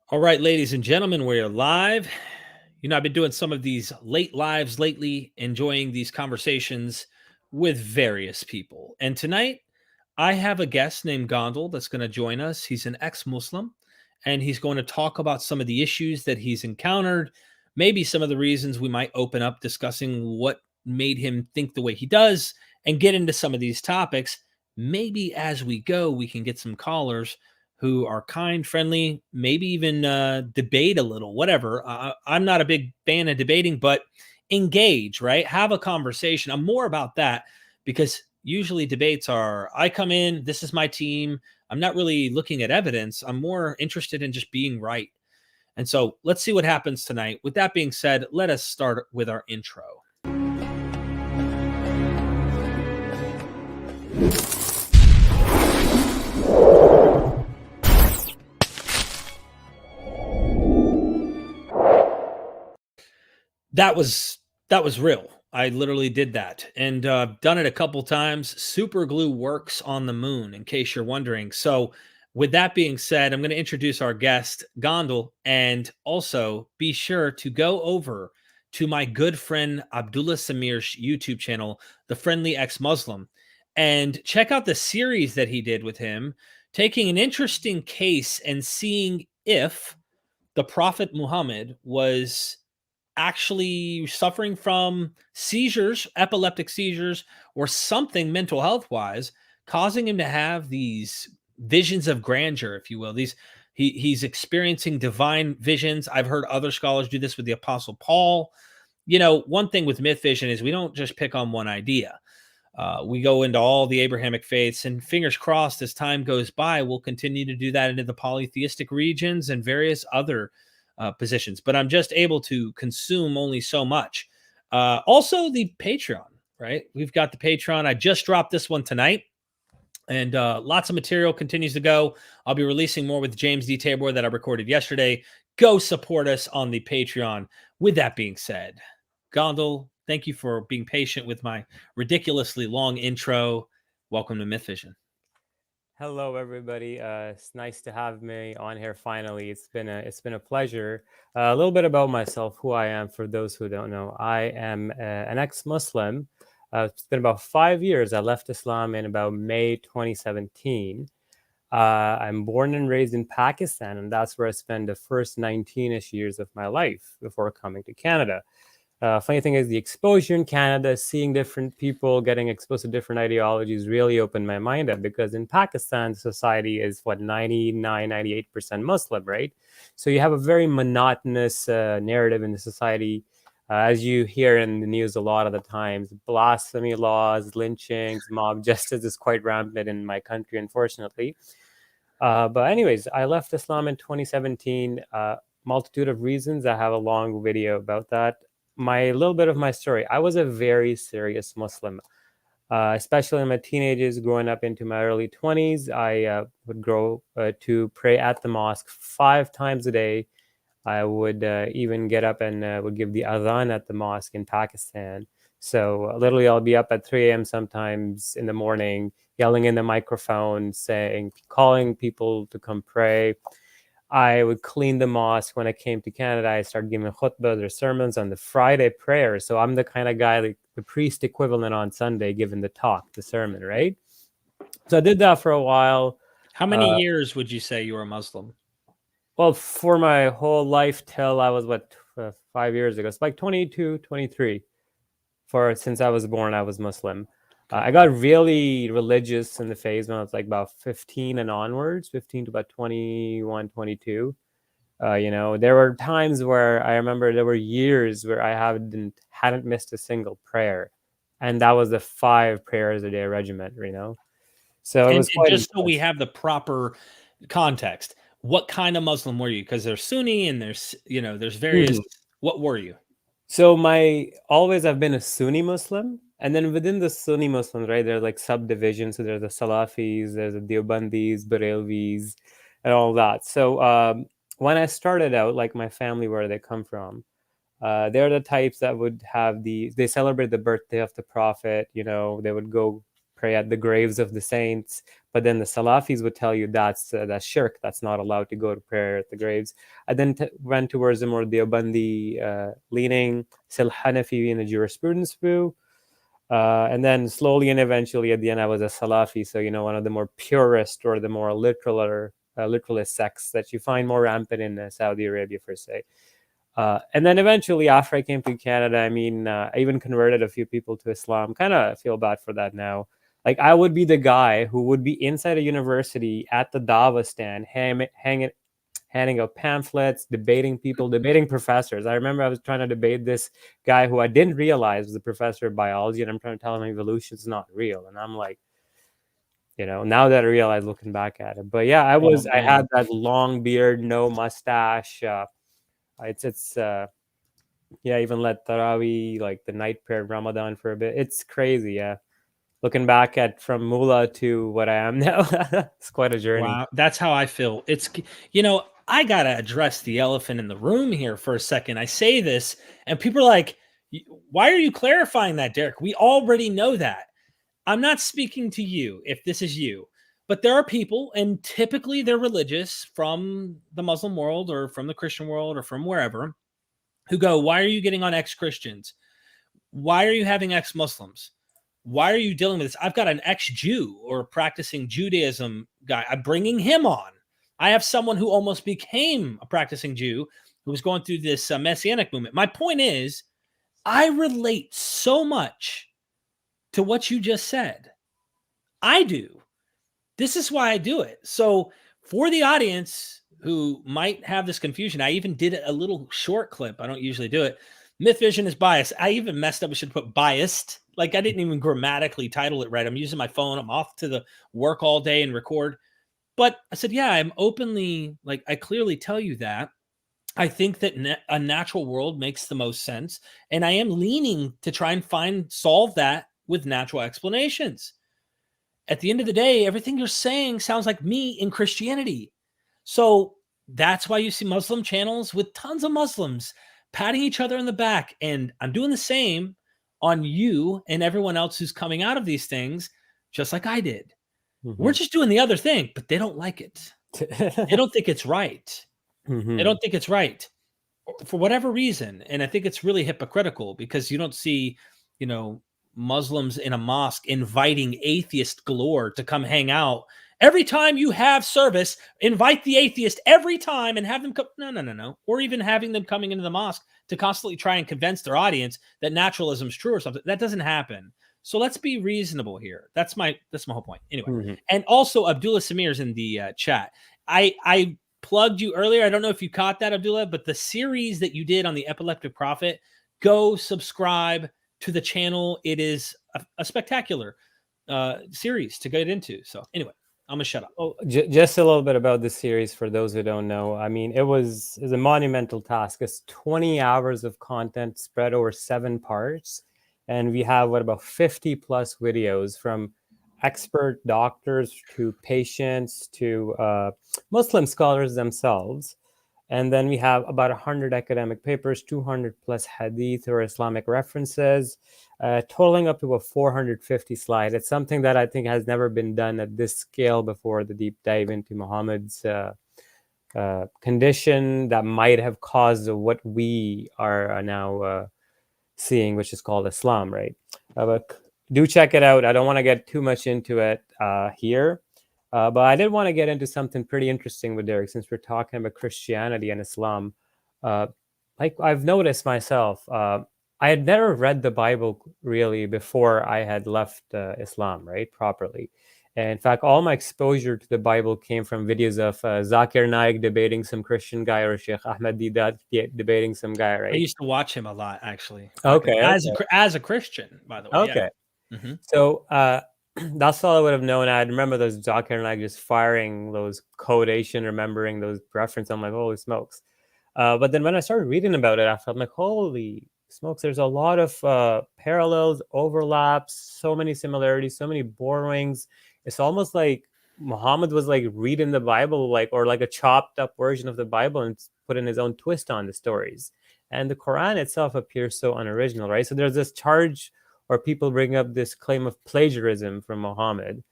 All right, ladies and gentlemen, we're live. I've been doing some of these late lives lately, enjoying these conversations with various people. And tonight, I have a guest named Gondal that's going to join us. He's an ex-Muslim, and he's going to talk about some of the issues that he's encountered, maybe some of the reasons we might open up discussing what made him think the way he does, and get into some of these topics. Maybe as we go, we can get some callers who are kind, friendly, maybe even debate a little, whatever. I'm not a big fan of debating, but engage, right? Have a conversation. I'm more about that because usually debates are I come in, this is my team. I'm not really looking at evidence. I'm more interested in just being right. And so let's see what happens tonight. With that being said, let us start with our intro. That was real. I literally did that and done it a couple times. Super glue works on the moon, in case you're wondering. So, with that being said, I'm going to introduce our guest, Gondal, and also be sure to go over to my good friend Abdullah Samir's YouTube channel, The Friendly Ex-Muslim, and check out the series that he did with him, taking an interesting case and seeing if the Prophet Muhammad was actually suffering from seizures, epileptic seizures, or something mental health wise, causing him to have these visions of grandeur, if you will. He's experiencing divine visions. I've heard other scholars do this with the Apostle Paul. One thing with myth vision is we don't just pick on one idea. We go into all the Abrahamic faiths, and fingers crossed, as time goes by, we'll continue to do that into the polytheistic regions and various other positions. But I'm just able to consume only so much. Also, the Patreon, right? We've got the Patreon. I just dropped this one tonight, and lots of material continues to go. I'll be releasing more with James D. Tabor that I recorded yesterday. Go support us on the Patreon. With that being said, Gondal, thank you for being patient with my ridiculously long intro. Welcome to Myth Vision. Hello, everybody. It's nice to have me on here. Finally, it's been a pleasure. A little bit about myself, who I am, for those who don't know. I am an ex-Muslim. It's been about 5 years. I left Islam in about May 2017. I'm born and raised in Pakistan, and that's where I spent the first 19-ish years of my life before coming to Canada. Funny thing is, the exposure in Canada, seeing different people getting exposed to different ideologies really opened my mind up, because in Pakistan, society is 98% Muslim, right? So you have a very monotonous narrative in the society. As you hear in the news a lot of the times, blasphemy laws, lynchings, mob justice is quite rampant in my country, unfortunately. But anyways, I left Islam in 2017. Multitude of reasons. I have a long video about that. My little bit of my story. I was a very serious Muslim, especially in my teenagers, growing up into my early 20s. I would grow to pray at the mosque 5 times a day. I would even get up and would give the adhan at the mosque in Pakistan. So literally, I'll be up at 3 a.m. sometimes in the morning, yelling in the microphone, calling people to come pray. I would clean the mosque. When I came to Canada, I started giving khutbahs or sermons on the Friday prayers. So I'm the kind of guy, like the priest equivalent on Sunday, giving the talk, the sermon, right? So I did that for a while. How many years would you say you were a Muslim? Well, for my whole life till I was, 5 years ago. It's like 22, 23. Since I was born, I was Muslim. I got really religious in the phase when I was like about 15 and onwards, 15 to about 21, 22. There were times where I remember there were years where I hadn't missed a single prayer. And that was the 5 prayers a day regiment, So it was quite just so we have the proper context, what kind of Muslim were you? Because there's Sunni and there's various. What were you? So I've been a Sunni Muslim, and then within the Sunni Muslims, right, there's like subdivisions. So there's the Salafis, there's the Deobandis, Barelvis, and all that. So when I started out, like my family, where they come from, they're the types that would have they celebrate the birthday of the Prophet. They would go pray at the graves of the saints. But then the Salafis would tell you that's shirk. That's not allowed to go to prayer at the graves. I then went towards the more Deobandi leaning, still Hanafi in the jurisprudence view. And then slowly and eventually at the end, I was a Salafi. So, one of the more purist or the more literalist sects that you find more rampant in Saudi Arabia, per se. And then eventually, after I came to Canada, I even converted a few people to Islam. Kind of feel bad for that now. Like, I would be the guy who would be inside a university at the Dava stand, handing out pamphlets, debating people, debating professors. I remember I was trying to debate this guy who I didn't realize was a professor of biology, and I'm trying to tell him evolution is not real. And I'm like, now that I realize looking back at it. But yeah, I had that long beard, no mustache. Even let Tarawih, like the night prayer Ramadan for a bit. It's crazy, yeah. Looking back at from mullah to what I am now, it's quite a journey. Wow, that's how I feel. It's, I got to address the elephant in the room here for a second. I say this and people are like, why are you clarifying that, Derek? We already know that. I'm not speaking to you if this is you, but there are people, and typically they're religious from the Muslim world or from the Christian world or from wherever, who go, why are you getting on ex-Christians? Why are you having ex-Muslims? Why are you dealing with this? I've got an ex-Jew or practicing Judaism guy. I'm bringing him on. I have someone who almost became a practicing Jew who was going through this Messianic movement. My point is, I relate so much to what you just said. I do. This is why I do it. So for the audience who might have this confusion, I even did a little short clip. I don't usually do it. Myth vision is biased. I even messed up. I should put biased. Like, I didn't even grammatically title it right. I'm using my phone. I'm off to the work all day and record. But I said, yeah, I'm openly, like, I clearly tell you that. I think that a natural world makes the most sense. And I am leaning to try and solve that with natural explanations. At the end of the day, everything you're saying sounds like me in Christianity. So that's why you see Muslim channels with tons of Muslims patting each other on the back. And I'm doing the same on you and everyone else who's coming out of these things, just like I did. Mm-hmm. We're just doing the other thing, but they don't like it. They don't think it's right. Mm-hmm. They don't think it's right for whatever reason. And I think it's really hypocritical because you don't see, Muslims in a mosque inviting atheist galore to come hang out. Every time you have service, invite the atheist every time and have them come. No. Or even having them coming into the mosque to constantly try and convince their audience that naturalism is true or something. That doesn't happen. So let's be reasonable here. That's my whole point. Anyway, mm-hmm. And also Abdullah Samir's in the chat. I plugged you earlier. I don't know if you caught that, Abdullah, but the series that you did on the Epileptic Prophet, go subscribe to the channel. It is a spectacular series to get into. So anyway, I'm gonna shut up. Oh, just a little bit about this series for those who don't know. I mean, it was a monumental task. It's 20 hours of content spread over 7 parts, and we have about 50 plus videos from expert doctors to patients to Muslim scholars themselves. And then we have about 100 academic papers, 200 plus hadith or Islamic references, totaling up to about 450 slides. It's something that I think has never been done at this scale before, the deep dive into Muhammad's condition that might have caused what we are now seeing, which is called Islam, right? But do check it out. I don't want to get too much into it here. But I did want to get into something pretty interesting with Derek, since we're talking about Christianity and Islam. Like I've noticed myself, I had never read the Bible really before I had left Islam, right, properly. And in fact, all my exposure to the Bible came from videos of Zakir Naik debating some Christian guy, or Sheikh Ahmed Didat debating some guy, right? I used to watch him a lot, actually. Okay. As a Christian, by the way. Okay. Yeah. Mm-hmm. So that's all I would have known. I remember those Zakir Naik just firing those quotation, remembering those references. I'm like, holy smokes. But then when I started reading about it, I felt like, holy smokes, there's a lot of parallels, overlaps, so many similarities, so many borrowings. It's almost like Muhammad was like reading the Bible, or like a chopped up version of the Bible and putting his own twist on the stories. And the Quran itself appears so unoriginal, right? So there's this charge or people bring up this claim of plagiarism from Muhammad.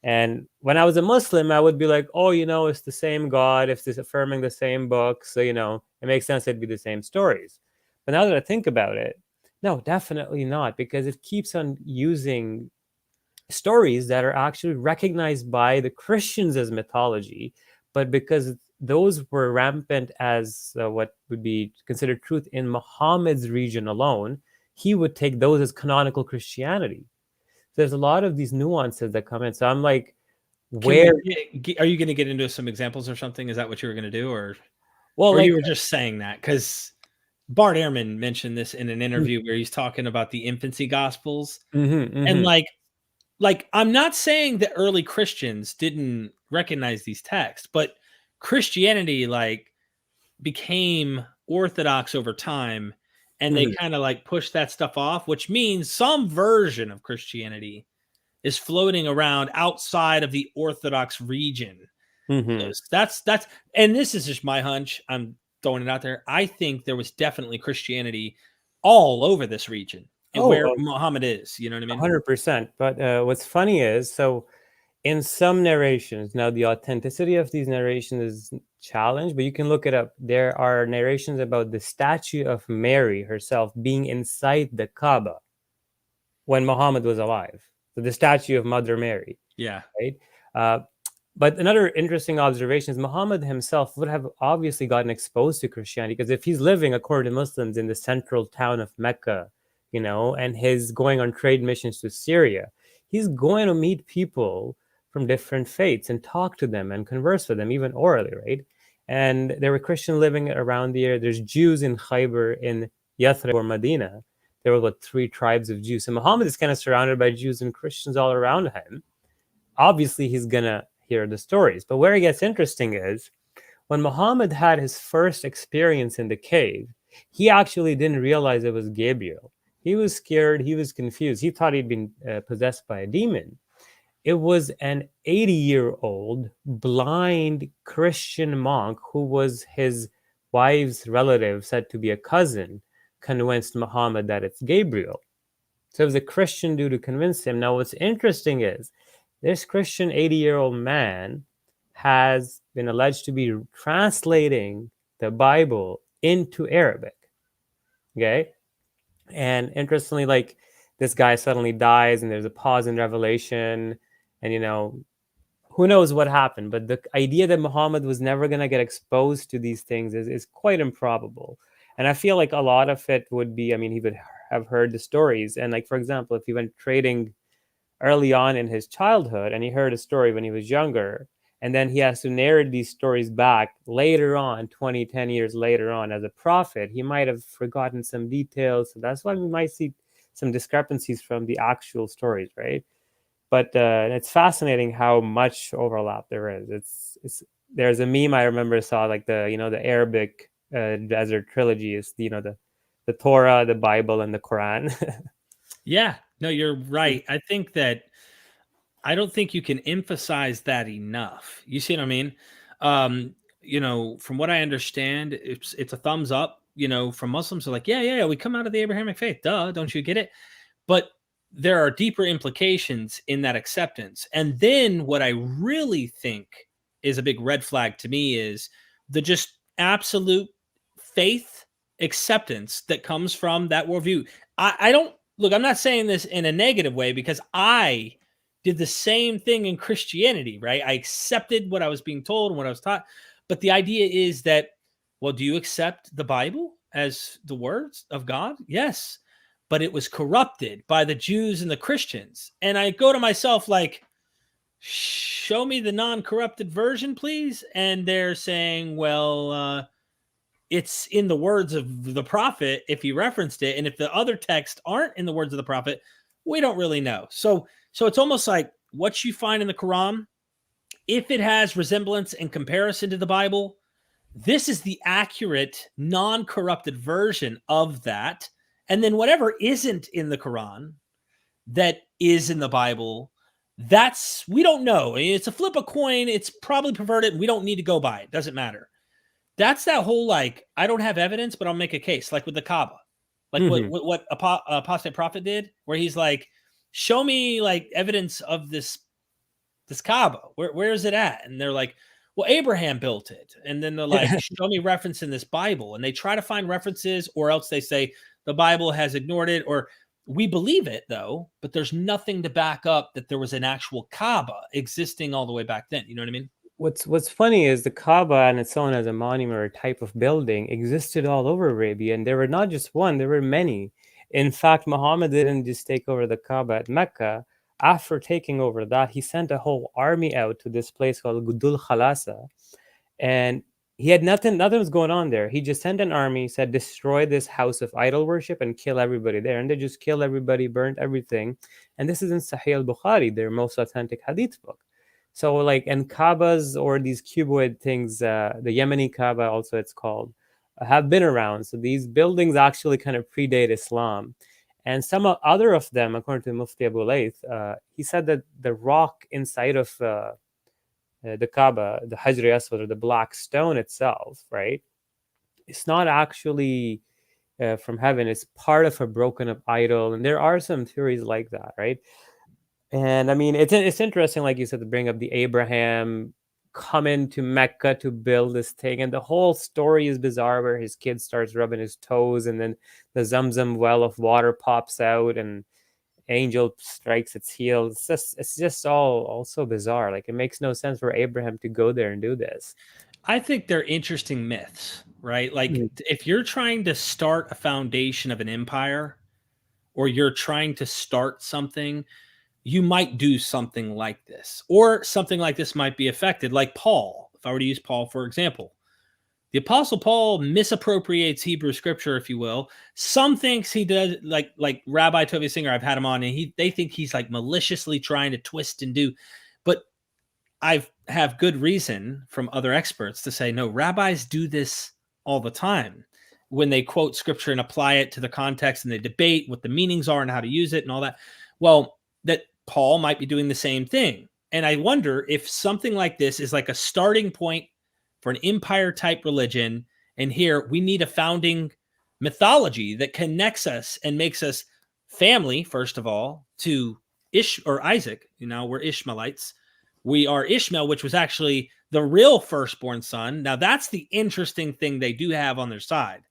And when I was a Muslim, I would be like, oh, it's the same God, it's just affirming the same book. So, it makes sense it'd be the same stories. But now that I think about it, no, definitely not, because it keeps on using stories that are actually recognized by the Christians as mythology, but because those were rampant as what would be considered truth in Muhammad's region alone, he would take those as canonical Christianity. There's a lot of these nuances that come in. So I'm like, Are where? you going to get into some examples or something? Is that what you were going to do, or Well, you were just saying that because Bart Ehrman mentioned this in an interview where he's talking about the infancy gospels, and like I'm not saying that early Christians didn't recognize these texts, but Christianity like became orthodox over time, and they kind of like pushed that stuff off, which means some version of Christianity is floating around outside of the Orthodox region. That's and this is just my hunch. I'm throwing it out there. I think there was definitely Christianity all over this region and where Muhammad is. You know what I mean? 100%. But what's funny is, so in some narrations, now the authenticity of these narrations is challenged, but you can look it up. There are narrations about the statue of Mary herself being inside the Kaaba when Muhammad was alive. So the statue of Mother Mary. Yeah. Right. But another interesting observation is Muhammad himself would have obviously gotten exposed to Christianity, because if he's living, according to Muslims, in the central town of Mecca, and he's going on trade missions to Syria, he's going to meet people from different faiths and talk to them and converse with them, even orally, right? And there were Christians living around the area. There's Jews in Khaybar, in Yathrib or Medina. There were 3 tribes of Jews. And Muhammad is kind of surrounded by Jews and Christians all around him. Obviously, he's going to hear the stories. But where it gets interesting is when Muhammad had his first experience in the cave, he actually didn't realize it was Gabriel. He was scared. He was confused. He thought he'd been possessed by a demon. It was an 80-year-old blind Christian monk who was his wife's relative, said to be a cousin, convinced Muhammad that it's Gabriel. So it was a Christian dude to convince him. Now, what's interesting is this Christian 80-year-old man has been alleged to be translating the Bible into Arabic. Okay? And interestingly, like, this guy suddenly dies and there's a pause in Revelation, and who knows what happened, but the idea that Muhammad was never going to get exposed to these things is quite improbable. And I feel like a lot of it would be, he would have heard the stories. And like, for example, if he went trading early on in his childhood and he heard a story when he was younger, and then he has to narrate these stories back later on, 10 years later on as a prophet, he might have forgotten some details. So that's why we might see some discrepancies from the actual stories, right? But it's fascinating how much overlap there is. It's there's a meme I remember saw, like the Arabic desert trilogy is the Torah, the Bible, and the Quran. Yeah, no, you're right. I think that I don't think you can emphasize that enough. You see what I mean? From what I understand, it's a thumbs up. From Muslims are like, yeah, we come out of the Abrahamic faith. Duh, don't you get it? But there are deeper implications in that acceptance. And then what I really think is a big red flag to me is the just absolute faith acceptance that comes from that worldview. I don't look, I'm not saying this in a negative way, because I did the same thing in Christianity, right? I accepted what I was being told and what I was taught. But the idea is that, well, do you accept the Bible as the words of God? Yes. But it was corrupted by the Jews and the Christians. And I go to myself like, show me the non-corrupted version, please. And they're saying, well, it's in the words of the prophet if he referenced it. And if the other texts aren't in the words of the prophet, we don't really know. So it's almost like what you find in the Quran, if it has resemblance and comparison to the Bible, this is the accurate, non-corrupted version of that. And then whatever isn't in the Quran that is in the Bible, we don't know. It's a flip a coin. It's probably perverted. We don't need to go by it. Doesn't matter. That's that whole, like, I don't have evidence, but I'll make a case, like with the Kaaba. like what Apostate Prophet did, where he's like, show me like evidence of this Kaaba. Where is it at? And they're like, well, Abraham built it. And then they're like, show me reference in this Bible. And they try to find references, or else they say the Bible has ignored it, or we believe it though, but there's nothing to back up that there was an actual Kaaba existing all the way back then. You know what I mean? What's funny is the Kaaba and its own as a monument or type of building existed all over Arabia, and there were not just one, there were many. In fact, Muhammad didn't just take over the Kaaba at Mecca. After taking over that, he sent a whole army out to this place called Gudul Khalasa, and he had nothing was going on there. He just sent an army, said, destroy this house of idol worship and kill everybody there. And they just killed everybody, burnt everything. And this is in Sahih al-Bukhari, their most authentic hadith book. So like, and Kaabas, or these cuboid things, the Yemeni Kaaba also it's called, have been around. So these buildings actually kind of predate Islam. And some other of them, according to Mufti Abu Layth, he said that the rock inside of the Kaaba, the Hajr Aswad, or the black stone itself, right? It's not actually from heaven. It's part of a broken up idol. And there are some theories like that, right? And I mean, it's interesting, like you said, to bring up the Abraham coming to Mecca to build this thing. And the whole story is bizarre, where his kid starts rubbing his toes, and then the Zamzam well of water pops out, and angel strikes its heel. It's just all so bizarre. Like, it makes no sense for Abraham to go there and do this. I think they're interesting myths, right? Like, if you're trying to start a foundation of an empire, or you're trying to start something, you might do something like this, or something like this might be affected. Like Paul, if I were to use Paul, for example, the Apostle Paul misappropriates Hebrew scripture, if you will. Some thinks he does, like Rabbi Tovia Singer, I've had him on, and they think he's like maliciously trying to twist and do. But I have good reason from other experts to say, no, rabbis do this all the time when they quote scripture and apply it to the context, and they debate what the meanings are and how to use it and all that. Well, that Paul might be doing the same thing. And I wonder if something like this is like a starting point for an empire type religion. And here we need a founding mythology that connects us and makes us family, first of all, to Isaac. You know, we're Ishmaelites. We are Ishmael, which was actually the real firstborn son. Now, that's the interesting thing they do have on their side,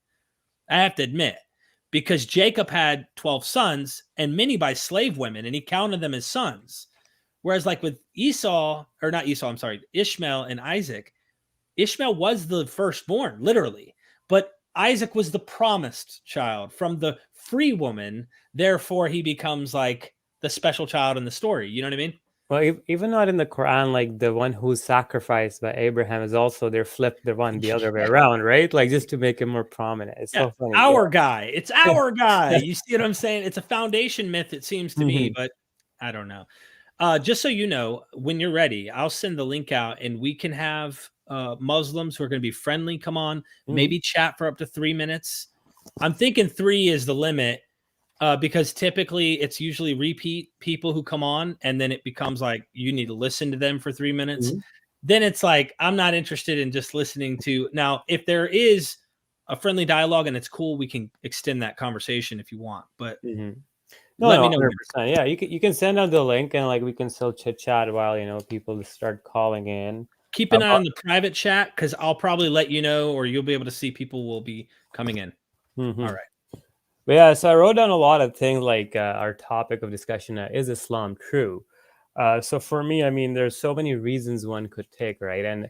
I have to admit, because Jacob had 12 sons, and many by slave women, and he counted them as sons. Whereas like with Ishmael and Isaac, Ishmael was the firstborn, literally, but Isaac was the promised child from the free woman. Therefore, he becomes like the special child in the story. You know what I mean? Well, even not in the Quran, like the one who's sacrificed by Abraham is also they're flipped the other way around, right? Like, just to make it more prominent. It's so funny. Guy. It's our guy. You see what I'm saying? It's a foundation myth, it seems to me, but I don't know. Just so you know, when you're ready, I'll send the link out, and we can have Muslims who are going to be friendly come on, maybe chat for up to 3 minutes. I'm thinking 3 is the limit. Because typically it's usually repeat people who come on, and then it becomes like you need to listen to them for 3 minutes. Then it's like, I'm not interested in just listening to. Now, if there is a friendly dialogue and it's cool, we can extend that conversation if you want. But let me know. 100%. Yeah, you can send out the link, and like we can still chit chat while people start calling in. Keep an eye on the private chat, because I'll probably let you know, or you'll be able to see people will be coming in. All right. But yeah, so I wrote down a lot of things like our topic of discussion, is Islam true? So for me, I mean, there's so many reasons one could take, right?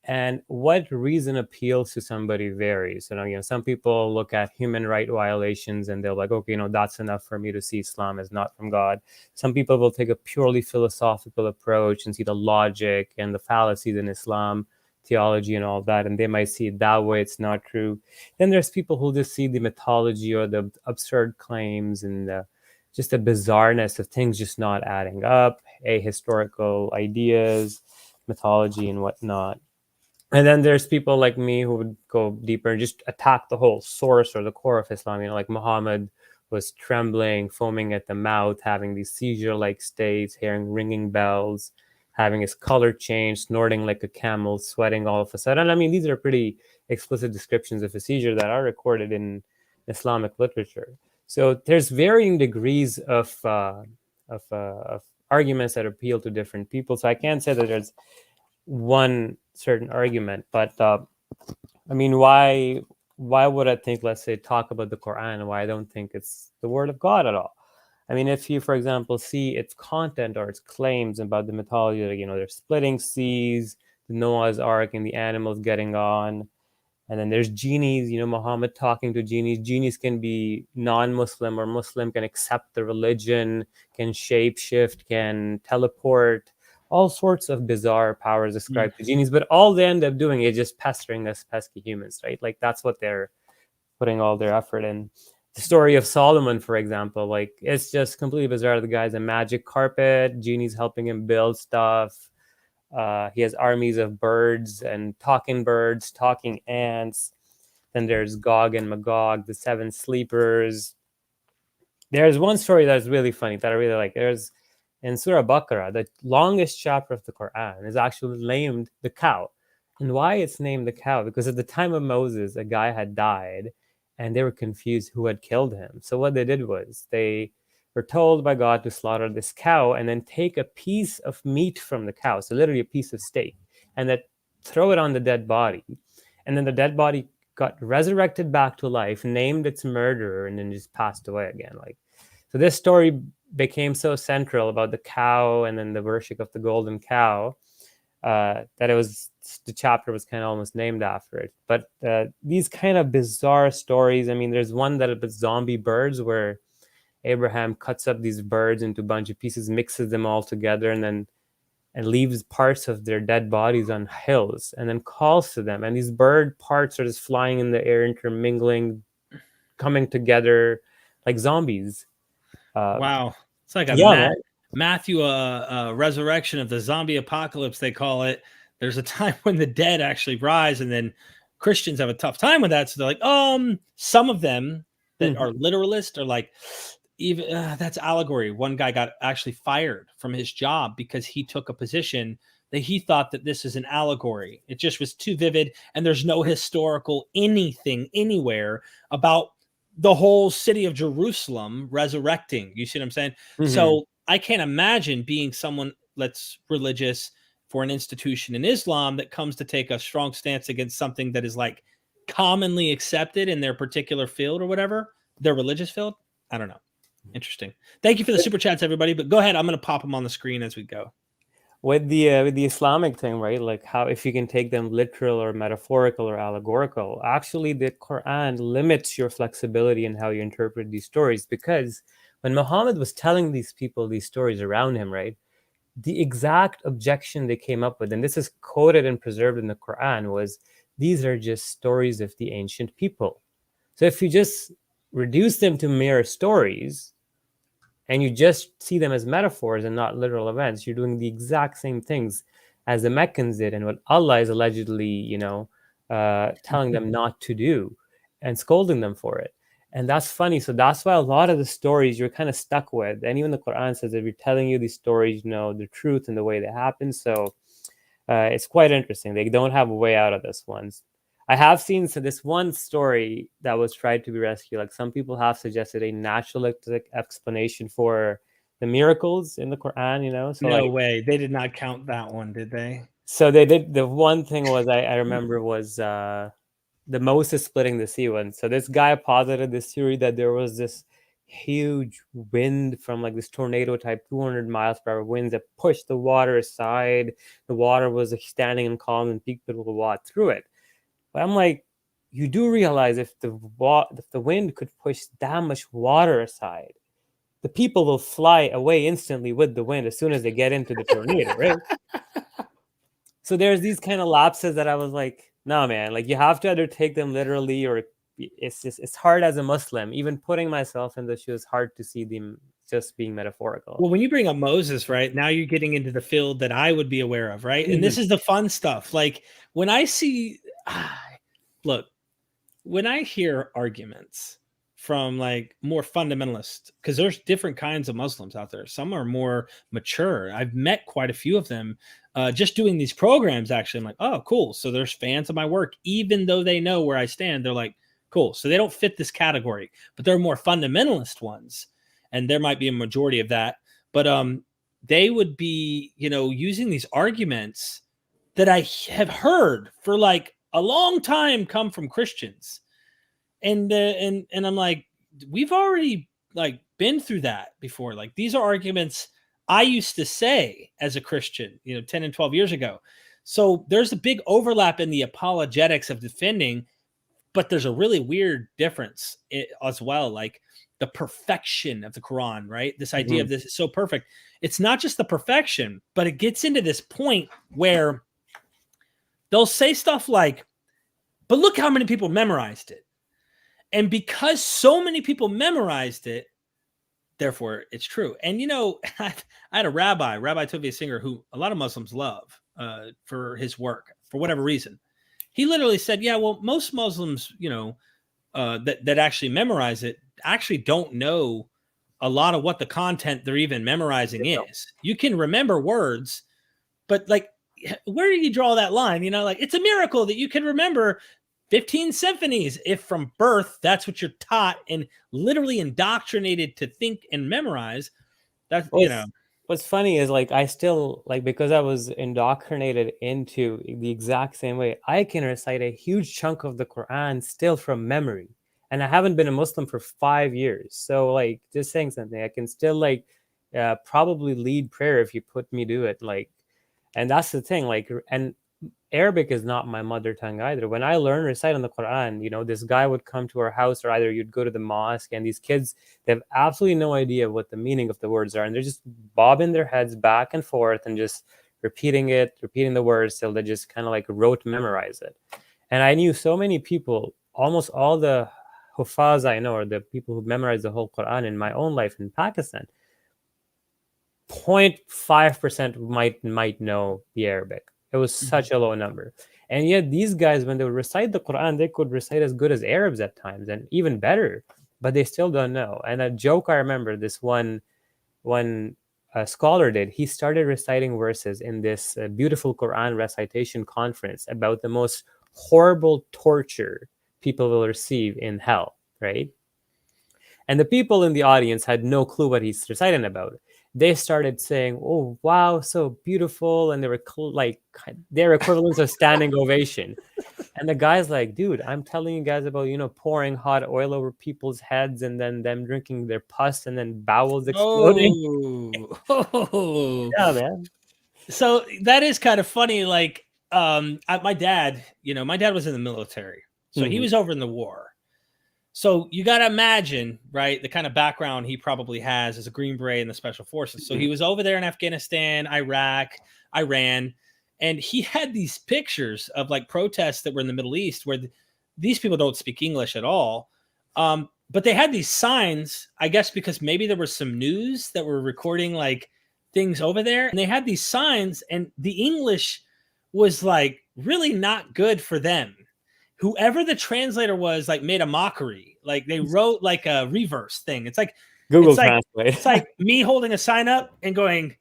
And what reason appeals to somebody varies. So, some people look at human right violations and they're like, okay, that's enough for me to see Islam as not from God. Some people will take a purely philosophical approach and see the logic and the fallacies in Islam theology and all that, and they might see it that way. It's not true. Then there's people who just see the mythology or the absurd claims and just the bizarreness of things just not adding up, historical ideas, mythology and whatnot. And then there's people like me who would go deeper and just attack the whole source or the core of Islam. Like Muhammad was trembling, foaming at the mouth, having these seizure-like states, hearing ringing bells, having his color change, snorting like a camel, sweating all of a sudden. I mean, these are pretty explicit descriptions of a seizure that are recorded in Islamic literature. So there's varying degrees of arguments that appeal to different people. So I can't say that there's one certain argument, but I mean, why would I think, let's say, talk about the Quran? Why I don't think it's the word of God at all? I mean, if you, for example, see its content or its claims about the mythology, like, they're splitting seas, the Noah's Ark, and the animals getting on, and then there's genies, Muhammad talking to genies. Genies can be non-Muslim or Muslim, can accept the religion, can shapeshift, can teleport, all sorts of bizarre powers ascribed to genies. But all they end up doing is just pestering us pesky humans, right? Like, that's what they're putting all their effort in. The story of Solomon, for example, like, it's just completely bizarre. The guy's a magic carpet, genies helping him build stuff. He has armies of birds and talking birds, talking ants. Then there's Gog and Magog, the seven sleepers. There's one story that's really funny that I really like. There's in Surah Baqarah, the longest chapter of the Quran is actually named the cow. And why it's named the cow? Because at the time of Moses, a guy had died and they were confused who had killed him. So what they did was they were told by God to slaughter this cow and then take a piece of meat from the cow, so literally a piece of steak, and then throw it on the dead body. And then the dead body got resurrected back to life, named its murderer, and then just passed away again. Like, so this story became so central about the cow and then the worship of the golden cow that the chapter was kind of almost named after it. But these kind of bizarre stories, I mean, there's one that about zombie birds where Abraham cuts up these birds into a bunch of pieces, mixes them all together, and leaves parts of their dead bodies on hills, and then calls to them. And these bird parts are just flying in the air, intermingling, coming together like zombies. Wow. It's like a Yeah, Matthew resurrection of the zombie apocalypse, they call it. There's a time when the dead actually rise, and then Christians have a tough time with that. So they're like, some of them that are literalists are like, even that's allegory. One guy got actually fired from his job because he took a position that he thought that this is an allegory. It just was too vivid, and there's no historical anything anywhere about the whole city of Jerusalem resurrecting. You see what I'm saying? So I can't imagine being someone that's religious for an institution in Islam that comes to take a strong stance against something that is like commonly accepted in their particular field or whatever, their religious field. I don't know. Interesting. Thank you for the super chats, everybody. But go ahead. I'm going to pop them on the screen as we go. With the Islamic thing, right? Like, how if you can take them literal or metaphorical or allegorical, actually the Quran limits your flexibility in how you interpret these stories. Because when Muhammad was telling these people these stories around him, right, the exact objection they came up with, and this is quoted and preserved in the Quran, was these are just stories of the ancient people. So if you just reduce them to mere stories, and you just see them as metaphors and not literal events, you're doing the exact same things as the Meccans did, and what Allah is allegedly, telling them not to do and scolding them for it. And that's funny. So that's why a lot of the stories you're kind of stuck with. And even the Quran says that we're telling you these stories, the truth and the way they happen. So it's quite interesting. They don't have a way out of this one. I have seen this one story that was tried to be rescued. Like, some people have suggested a naturalistic explanation for the miracles in the Quran, So no way. They did not count that one, did they? So they did. The one thing was I remember was the Moses splitting the sea one. So this guy posited this theory that there was this huge wind from like this tornado type 200 miles per hour winds that pushed the water aside. The water was like standing in calm and people would walk through it. But I'm like, you do realize if the wind could push that much water aside, the people will fly away instantly with the wind as soon as they get into the tornado, right? So there's these kind of lapses that I was like, no, man, like, you have to either take them literally, or it's hard as a Muslim. Even putting myself in the shoes, hard to see them just being metaphorical. Well, when you bring up Moses, right, now you're getting into the field that I would be aware of, right? And this is the fun stuff. Like, when I see, look, when I hear arguments from like more fundamentalist, because there's different kinds of Muslims out there. Some are more mature. I've met quite a few of them just doing these programs. Actually, I'm like, oh, cool. So there's fans of my work, even though they know where I stand. They're like, Cool. So they don't fit this category, but there are more fundamentalist ones, and there might be a majority of that. But they would be, using these arguments that I have heard for like a long time come from Christians, and I'm like, we've already like been through that before. Like these are arguments I used to say as a Christian, 10 and 12 years ago. So there's a big overlap in the apologetics of defending, but there's a really weird difference as well. Like the perfection of the Quran, right? This idea of this is so perfect. It's not just the perfection, but it gets into this point where they'll say stuff like, but look how many people memorized it. And because so many people memorized it, therefore it's true. And, I had a Rabbi Tovia Singer, who a lot of Muslims love for his work, for whatever reason. He literally said, yeah, well, most Muslims, that actually memorize it actually don't know a lot of what the content they're even memorizing is. You can remember words, but like, where do you draw that line? Like it's a miracle that you can remember 15 symphonies if from birth that's what you're taught and literally indoctrinated to think and memorize. That's What's funny is like I still like, because I was indoctrinated into the exact same way, I can recite a huge chunk of the Quran still from memory, and I haven't been a Muslim for 5 years. So like, just saying something, I can still like probably lead prayer if you put me to it. Like, and that's the thing. Like, and Arabic is not my mother tongue either. When I learned reciting the Quran, this guy would come to our house, or either you'd go to the mosque, and these kids, they have absolutely no idea what the meaning of the words are. And they're just bobbing their heads back and forth and just repeating the words till they just kind of like memorize it. And I knew so many people, almost all the Hufaz I know, or the people who memorize the whole Quran in my own life in Pakistan, 0.5% might know the Arabic. It was such a low number. And yet these guys, when they would recite the Quran, they could recite as good as Arabs at times, and even better, but they still don't know. And a joke I remember, this one scholar did, he started reciting verses in this beautiful Quran recitation conference about the most horrible torture people will receive in hell, right? And the people in the audience had no clue what he's reciting about. They started saying, "Oh, wow, so beautiful," and they were like their equivalents of standing ovation. And the guy's like, "Dude, I'm telling you guys about pouring hot oil over people's heads, and then them drinking their pus, and then bowels exploding." Oh, Yeah, man. So that is kind of funny. Like, my dad, my dad was in the military, so he was over in the war. So you got to imagine, right, the kind of background he probably has as a Green Beret in the Special Forces. So he was over there in Afghanistan, Iraq, Iran, and he had these pictures of like protests that were in the Middle East where these people don't speak English at all. But they had these signs, I guess, because maybe there was some news that were recording like things over there. And they had these signs, and the English was like really not good for them. Whoever the translator was, like, made a mockery. Like they wrote like a reverse thing. It's like Google Translate. It's like me holding a sign up and going,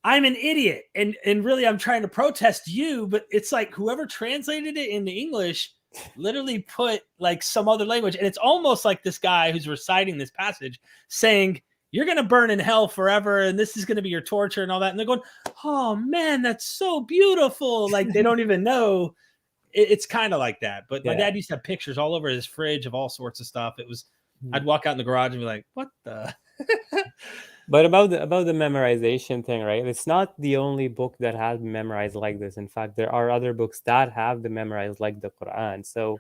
"I'm an idiot," and really I'm trying to protest you, but it's like whoever translated it into English literally put like some other language, and it's almost like this guy who's reciting this passage saying, "You're gonna burn in hell forever, and this is gonna be your torture," and all that. And they're going, "Oh man, that's so beautiful!" Like they don't even know. It's kind of like that. But my dad used to have pictures all over his fridge of all sorts of stuff. It was, I'd walk out in the garage and be like, "What the?" But about the memorization thing, right? It's not the only book that has memorized like this. In fact, there are other books that have the memorized like the Quran. So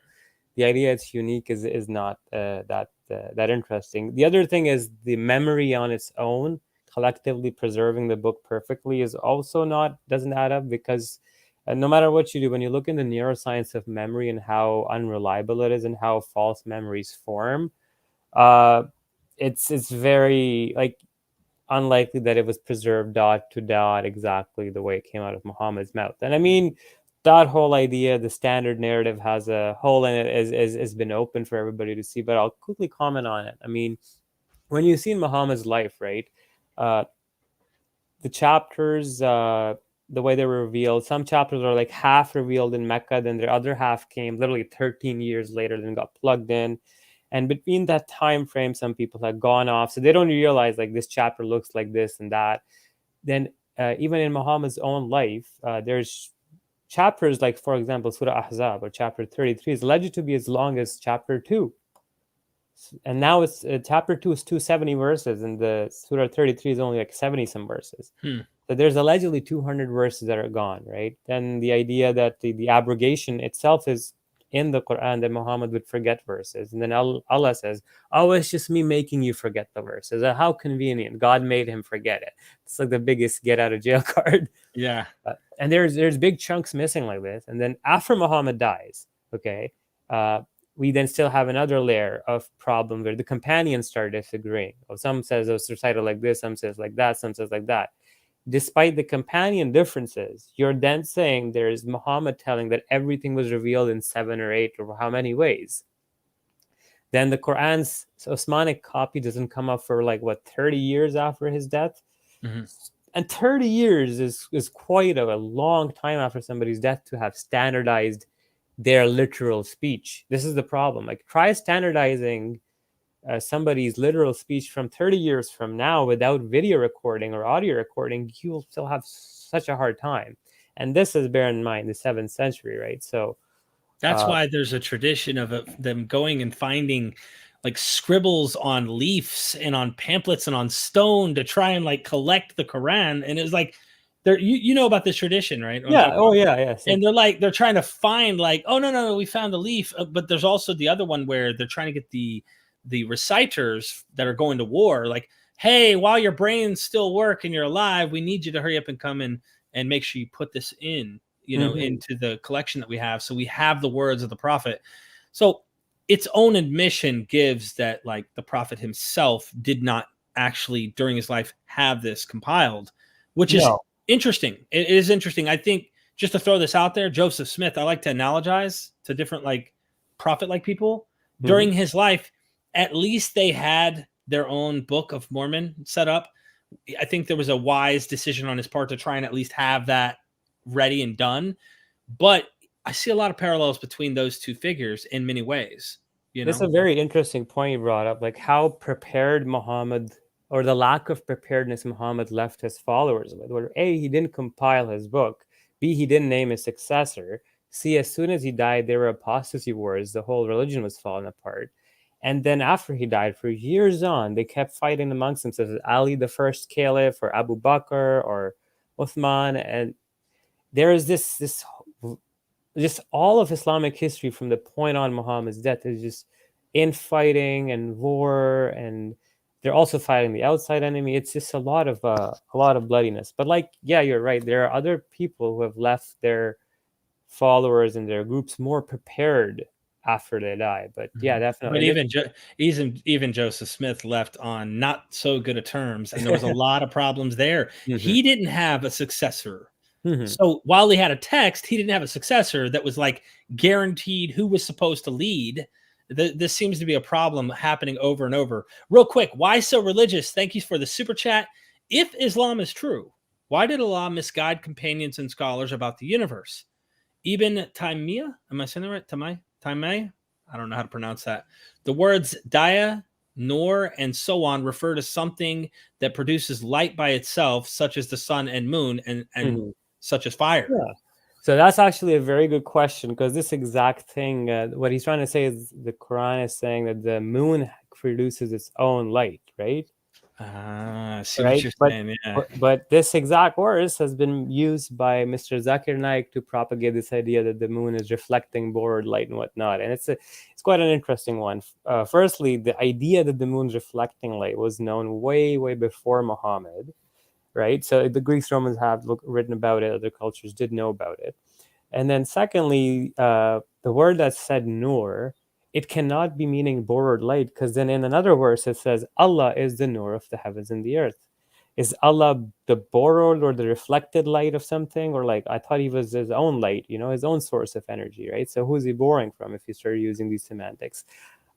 the idea it's unique is not that interesting. The other thing is the memory on its own, collectively preserving the book perfectly, is also doesn't add up, because no matter what you do, when you look in the neuroscience of memory and how unreliable it is and how false memories form, it's very like unlikely that it was preserved dot to dot exactly the way it came out of Muhammad's mouth. And I mean, that whole idea, the standard narrative has a hole in it, is been open for everybody to see. But I'll quickly comment on it. I mean, when you see in Muhammad's life, right, the chapters the way they were revealed. Some chapters are like half revealed in Mecca, then the other half came literally 13 years later, then got plugged in. And between that time frame, some people had gone off, so they don't realize like this chapter looks like this and that. Then even in Muhammad's own life, there's chapters like, for example, Surah Ahzab or chapter 33 is alleged to be as long as chapter 2. And now it's chapter 2 is 270 verses, and the Surah 33 is only like 70 some verses. So there's allegedly 200 verses that are gone, right? And the idea that the abrogation itself is in the Quran, that Muhammad would forget verses. And then Allah says, oh, it's just me making you forget the verses. How convenient. God made him forget it. It's like the biggest get out of jail card. Yeah. And there's big chunks missing like this. And then after Muhammad dies, okay, we then still have another layer of problem where the companions start disagreeing. Some says it's recited like this, some says like that, some says like that. Despite the companion differences, you're then saying there is Muhammad telling that everything was revealed in 7 or 8 or how many ways. Then the Quran's Osmanic copy doesn't come up for like, what, 30 years after his death? Mm-hmm. And 30 years is quite a long time after somebody's death to have standardized their literal speech. This is the problem. Like, try standardizing somebody's literal speech from 30 years from now without video recording or audio recording, you will still have such a hard time. And this is, bear in mind, the 7th century, right? So that's why there's a tradition of them going and finding like scribbles on leaves and on pamphlets and on stone to try and like collect the Quran. And it's like, you know about this tradition, right? Yeah. Oh, yeah. Yes. And they're trying to find like, oh, no, we found the leaf. But there's also the other one where they're trying to get the reciters that are going to war, like, hey, while your brains still work and you're alive, we need you to hurry up and come in and make sure you put this in, into the collection that we have. So we have the words of the prophet. So its own admission gives that like the prophet himself did not actually during his life have this compiled, which is interesting. It is interesting. I think, just to throw this out there, Joseph Smith, I like to analogize to different like prophet like people during his life. At least they had their own Book of Mormon set up. I think there was a wise decision on his part to try and at least have that ready and done. But I see a lot of parallels between those two figures in many ways. That's a very interesting point you brought up, like how prepared Muhammad, or the lack of preparedness Muhammad left his followers with. Where A, he didn't compile his book. B, he didn't name his successor. C, as soon as he died, there were apostasy wars. The whole religion was falling apart. And then after he died, for years on, they kept fighting amongst themselves. Ali, the first caliph, or Abu Bakr, or Uthman. And there is this just all of Islamic history from the point on Muhammad's death is just infighting and war, and they're also fighting the outside enemy. It's just a lot of bloodiness. But like, yeah, you're right. There are other people who have left their followers and their groups more prepared after they die. But yeah, definitely. But even Joseph Smith left on not so good of terms, and there was a lot of problems there. He didn't have a successor. So while he had a text, he didn't have a successor that was like guaranteed who was supposed to lead. This seems to be a problem happening over and over. Real quick, why so religious? Thank you for the super chat. If Islam is true, why did Allah misguide companions and scholars about the universe? Ibn Taymiyyah, am I saying that right? Taimay? I don't know how to pronounce that. The words Daya, Nur, and so on refer to something that produces light by itself, such as the sun and moon, and such as fire. Yeah. So that's actually a very good question, because this exact thing, what he's trying to say is the Quran is saying that the moon produces its own light, right? See right? What you're saying, yeah. But this exact verse has been used by Mr. Zakir Naik to propagate this idea that the moon is reflecting borrowed light and whatnot. And it's quite an interesting one. Firstly, the idea that the moon's reflecting light was known way, way before Muhammad, right? So the Greeks, Romans have written about it. Other cultures did know about it. And then secondly, the word that said nur, it cannot be meaning borrowed light, because then in another verse it says Allah is the nur of the heavens and the earth. Is Allah the borrowed or the reflected light of something? Or like, I thought he was his own light, his own source of energy, right? So who's he borrowing from if you start using these semantics?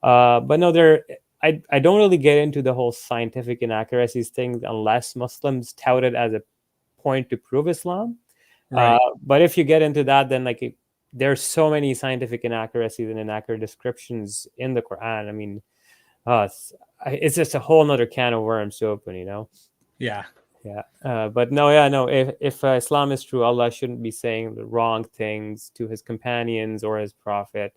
But no, I don't really get into the whole scientific inaccuracies thing unless Muslims tout it as a point to prove Islam. Right. But if you get into that, then like there's so many scientific inaccuracies and inaccurate descriptions in the Quran. I mean, it's just a whole nother can of worms to open, you know? Yeah. Yeah. But no, yeah, no. If Islam is true, Allah shouldn't be saying the wrong things to his companions or his prophet.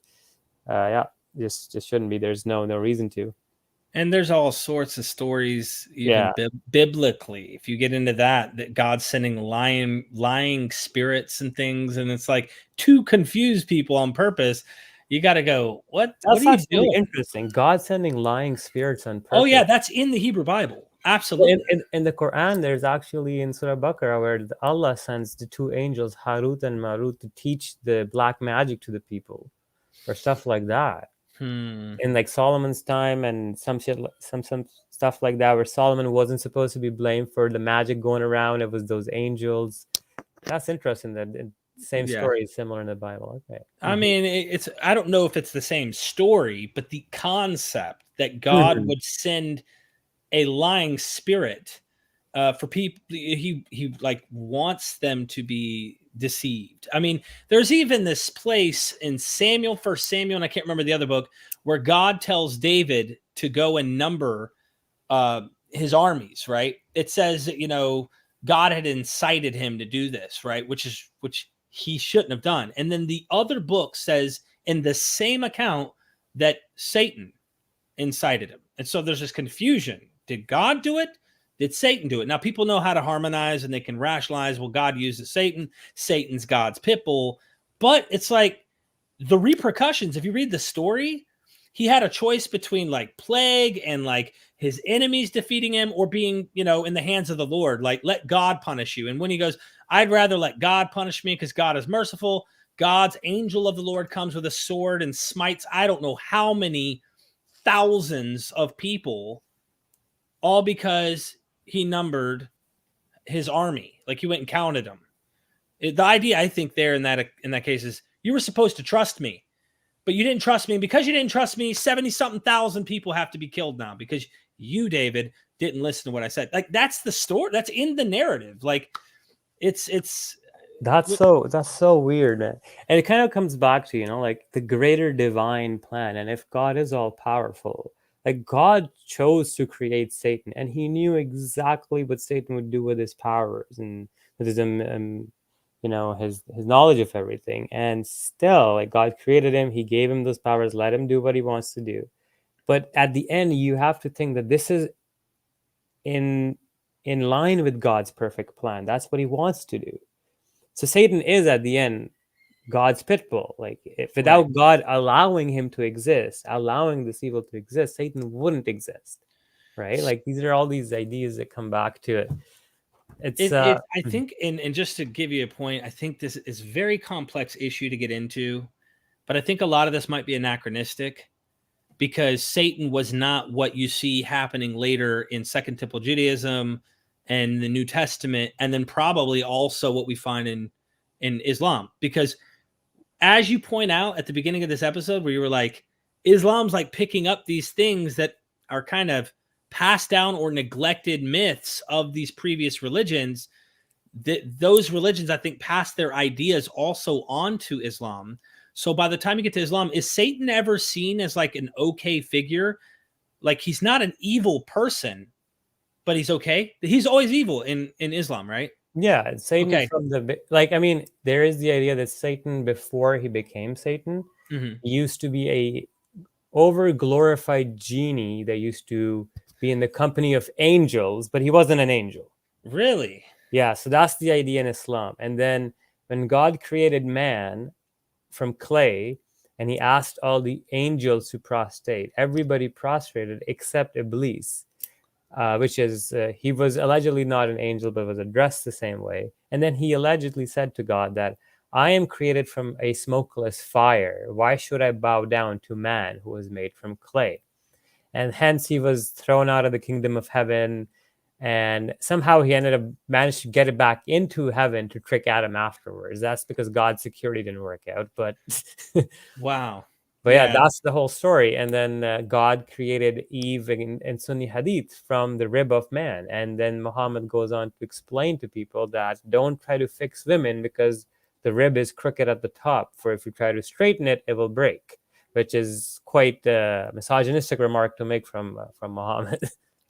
Yeah, just shouldn't be. There's no reason to. And there's all sorts of stories, even Yeah, biblically. If you get into that God's sending lying spirits and things, and it's like to confuse people on purpose. You got to go. What that's are you actually doing? interesting. God sending lying spirits on Oh yeah, purpose. that's in the Hebrew Bible. In, Absolutely. in the Quran, there's actually in Surah Baqarah where Allah sends the two angels Harut and Marut to teach the black magic to the people, or stuff like that. Hmm. In like Solomon's time and some shit, some stuff like that, where Solomon wasn't supposed to be blamed for the magic going around. It was those angels. That's interesting. That the same Yeah. story is similar in the Bible. Okay. I mean, it's I don't know if it's the same story, but the concept that God Mhm. would send a lying spirit for people, he like wants them to be deceived. I mean, there's even this place in First Samuel, and I can't remember the other book, where God tells David to go and number his armies. Right? It says that God had incited him to do this, right? Which he shouldn't have done. And then the other book says in the same account that Satan incited him. And so there's this confusion. Did God do it? Did Satan do it? Now people know how to harmonize and they can rationalize, well, God uses Satan. Satan's God's pit bull. But it's like the repercussions, if you read the story, he had a choice between like plague and like his enemies defeating him or being, in the hands of the Lord, like let God punish you. And when he goes, I'd rather let God punish me because God is merciful. God's angel of the Lord comes with a sword and smites, I don't know how many thousands of people, all because he numbered his army. Like he went and counted them. The idea, I think, there in that case is you were supposed to trust me, but you didn't trust me. And because you didn't trust me, 70 something thousand people have to be killed now because you, David, didn't listen to what I said. Like that's the story. That's in the narrative. Like it's That's so weird, man. And it kind of comes back to, like the greater divine plan. And if God is all powerful, like God chose to create Satan, and he knew exactly what Satan would do with his powers and with his his knowledge of everything. And still, like God created him, he gave him those powers, let him do what he wants to do. But at the end, you have to think that this is in line with God's perfect plan. That's what he wants to do. So Satan is at the end God's pit bull. Like if right. without God allowing him to exist, allowing this evil to exist, Satan wouldn't exist. Right? Like these are all these ideas that come back to it. It's I think, and just to give you a point, I think this is a very complex issue to get into, but I think a lot of this might be anachronistic because Satan was not what you see happening later in Second Temple Judaism and the New Testament, and then probably also what we find in Islam. Because as you point out at the beginning of this episode, where you were like, Islam's like picking up these things that are kind of passed down or neglected myths of these previous religions. Those religions, I think, pass their ideas also onto Islam. So by the time you get to Islam, is Satan ever seen as like an okay figure? Like he's not an evil person, but he's okay. He's always evil in Islam, right? yeah, Satan Okay. from the like. I mean, there is the idea that Satan before he became Satan Mm-hmm. used to be a over glorified genie that used to be in the company of angels, but he wasn't an angel. Really? Yeah, so that's the idea in Islam. And then when God created man from clay and he asked all the angels to prostrate, everybody prostrated except Iblis, which is, he was allegedly not an angel, but was addressed the same way. And then he allegedly said to God that I am created from a smokeless fire. Why should I bow down to man who was made from clay? And hence he was thrown out of the kingdom of heaven, and somehow he managed to get it back into heaven to trick Adam afterwards. That's because God's security didn't work out. But Wow. But yeah, that's the whole story. And then God created Eve in Sunni Hadith from the rib of man. And then Muhammad goes on to explain to people that don't try to fix women because the rib is crooked at the top. For if you try to straighten it, it will break, which is quite a misogynistic remark to make from Muhammad.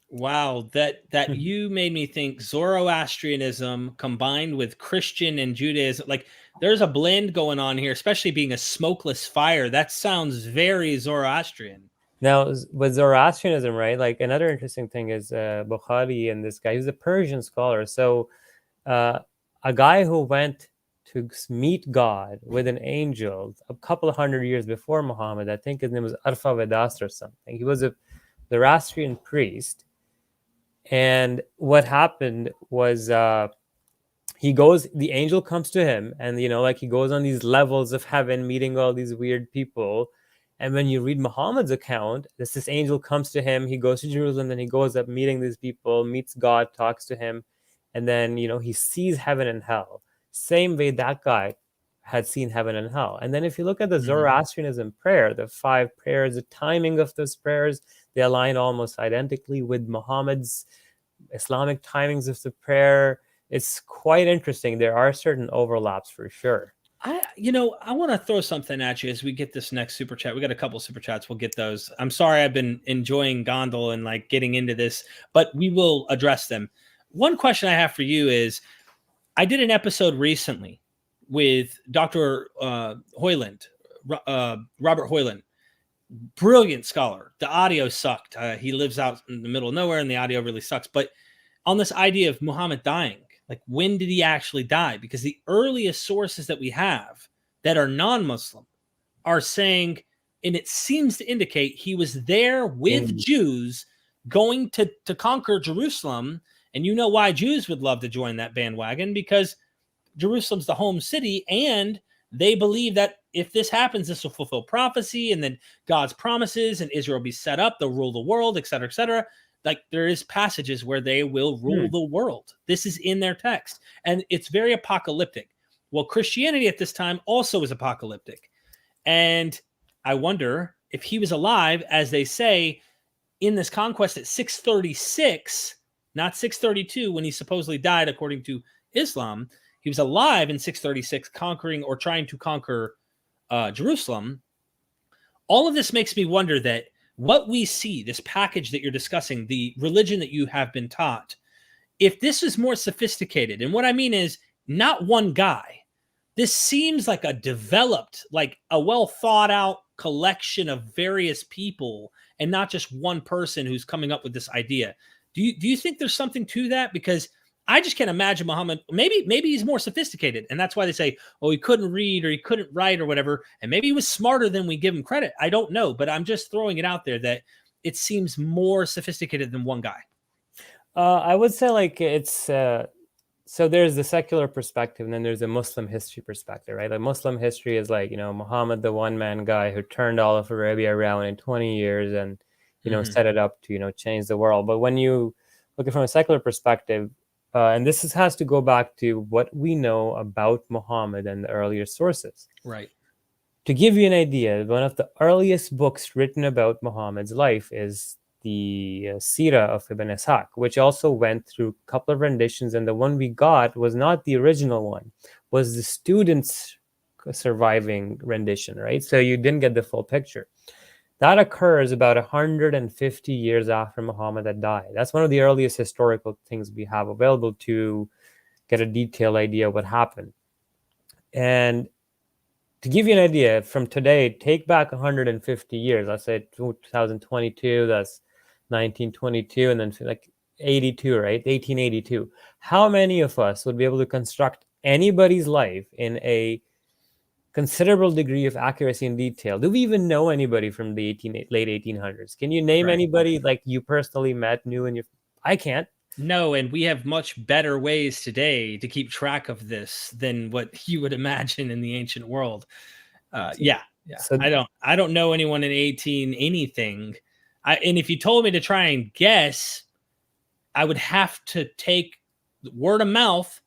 Wow, that you made me think Zoroastrianism combined with Christian and Judaism. Like there's a blend going on here, especially being a smokeless fire. That sounds very Zoroastrian. Now, with Zoroastrianism, right? Like another interesting thing is Bukhari and this guy. He's a Persian scholar. So a guy who went to meet God with an angel a couple of hundred years before Muhammad. I think his name was Arfa Vedast or something. He was a Zoroastrian priest. And what happened was the angel comes to him, and like he goes on these levels of heaven, meeting all these weird people. And when you read Muhammad's account, this angel comes to him, he goes to Jerusalem, then he goes up meeting these people, meets God, talks to him, and then he sees heaven and hell. Same way that guy had seen heaven and hell. And then if you look at the Zoroastrianism prayer, the 5 prayers, the timing of those prayers, they align almost identically with Muhammad's Islamic timings of the prayer. It's quite interesting. There are certain overlaps for sure. I want to throw something at you as we get this next super chat. We got a couple super chats. We'll get those. I'm sorry I've been enjoying Gondal and like getting into this, but we will address them. One question I have for you is, I did an episode recently with Dr. Hoyland, Robert Hoyland, brilliant scholar. The audio sucked. He lives out in the middle of nowhere and the audio really sucks. But on this idea of Muhammad dying, like when did he actually die? Because the earliest sources that we have that are non-Muslim are saying, and it seems to indicate he was there with Jews going to conquer Jerusalem. And you know why Jews would love to join that bandwagon, because Jerusalem's the home city, and they believe that if this happens, this will fulfill prophecy, and then God's promises, and Israel will be set up, they'll rule the world, et cetera, et cetera. Like there is passages where they will rule the world. This is in their text, and it's very apocalyptic. Well, Christianity at this time also is apocalyptic. And I wonder if he was alive, as they say, in this conquest at 636, not 632, when he supposedly died, according to Islam. He was alive in 636, conquering or trying to conquer Jerusalem. All of this makes me wonder that what we see, this package that you're discussing, the religion that you have been taught, if this is more sophisticated, and what I mean is not one guy, this seems like a developed, like a well thought out collection of various people and not just one person who's coming up with this idea. Do you think there's something to that? Because I just can't imagine Muhammad. Maybe he's more sophisticated, and that's why they say, oh, he couldn't read or he couldn't write or whatever. And maybe he was smarter than we give him credit. I don't know, but I'm just throwing it out there that it seems more sophisticated than one guy. I would say like it's so there's the secular perspective, and then there's a Muslim history perspective, right? Like Muslim history is like, Muhammad, the one man guy who turned all of Arabia around in 20 years and set it up to change the world. But when you look at it from a secular perspective, and this has to go back to what we know about Muhammad and the earlier sources. Right. To give you an idea, one of the earliest books written about Muhammad's life is the Sirah of Ibn Ishaq, which also went through a couple of renditions. And the one we got was not the original one, was the student's surviving rendition, right? So you didn't get the full picture. That occurs about 150 years after Muhammad had died. That's one of the earliest historical things we have available to get a detailed idea of what happened. And to give you an idea, from today, take back 150 years. Let's say 2022, that's 1922, and then like 82, right? 1882. How many of us would be able to construct anybody's life in a considerable degree of accuracy and detail? Do we even know anybody from the late 1800s? Can you name anybody like you personally met, knew in your... I can't. No, and we have much better ways today to keep track of this than what you would imagine in the ancient world. Yeah. So I don't know anyone in 18 anything. And if you told me to try and guess, I would have to take word of mouth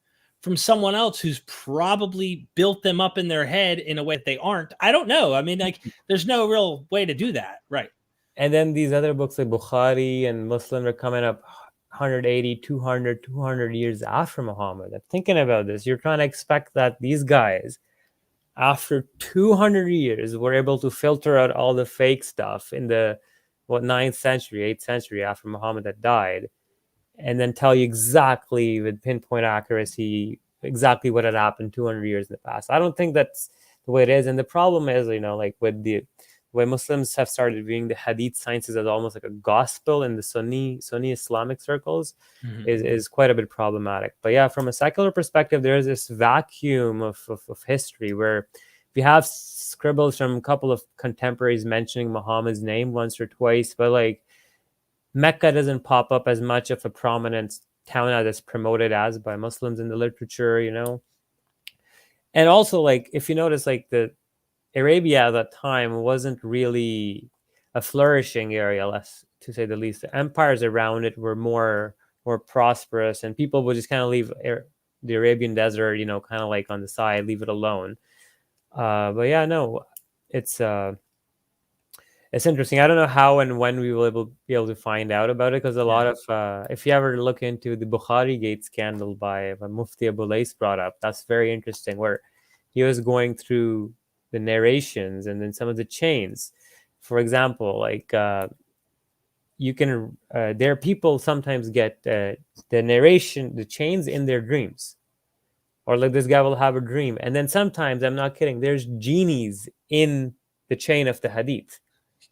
from someone else who's probably built them up in their head in a way that they aren't. I don't know. I mean, like, there's no real way to do that, right? And then these other books like Bukhari and Muslim are coming up 180, 200 years after Muhammad. I'm thinking about this. You're trying to expect that these guys, after 200 years, were able to filter out all the fake stuff in the 9th century, 8th century after Muhammad had died, and then tell you exactly with pinpoint accuracy exactly what had happened 200 years in the past. I don't think that's the way it is. And the problem is, like with the way Muslims have started viewing the Hadith sciences as almost like a gospel in the Sunni Islamic circles, is quite a bit problematic. But yeah, from a secular perspective, there is this vacuum of history where we have scribbles from a couple of contemporaries mentioning Muhammad's name once or twice, but like Mecca doesn't pop up as much of a prominent town as it's promoted as by Muslims in the literature, And also, like, if you notice, like, the Arabia at that time wasn't really a flourishing area, less to say the least. The empires around it were more prosperous, and people would just kind of leave the Arabian desert, kind of like on the side, leave it alone. But yeah, no, it's interesting. I don't know how and when we will be able to find out about it, because a lot of, if you ever look into the Bukhari Gate scandal by Mufti Abu Lais brought up, that's very interesting, where he was going through the narrations and then some of the chains. For example, like you can, there people sometimes get the narration, the chains in their dreams. Or like this guy will have a dream. And then sometimes, I'm not kidding, there's genies in the chain of the Hadith.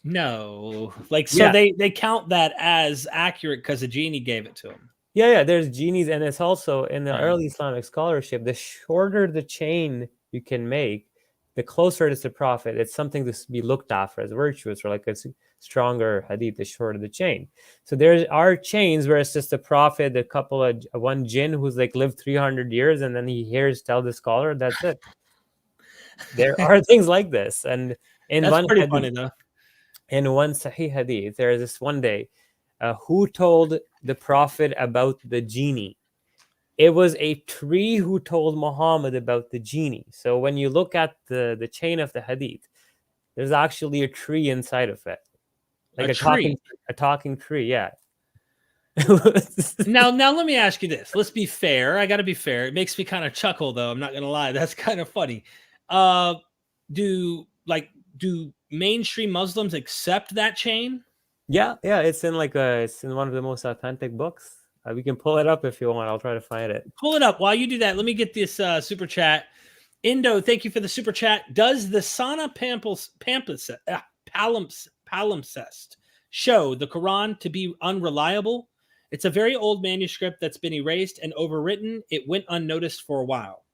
No, like, so they count that as accurate because a genie gave it to him. Yeah, there's genies, and it's also in the early Islamic scholarship, the shorter the chain you can make, the closer it is to Prophet. It's something to be looked after as virtuous, or like a stronger Hadith, the shorter the chain. So there are chains where it's just a Prophet, a couple of one jinn who's like lived 300 years, and then he hears tell the scholar, that's it. There are things like this, and in that's one pretty Hadith, funny though. In one Sahih Hadith, there is this one day, who told the Prophet about the genie? It was a tree who told Muhammad about the genie. So when you look at the chain of the Hadith, there's actually a tree inside of it, like a talking tree. Yeah. Now let me ask you this. Let's be fair. I got to be fair. It makes me kind of chuckle, though. I'm not gonna lie. That's kind of funny. Do mainstream Muslims accept that chain? Yeah. It's in it's in one of the most authentic books. We can pull it up if you want. I'll try to find it. Pull it up. While you do that, let me get this super chat. Indo, thank you for the super chat. Does the Sana palimpsest show the Quran to be unreliable? It's a very old manuscript that's been erased and overwritten. It went unnoticed for a while.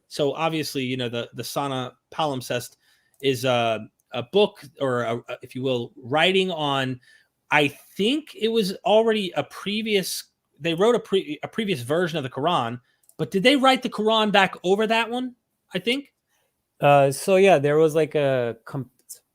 So obviously, the Sana palimpsest is a book, or if you will, writing on, I think it was already they wrote a previous version of the Quran, but did they write the Quran back over that one? I think. So yeah, there was like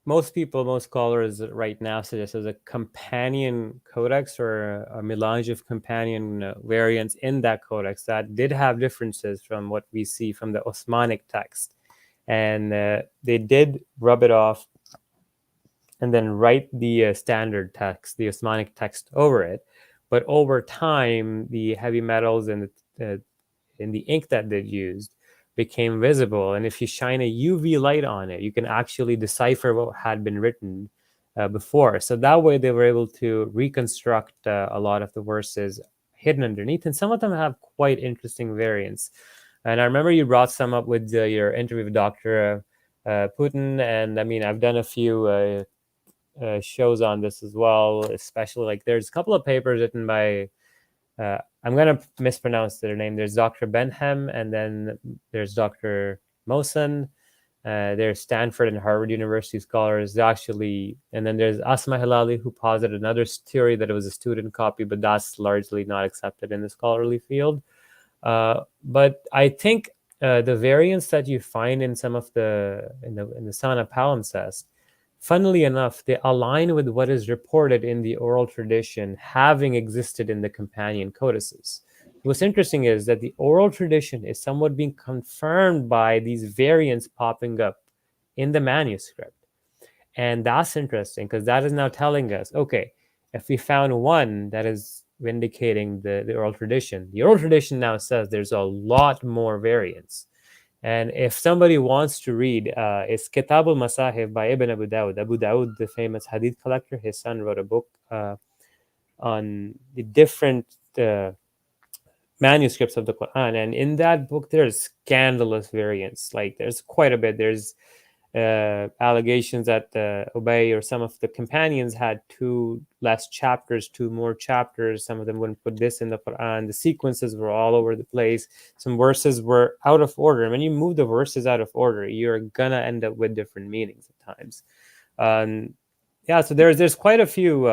most scholars right now suggest there's a companion codex, or a melange of companion variants in that codex that did have differences from what we see from the Osmanic text. And they did rub it off and then write the standard text, the Osmanic text, over it. But over time, the heavy metals in the ink that they used became visible, and if you shine a UV light on it, you can actually decipher what had been written before. So that way they were able to reconstruct a lot of the verses hidden underneath, and some of them have quite interesting variants. And I remember you brought some up with your interview with Dr. Putin, and I mean, I've done a few shows on this as well, especially like there's a couple of papers written by I'm going to mispronounce their name. There's Dr. Benham, and then there's Dr. Mosen. There's Stanford and Harvard University scholars, actually. And then there's Asma Hilali, who posited another theory that it was a student copy, but that's largely not accepted in the scholarly field. But I think the variants that you find in some of in the Sana palimpsest, funnily enough, they align with what is reported in the oral tradition having existed in the companion codices. What's interesting is that the oral tradition is somewhat being confirmed by these variants popping up in the manuscript. And that's interesting because that is now telling us, okay, if we found one that is vindicating the oral tradition, the oral tradition now says there's a lot more variants. And if somebody wants to read, it's Kitab al-Masahib by Ibn Abu Dawud. Abu Dawud, the famous Hadith collector, his son wrote a book on the different manuscripts of the Quran. And in that book, there's scandalous variants. Like there's quite a bit. There's allegations that Ubay or some of the companions had two less chapters, two more chapters. Some of them wouldn't put this in the Quran. The sequences were all over the place. Some verses were out of order. And when you move the verses out of order, you're gonna end up with different meanings at times. Yeah, so there's quite a few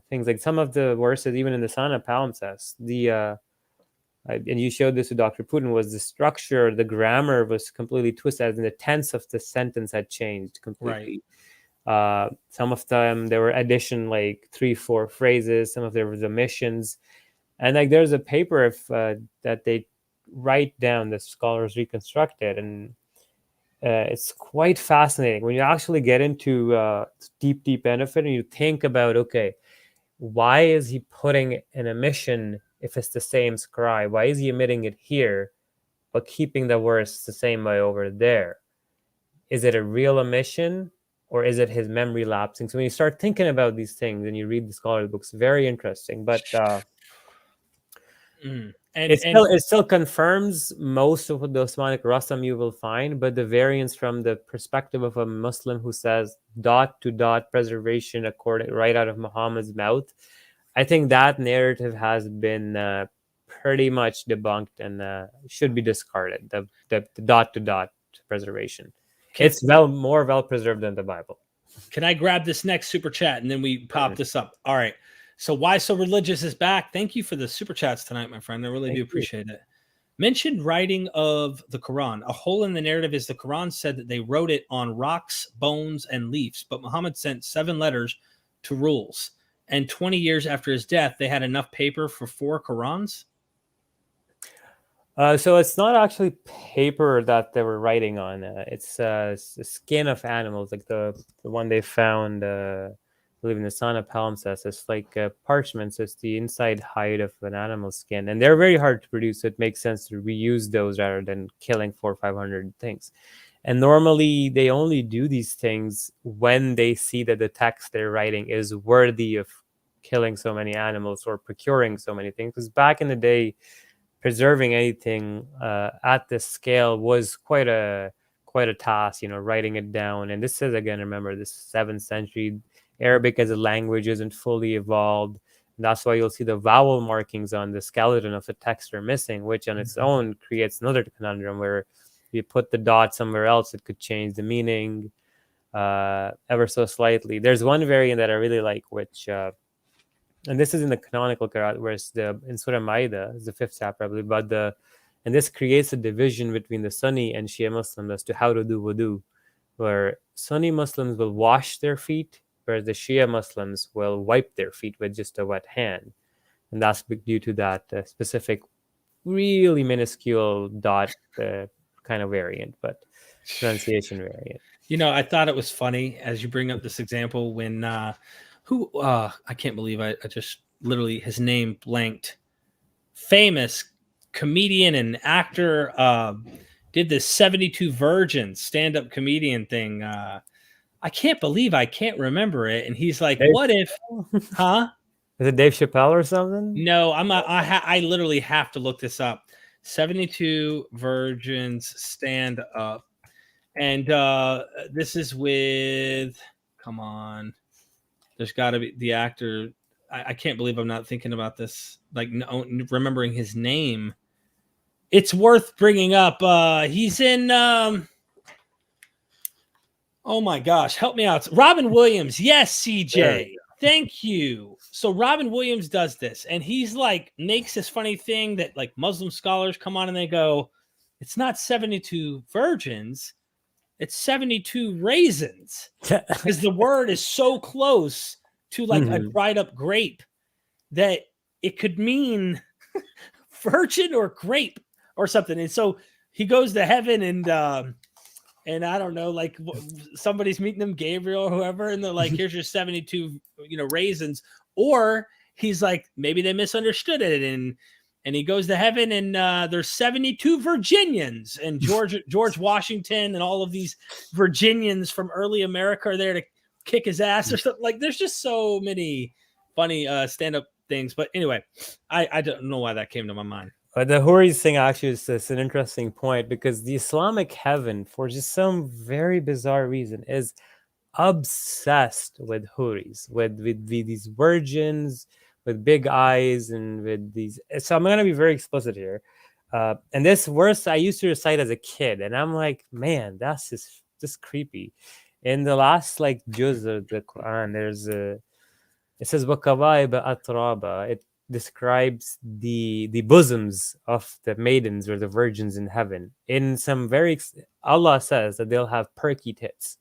things. Like some of the verses, even in the Sana palimpsest, and you showed this to Dr. Putin, was the structure, the grammar was completely twisted, and the tense of the sentence had changed completely. Right. Some of them, there were addition, like 3-4 phrases. Some of there was omissions. And like there's a paper that they write down, the scholars reconstructed, and it's quite fascinating. When you actually get into deep benefit and you think about, okay, why is he putting an omission if it's the same scribe? Why is he omitting it here, but keeping the verse the same way over there? Is it a real omission, or is it his memory lapsing? So when you start thinking about these things and you read the scholarly books, very interesting. But it still confirms most of the Osmanic Rasam you will find, but the variance from the perspective of a Muslim who says dot to dot preservation according right out of Muhammad's mouth, I think that narrative has been pretty much debunked and should be discarded. The dot to dot preservation. It's more well preserved than the Bible. Can I grab this next super chat and then we pop this up? All right. So Why So Religious is back. Thank you for the super chats tonight, my friend. I really do appreciate it. Mentioned writing of the Quran. A hole in the narrative is the Quran said that they wrote it on rocks, bones, and leaves, but Muhammad sent 7 letters to rules. And 20 years after his death, they had enough paper for 4 Qurans? So it's not actually paper that they were writing on. It's the skin of animals, like the one they found, I believe in the Sana palimpsest. It's like parchment, so it's the inside hide of an animal's skin. And they're very hard to produce, so it makes sense to reuse those rather than killing 400 or 500 things. And normally they only do these things when they see that the text they're writing is worthy of killing so many animals or procuring so many things. Because back in the day, preserving anything at this scale was quite a task, writing it down. And this is, again, remember, this 7th century. Arabic as a language isn't fully evolved. And that's why you'll see the vowel markings on the skeleton of the text are missing, which on its own creates another conundrum where if you put the dot somewhere else, it could change the meaning ever so slightly. There's one variant that I really like, which and this is in the canonical Quran, where it's in Surah Ma'idah, it's the 5th chapter, I believe, and this creates a division between the Sunni and Shia Muslims as to how to do wudu, where Sunni Muslims will wash their feet, whereas the Shia Muslims will wipe their feet with just a wet hand. And that's due to that specific, really minuscule dot kind of variant, but pronunciation variant. I thought it was funny as you bring up this example when I can't believe I just literally his name blanked. Famous comedian and actor did this 72 Virgins stand-up comedian thing. I can't believe I can't remember it. And he's like, what if, huh? Is it Dave Chappelle or something? No, I literally have to look this up. 72 Virgins stand up. And this is with, come on. There's got to be the actor. I can't believe I'm not thinking about this. Like, no, remembering his name. It's worth bringing up. He's in. Oh my gosh, help me out. Robin Williams. Yes, CJ. Thank you. So Robin Williams does this, and he's like makes this funny thing that like Muslim scholars come on and they go, "It's not 72 virgins." It's 72 raisins because the word is so close to like a dried up grape that it could mean virgin or grape or something. And so he goes to heaven and I don't know, like somebody's meeting him, Gabriel or whoever, and they're like, here's your 72, raisins. Or he's like, maybe they misunderstood it. And he goes to heaven and there's 72 Virginians and George Washington and all of these Virginians from early America are there to kick his ass or something. Like there's just so many funny stand-up things. But anyway, I don't know why that came to my mind. The Houris thing actually is an interesting point, because the Islamic heaven, for just some very bizarre reason, is obsessed with Houris, with these virgins with big eyes and with these. So I'm going to be very explicit here. And this verse I used to recite as a kid, and I'm like, man, that's just creepy. In the last juz of the Quran, it says وَكَوَائِبَ أَتْرَابًا. It describes the bosoms of the maidens or the virgins in heaven. In some Allah says that they'll have perky tits.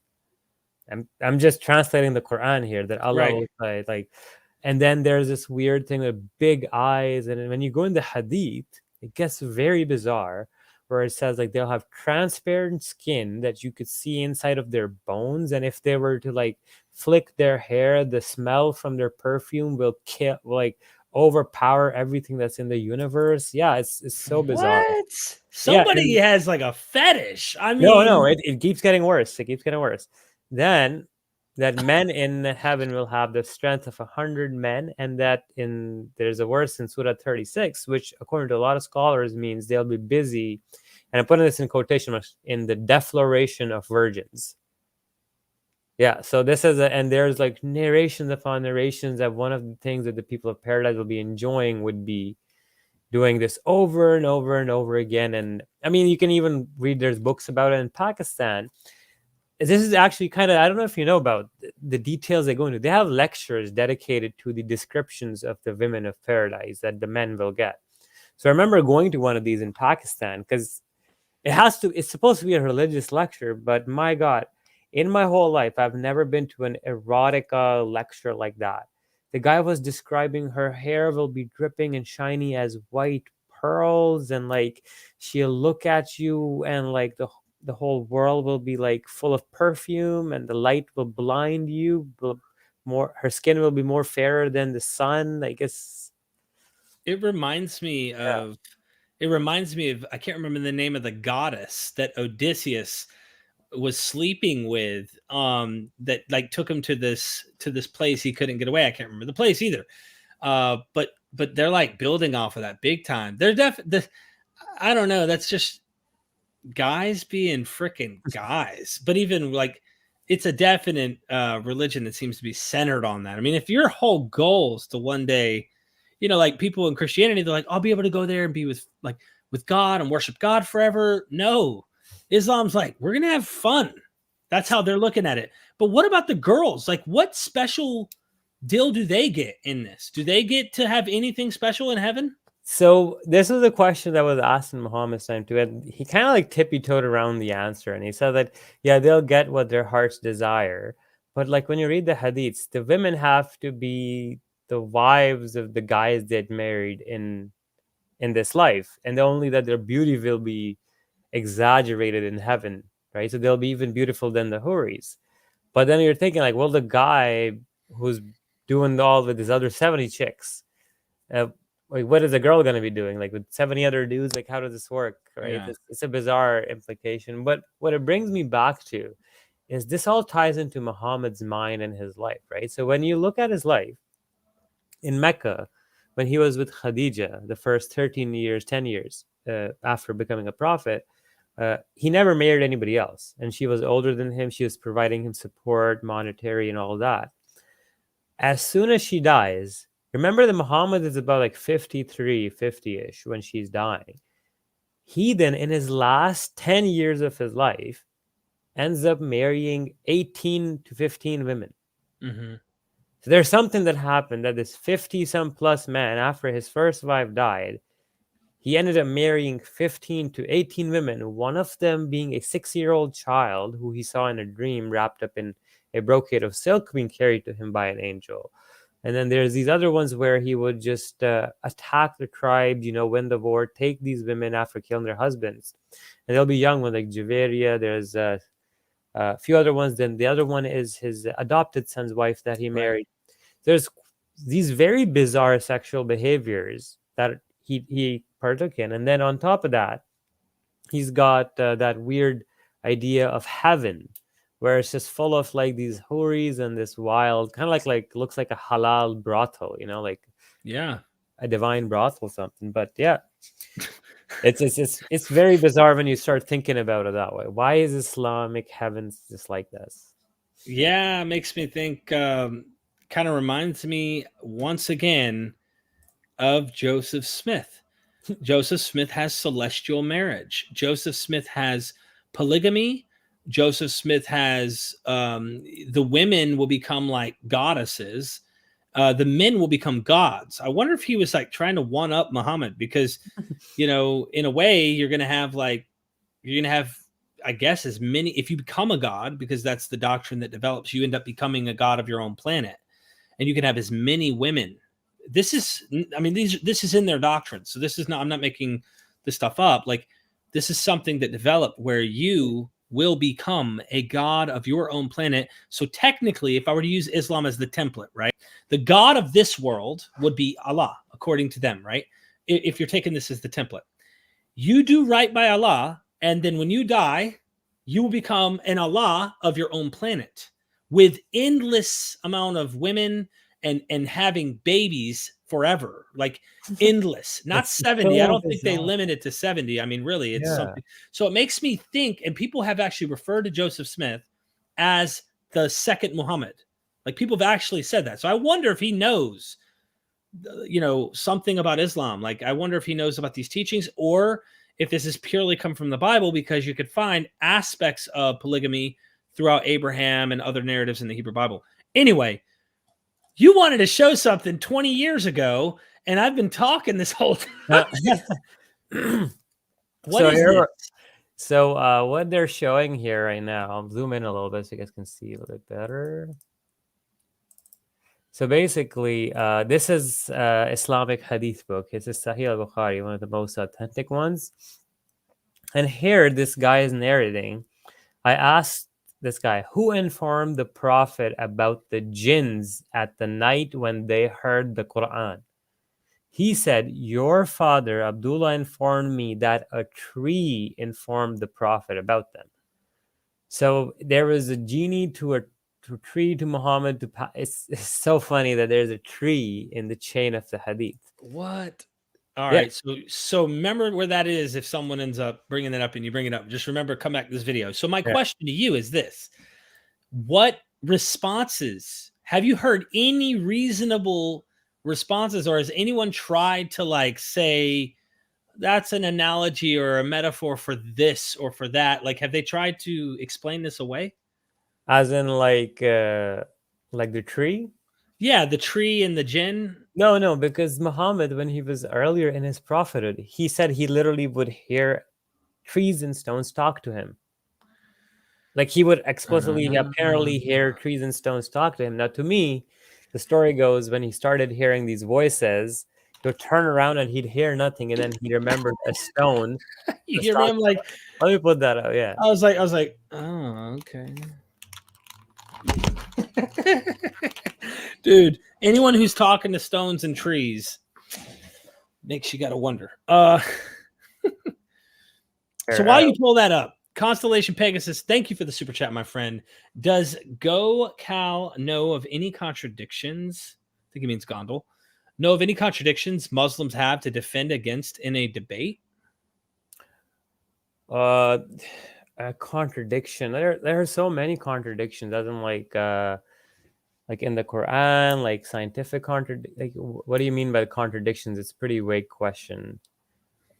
I'm just translating the Quran here, that Allah will say and then there's this weird thing with big eyes. And when you go in the Hadith, it gets very bizarre, where it says they'll have transparent skin that you could see inside of their bones, and if they were to flick their hair, the smell from their perfume will kill, overpower everything that's in the universe. Yeah, it's so bizarre. What? Somebody has a fetish. I mean, no, it keeps getting worse. It keeps getting worse. Then that men in heaven will have the strength of 100 men, and that there's a verse in Surah 36, which according to a lot of scholars means they'll be busy, and I'm putting this in quotation marks, in the defloration of virgins. Yeah, so this is and there's narrations upon narrations that one of the things that the people of paradise will be enjoying would be doing this over and over and over again. And I mean, you can even read, there's books about it in Pakistan. This is actually kind of, I don't know if you know about the details they go into. They have lectures dedicated to the descriptions of the women of paradise that the men will get. So I remember going to one of these in Pakistan, because it's supposed to be a religious lecture, but my God, in my whole life, I've never been to an erotica lecture like that. The guy was describing her hair will be dripping and shiny as white pearls, and she'll look at you, and the whole world will be full of perfume, and the light will blind you. Her skin will be more fairer than the sun. it reminds me of. It reminds me of, I can't remember the name of the goddess that Odysseus was sleeping with, that took him to this place he couldn't get away. I can't remember the place either. But they're building off of that big time. They're I don't know, that's just guys being freaking guys. But even it's a definite religion that seems to be centered on that. I mean, if your whole goal is to one day, people in Christianity, they're like, I'll be able to go there and be with God and worship God forever. No, Islam's we're going to have fun. That's how they're looking at it. But what about the girls? What special deal do they get in this? Do they get to have anything special in heaven? So this is a question that was asked in Muhammad's time too, and he kind of tippy-toed around the answer, and he said that, yeah, they'll get what their hearts desire. But when you read the hadiths, the women have to be the wives of the guys they'd married in this life, and only that their beauty will be exaggerated in heaven, right? So they'll be even beautiful than the Houris. But then you're thinking well, the guy who's doing all with his other 70 chicks, what is a girl going to be doing with 70 other dudes? How does this work, right? Yeah. It's a bizarre implication. But what it brings me back to is this all ties into Muhammad's mind and his life, right? So when you look at his life in Mecca, when he was with Khadija, the first 10 years after becoming a prophet, he never married anybody else. And she was older than him. She was providing him support, monetary, and all that. As soon as she dies, remember that Muhammad is about 53, 50-ish when she's dying. He then, in his last 10 years of his life, ends up marrying 18 to 15 women. Mm-hmm. So there's something that happened, that this 50-some plus man, after his first wife died, he ended up marrying 15 to 18 women, one of them being a 6-year-old child who he saw in a dream wrapped up in a brocade of silk being carried to him by an angel. And then there's these other ones where he would just attack the tribe, win the war, take these women after killing their husbands. And they'll be young ones like Javeria. There's a few other ones. Then the other one is his adopted son's wife that he married. There's these very bizarre sexual behaviors that he partook in. And then on top of that, he's got that weird idea of heaven, where it's just full of like these houris and this wild, kind of like looks like a halal brothel, like a divine brothel or something. But yeah, it's very bizarre when you start thinking about it that way. Why is Islamic heavens just like this? Yeah, it makes me think. Kind of reminds me once again of Joseph Smith. Joseph Smith has celestial marriage. Joseph Smith has polygamy. Joseph Smith has the women will become like goddesses. The men will become gods. I wonder if he was like trying to one up Muhammad, because, in a way you're going to have, I guess, as many, if you become a god, because that's the doctrine that develops, you end up becoming a god of your own planet, and you can have as many women. This is in their doctrine. So this is not, I'm not making this stuff up. Like, this is something that developed where you will become a god of your own planet. So technically, if I were to use Islam as the template, right, the god of this world would be Allah, according to them, right? If you're taking this as the template, you do right by Allah, and then when you die, you will become an Allah of your own planet with endless amount of women and having babies forever, like endless, not 70. I don't think they limit it to 70. I mean, really, it's something. So it makes me think, and people have actually referred to Joseph Smith as the second Muhammad. Like, people have actually said that. So I wonder if he knows, something about Islam. Like, I wonder if he knows about these teachings, or if this is purely come from the Bible, because you could find aspects of polygamy throughout Abraham and other narratives in the Hebrew Bible. Anyway, you wanted to show something 20 years ago, and I've been talking this whole time. So what they're showing here right now, I'll zoom in a little bit so you guys can see a little bit better. So basically, this is Islamic Hadith book. It's a Sahih al-Bukhari, one of the most authentic ones. And here, this guy is narrating. I asked this guy, who informed the Prophet about the jinns at the night when they heard the Quran? He said, your father, Abdullah, informed me that a tree informed the Prophet about them. So there was a genie to a tree to Muhammad. It's so funny that there's a tree in the chain of the Hadith. What? All right. So remember where that is. If someone ends up bringing that up and you bring it up, just remember, come back to this video. So my question to you is this: what responses have you heard? Any reasonable responses, or has anyone tried to say that's an analogy or a metaphor for this or for that? Like, have they tried to explain this away? As in like the tree? Yeah, the tree and the jinn. No, because Muhammad, when he was earlier in his prophethood, he said he literally would hear trees and stones talk to him. Like, he would explicitly, apparently hear trees and stones talk to him. Now, to me, the story goes, when he started hearing these voices, he would turn around and he'd hear nothing, and then he remembered a stone. You hear me? I'm like, let me put that out. Yeah. I was like, oh, okay. Dude, anyone who's talking to stones and trees makes you gotta wonder. So while you pull that up, Constellation Pegasus, thank you for the super chat, my friend. Does Go Cal know of any contradictions? I think he means Gondal. Know of any contradictions Muslims have to defend against in a debate? A contradiction. There are so many contradictions. Doesn't like in the Quran, like scientific what do you mean by contradictions? It's a pretty vague question.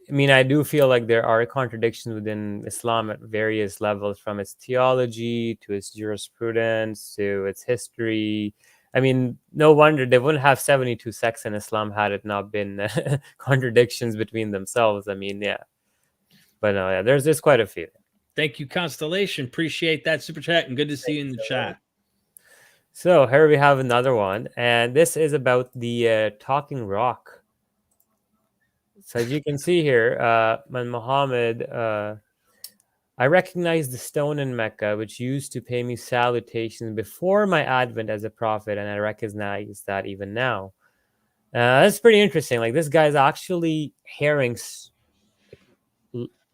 I mean, I do feel like there are contradictions within Islam at various levels, from its theology to its jurisprudence to its history. I mean, no wonder they wouldn't have 72 sects in Islam had it not been contradictions between themselves. I mean, yeah. But no, yeah, there's quite a few. Thank you, Constellation. Appreciate that super chat, and good to see you in the chat. So here we have another one, and this is about the talking rock. So as you can see here, when Muhammad, I recognized the stone in Mecca, which used to pay me salutations before my advent as a prophet, and I recognize that even now. That's pretty interesting. Like this guy's actually hearing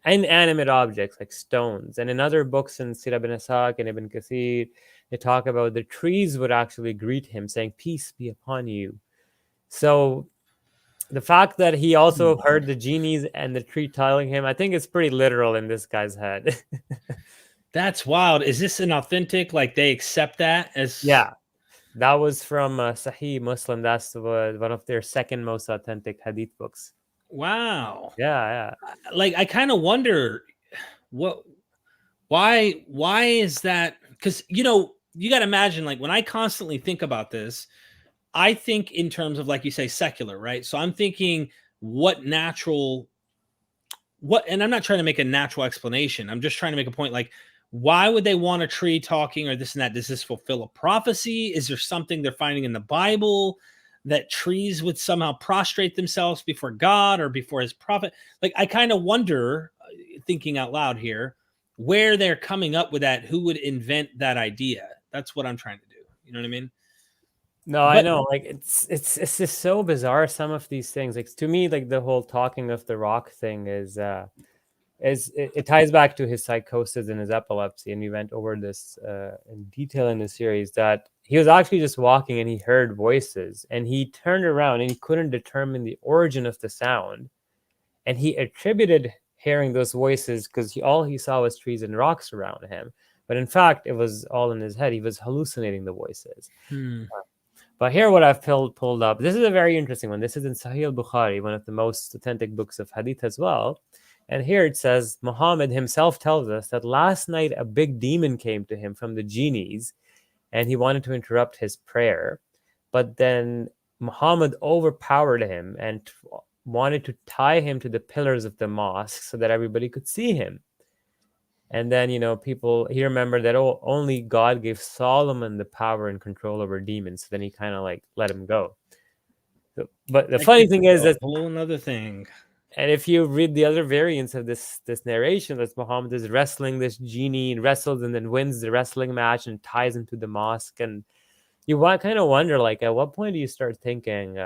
inanimate objects like stones. And in other books in Sirah ibn Ishaq and Ibn Kathir, they talk about the trees would actually greet him, saying, "Peace be upon you." So the fact that he also heard the genies and the tree telling him, I think it's pretty literal in this guy's head. That's wild. Is this an authentic? Like they accept that as? Yeah, that was from Sahih Muslim. That's one of their second most authentic hadith books. Wow. Yeah, Like I kind of wonder what, why is that? Because you got to imagine, like when I constantly think about this, I think in terms of, like you say, secular, right? So I'm thinking what natural, and I'm not trying to make a natural explanation. I'm just trying to make a point. Like, why would they want a tree talking or this and that? Does this fulfill a prophecy? Is there something they're finding in the Bible that trees would somehow prostrate themselves before God or before his prophet? Like, I kind of wonder, thinking out loud here, where they're coming up with that. Who would invent that idea? That's what I'm trying to do. You know what I mean? no, I But know. Like it's just so bizarre. Some of these things, like to me, like the whole talking of the rock thing is it ties back to his psychosis and his epilepsy, and we went over this in detail in the series. That he was actually just walking and he heard voices, and he turned around and he couldn't determine the origin of the sound, and he attributed hearing those voices because all he saw was trees and rocks around him. But in fact, it was all in his head. He was hallucinating the voices. But here, what I've pulled up, this is a very interesting one. This is in Sahih al-Bukhari, one of the most authentic books of Hadith as well. And here it says, Muhammad himself tells us that last night a big demon came to him from the genies, and he wanted to interrupt his prayer. But then Muhammad overpowered him and wanted to tie him to the pillars of the mosque so that everybody could see him. And then, he remembered that only God gave Solomon the power and control over demons. So then he kind of like let him go. But the funny thing is a that, whole another thing. and if you read the other variants of this narration, that Muhammad is wrestling this genie and wrestles and then wins the wrestling match and ties him to the mosque. And you kind of wonder, like, at what point do you start thinking,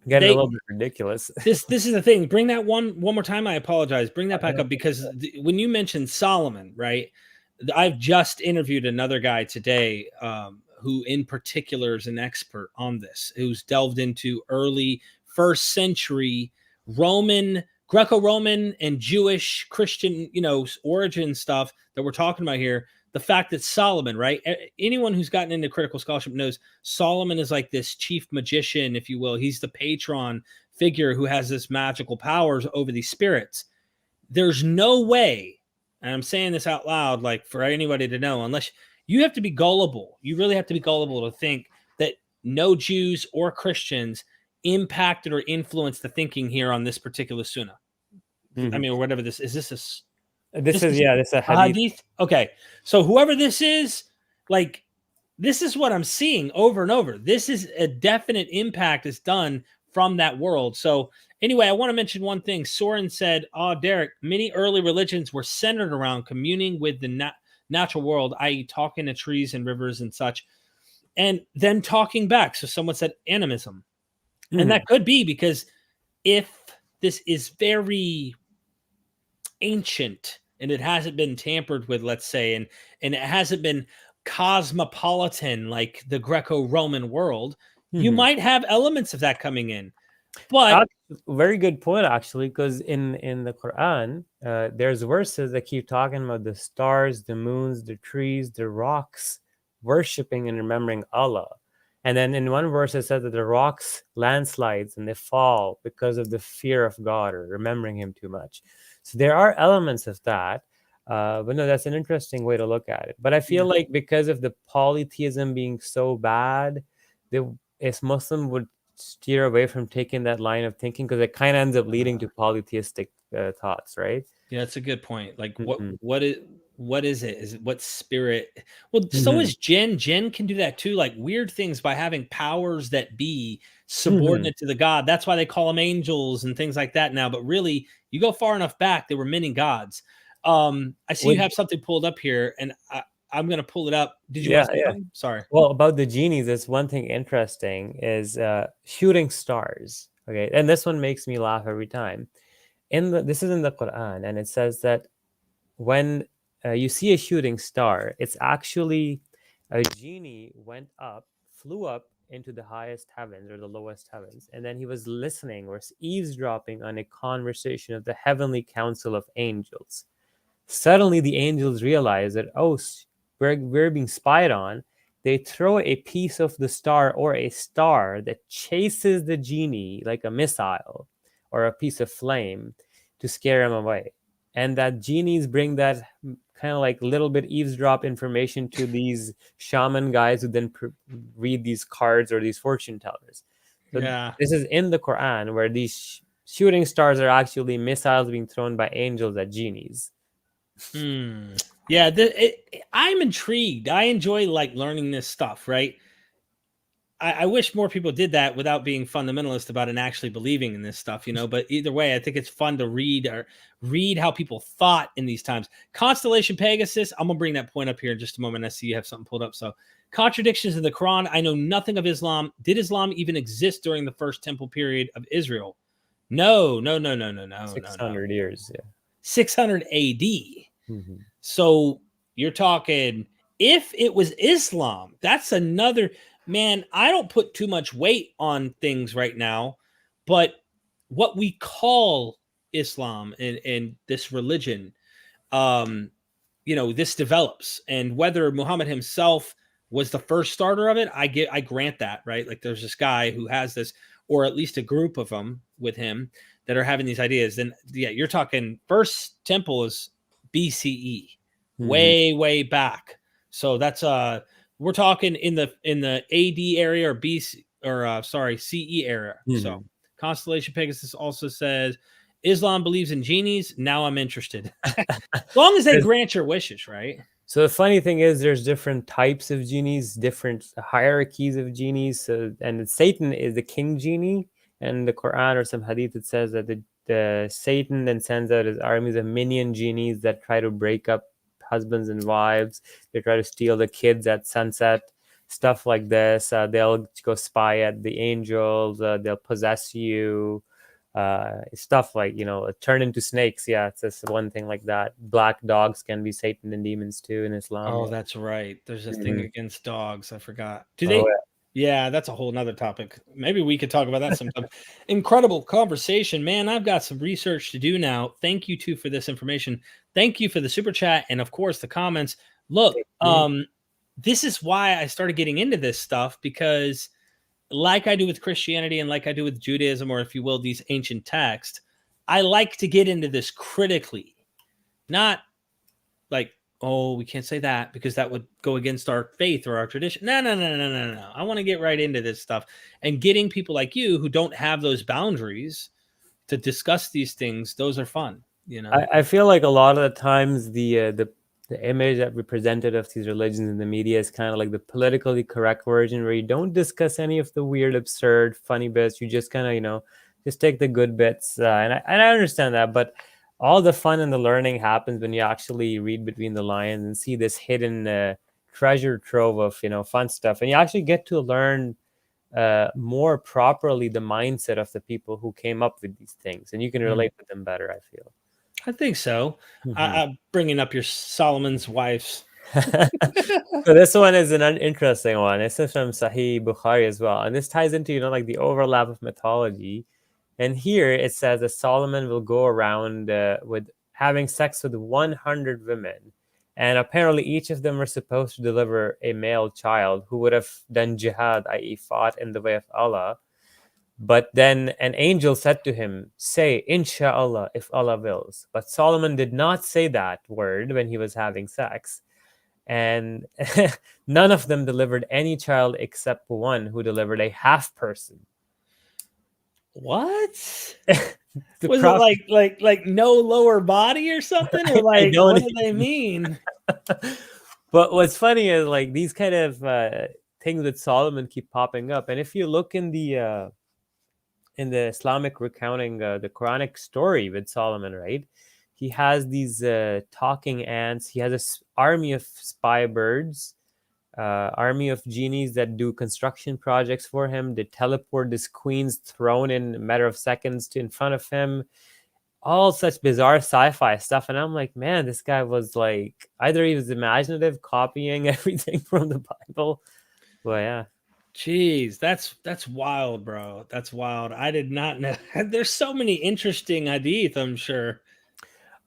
getting a little bit ridiculous? This is the thing. Bring that one more time. I apologize. Bring that back up because when you mentioned Solomon, right? I've just interviewed another guy today who, in particular, is an expert on this. Who's delved into early first century Roman, Greco-Roman, and Jewish Christian, origin stuff that we're talking about here. The fact that Solomon, right? Anyone who's gotten into critical scholarship knows Solomon is like this chief magician, if you will. He's the patron figure who has this magical powers over these spirits. There's no way, and I'm saying this out loud, like for anybody to know, unless you have to be gullible. You really have to be gullible to think that no Jews or Christians impacted or influenced the thinking here on this particular sunnah. I mean, or whatever this is. This is a hadith. Okay, so whoever this is, like, this is what I'm seeing over and over. This is a definite impact is done from that world. So anyway, I want to mention one thing. Soren said, "Oh, Derek, many early religions were centered around communing with the natural world, i.e., talking to trees and rivers and such, and then talking back." So someone said animism, and that could be because if this is very ancient and it hasn't been tampered with, let's say, and it hasn't been cosmopolitan like the Greco-Roman world, you might have elements of that coming in. But very good point, actually, because in the Quran, there's verses that keep talking about the stars, the moons, the trees, the rocks, worshiping and remembering Allah. And then in one verse, it says that the rocks landslides and they fall because of the fear of God or remembering Him too much. So there are elements of that. But no, that's an interesting way to look at it. But I feel like because of the polytheism being so bad, as Muslim would steer away from taking that line of thinking because it kind of ends up leading to polytheistic thoughts, right? Yeah, that's a good point. Like what is what is it? Is it what spirit? Well, so is Jinn. Jinn can do that too, like weird things by having powers that be subordinate to the god. That's why they call them angels and things like that now. But really, you go far enough back, they were many gods. I see you have something pulled up here, and I'm going to pull it up. Did you want to say something? Sorry. Well, about the genies, there's one thing interesting is shooting stars. Okay, and this one makes me laugh every time. This is in the Quran, and it says that when you see a shooting star, it's actually a genie flew up into the highest heavens or the lowest heavens, and then he was listening or eavesdropping on a conversation of the heavenly council of angels. Suddenly, the angels realize that, oh, we're being spied on. They throw a piece of the star or a star that chases the genie like a missile or a piece of flame to scare him away. And that genies bring that kind of like little bit eavesdrop information to these shaman guys who then read these cards or these fortune tellers. So this is in the Quran, where these shooting stars are actually missiles being thrown by angels at genies. Yeah, I'm intrigued. I enjoy like learning this stuff, right? I wish more people did that without being fundamentalist about it and actually believing in this stuff, you know. But either way, I think it's fun to read how people thought in these times. Constellation Pegasus, I'm gonna bring that point up here in just a moment. I see you have something pulled up. So, contradictions in the Quran. I know nothing of Islam. Did Islam even exist during the first temple period of Israel? No. 600 years, yeah. 600 AD. So you're talking, if it was Islam, that's another, man, I don't put too much weight on things right now, but what we call Islam and this religion, this develops, and whether Muhammad himself was the first starter of it, I grant that, right? Like there's this guy who has this, or at least a group of them with him that are having these ideas. Then yeah, you're talking first temple is BCE, way back. So that's we're talking in the AD area or BC or CE area. So Constellation Pegasus also says Islam believes in genies. Now I'm interested. As long as they grant your wishes, right? So the funny thing is, there's different types of genies, different hierarchies of genies. So, and Satan is the king genie. And in the Quran or some Hadith, it says that the Satan then sends out his armies of minion genies that try to break up husbands and wives. They try to steal the kids at sunset, stuff like this. They'll go spy at the angels. They'll possess you. Stuff like, turn into snakes. Yeah, it's just one thing like that. Black dogs can be Satan and demons too in Islam. Oh, that's right. There's a thing against dogs. I forgot. Do they? Yeah, that's a whole nother topic. Maybe we could talk about that sometime. Incredible conversation, man. I've got some research to do now. Thank you too for this information. Thank you for the super chat and of course the comments. Look, this is why I started getting into this stuff, because like I do with Christianity and like I do with Judaism, or if you will, these ancient texts, I like to get into this critically, not like, oh, we can't say that because that would go against our faith or our tradition. No. I want to get right into this stuff, and getting people like you who don't have those boundaries to discuss these things. Those are fun. I feel like a lot of the times the image that we presented of these religions in the media is kind of like the politically correct version, where you don't discuss any of the weird, absurd, funny bits. You just kind of, just take the good bits. And I understand that, but all the fun and the learning happens when you actually read between the lines and see this hidden treasure trove of, fun stuff. And you actually get to learn more properly the mindset of the people who came up with these things. And you can relate with them better, I feel. I think so. I'm bringing up your Solomon's wives. So this one is an interesting one. This is from Sahih Bukhari as well. And this ties into, like the overlap of mythology. And here it says that Solomon will go around with having sex with 100 women. And apparently each of them were supposed to deliver a male child who would have done jihad, i.e. fought in the way of Allah. But then an angel said to him, say, Insha'Allah, if Allah wills. But Solomon did not say that word when he was having sex. And none of them delivered any child except one who delivered a half person. What? The Was it prophet. like no lower body or something, or I like don't what do they mean? But what's funny is like these kind of things with Solomon keep popping up, and if you look in the Islamic recounting, the Quranic story with Solomon, right? He has these talking ants. He has an army of spy birds, army of genies that do construction projects for him. They teleport this queen's throne in a matter of seconds to in front of him. All such bizarre sci-fi stuff, and I'm like, man, this guy was like either he was imaginative, copying everything from the Bible. Well, yeah. Jeez, that's wild, bro. That's wild. I did not know. There's so many interesting hadith, I'm sure.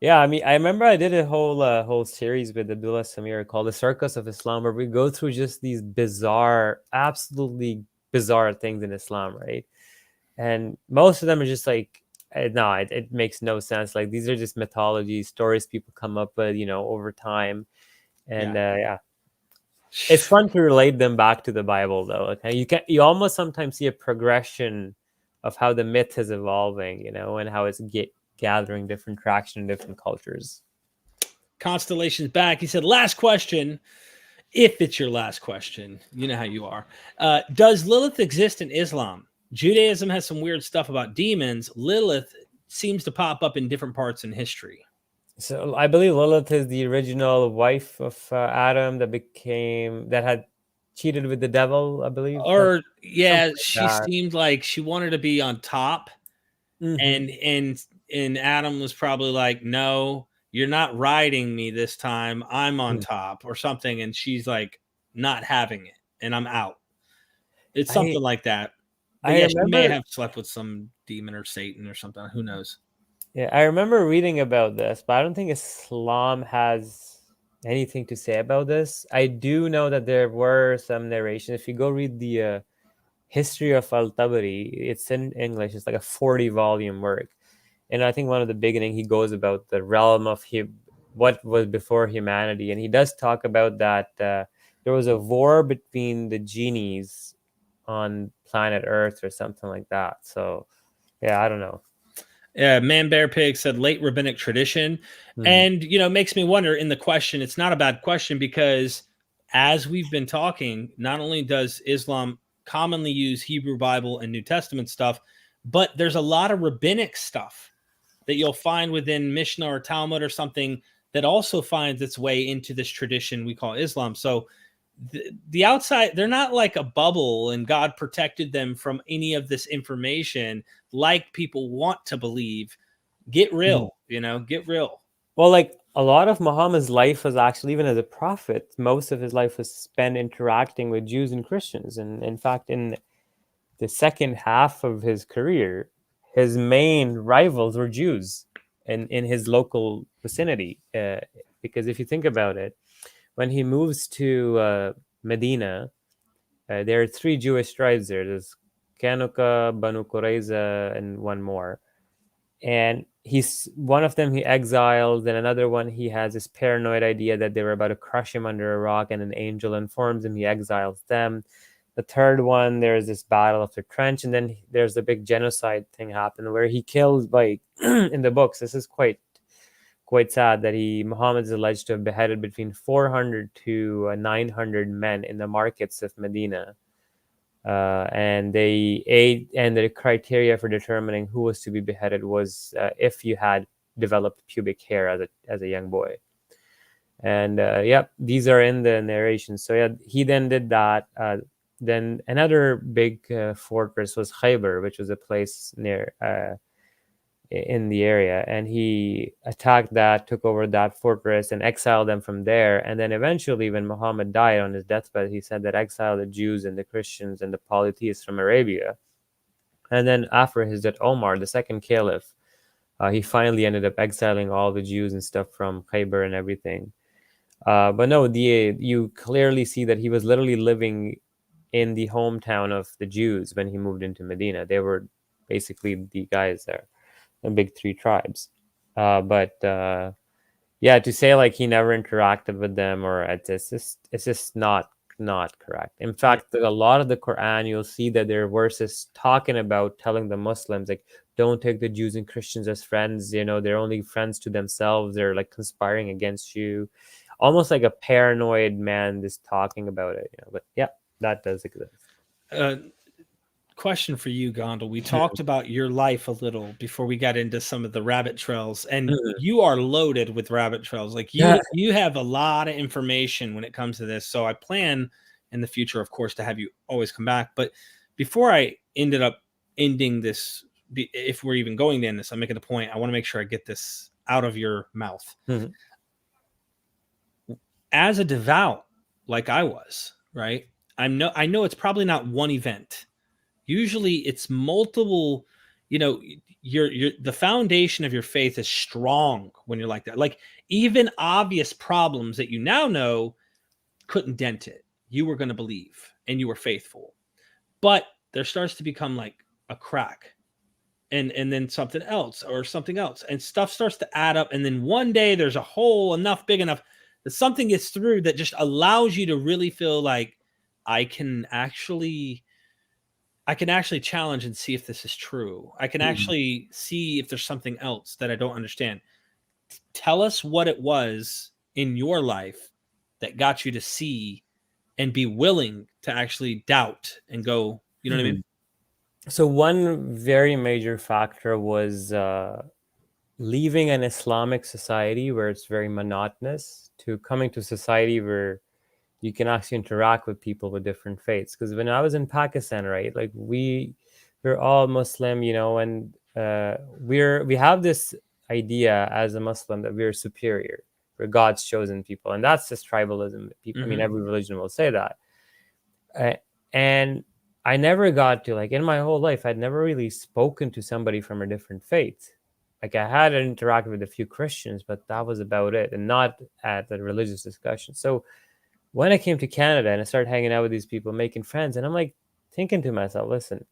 Yeah, I mean, I remember I did a whole series with Abdullah Samir called "The Circus of Islam," where we go through just these bizarre, absolutely bizarre things in Islam, right? And most of them are just like, no, it makes no sense. Like these are just mythology stories people come up with, over time, and yeah, it's fun to relate them back to the Bible, though. Okay, you almost sometimes see a progression of how the myth is evolving, and how it's gathering different traction in different cultures. Constellation's back. He said, last question. If it's your last question, you know how you are. Does Lilith exist in Islam? Judaism has some weird stuff about demons. Lilith seems to pop up in different parts in history. So I believe Lilith is the original wife of Adam that had cheated with the devil. I believe, Or something yeah, like she that. seemed like she wanted to be on top, Mm-hmm. and Adam was probably like, "No, you're not riding me this time. I'm on top," or something, and she's like, "Not having it, and I'm out." It's I something like that. But I yeah, she may remember. have slept with some demon or Satan or something. Who knows? Yeah, I remember reading about this, but I don't think Islam has anything to say about this. I do know that there were some narrations. If you go read the history of Al-Tabari, it's in English. It's like a 40-volume work. And I think one of the beginning, he goes about the realm of what was before humanity. And he does talk about that there was a war between the genies on planet Earth or something like that. So, yeah, I don't know. Man Bear Pig said late rabbinic tradition. Mhm. And, makes me wonder in the question, it's not a bad question because as we've been talking, not only does Islam commonly use Hebrew Bible and New Testament stuff, but there's a lot of rabbinic stuff that you'll find within Mishnah or Talmud or something that also finds its way into this tradition we call Islam. So the outside, they're not like a bubble and God protected them from any of this information like people want to believe. Get Mhm. real, get real. Well, like a lot of Muhammad's life was actually, even as a prophet, most of his life was spent interacting with Jews and Christians. And in fact, in the second half of his career, his main rivals were Jews in his local vicinity. Because if you think about it, when he moves to Medina, there are three Jewish tribes there. There's Kanuka, Banu Qurayza, and one more. And he's one of them he exiled, and another one he has this paranoid idea that they were about to crush him under a rock, and an angel informs him, he exiles them. The third one, there's this battle of the trench, and then there's the big genocide thing happen where he kills, like in the books, this is quite sad, that Muhammad is alleged to have beheaded between 400 to 900 men in the markets of Medina. And the criteria for determining who was to be beheaded was if you had developed pubic hair as a young boy. And yep, these are in the narration. So yeah, he then did that. Then another big fortress was Khaybar, which was a place near in the area, and he attacked that, took over that fortress, and exiled them from there. And then eventually, when Muhammad died on his deathbed, he said that exile the Jews and the Christians and the polytheists from Arabia. And then after his death, Omar, the second caliph, he finally ended up exiling all the Jews and stuff from Khaybar and everything. But no, you clearly see that he was literally living in the hometown of the Jews when he moved into Medina. They were basically the guys there, the big three tribes. But yeah, to say like he never interacted with them, or it's just not not correct. In fact, a lot of the Quran, you'll see that there are verses talking about telling the Muslims, like, don't take the Jews and Christians as friends. They're only friends to themselves. They're like conspiring against you. Almost like a paranoid man just talking about it. But yeah, that does exist. Question for you, Gondal. We talked about your life a little before we got into some of the rabbit trails, and you are loaded with rabbit trails. Like you have a lot of information when it comes to this. So I plan in the future, of course, to have you always come back. But before I ended up ending this, if we're even going to end this, I'm making a point. I want to make sure I get this out of your mouth. As a devout, like I was, right? I know it's probably not one event. Usually it's multiple, the foundation of your faith is strong when you're like that. Like even obvious problems that you now know couldn't dent it. You were going to believe and you were faithful. But there starts to become like a crack and then something else or something else. And stuff starts to add up. And then one day there's a hole big enough that something gets through that just allows you to really feel like I can actually challenge and see if this is true. I can actually see if there's something else that I don't understand. Tell us what it was in your life that got you to see and be willing to actually doubt and go, you know what I mean? So one very major factor was leaving an Islamic society where it's very monotonous to coming to a society where you can actually interact with people with different faiths. Because when I was in Pakistan, right, like we're all Muslim, and we have this idea as a Muslim that we're superior, we're God's chosen people, and that's just tribalism. People, I mean, every religion will say that. And I never got to, like, in my whole life, I'd never really spoken to somebody from a different faith. Like I had interacted with a few Christians, but that was about it, and not at the religious discussion. So when I came to Canada and I started hanging out with these people, making friends, and I'm like thinking to myself, listen,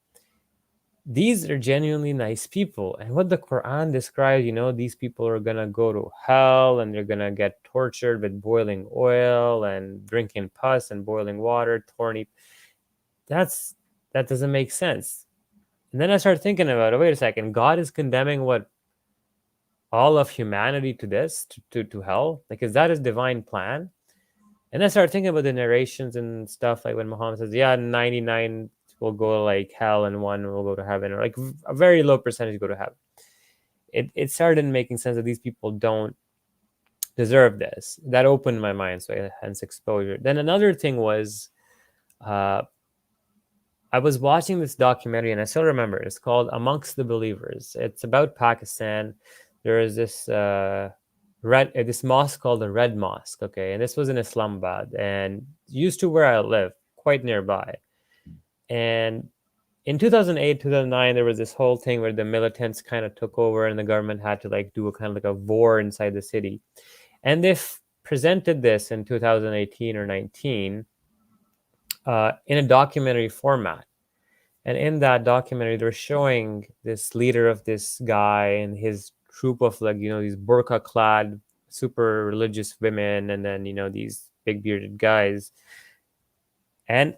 these are genuinely nice people. And what the Quran describes, these people are going to go to hell and they're going to get tortured with boiling oil and drinking pus and boiling water, thorny. That doesn't make sense. And then I started thinking about it. Wait a second. God is condemning all of humanity to this, to hell? Like, is that his divine plan? And I started thinking about the narrations and stuff, like when Muhammad says, 99 will go to like hell and 1 will go to heaven, or like a very low percentage go to heaven. It started making sense that these people don't deserve this. That opened my mind, so hence exposure. Then another thing was, I was watching this documentary, and I still remember, it's called Amongst the Believers. It's about Pakistan. There is this mosque called the Red Mosque, okay, and this was in Islamabad and used to where I live, quite nearby. And in 2008, 2009, there was this whole thing where the militants kind of took over and the government had to like do a kind of like a war inside the city. And they presented this in 2018 or 19 in a documentary format. And in that documentary, they're showing this leader of this guy and his troop of like, these burqa clad, super religious women, and then, these big bearded guys. And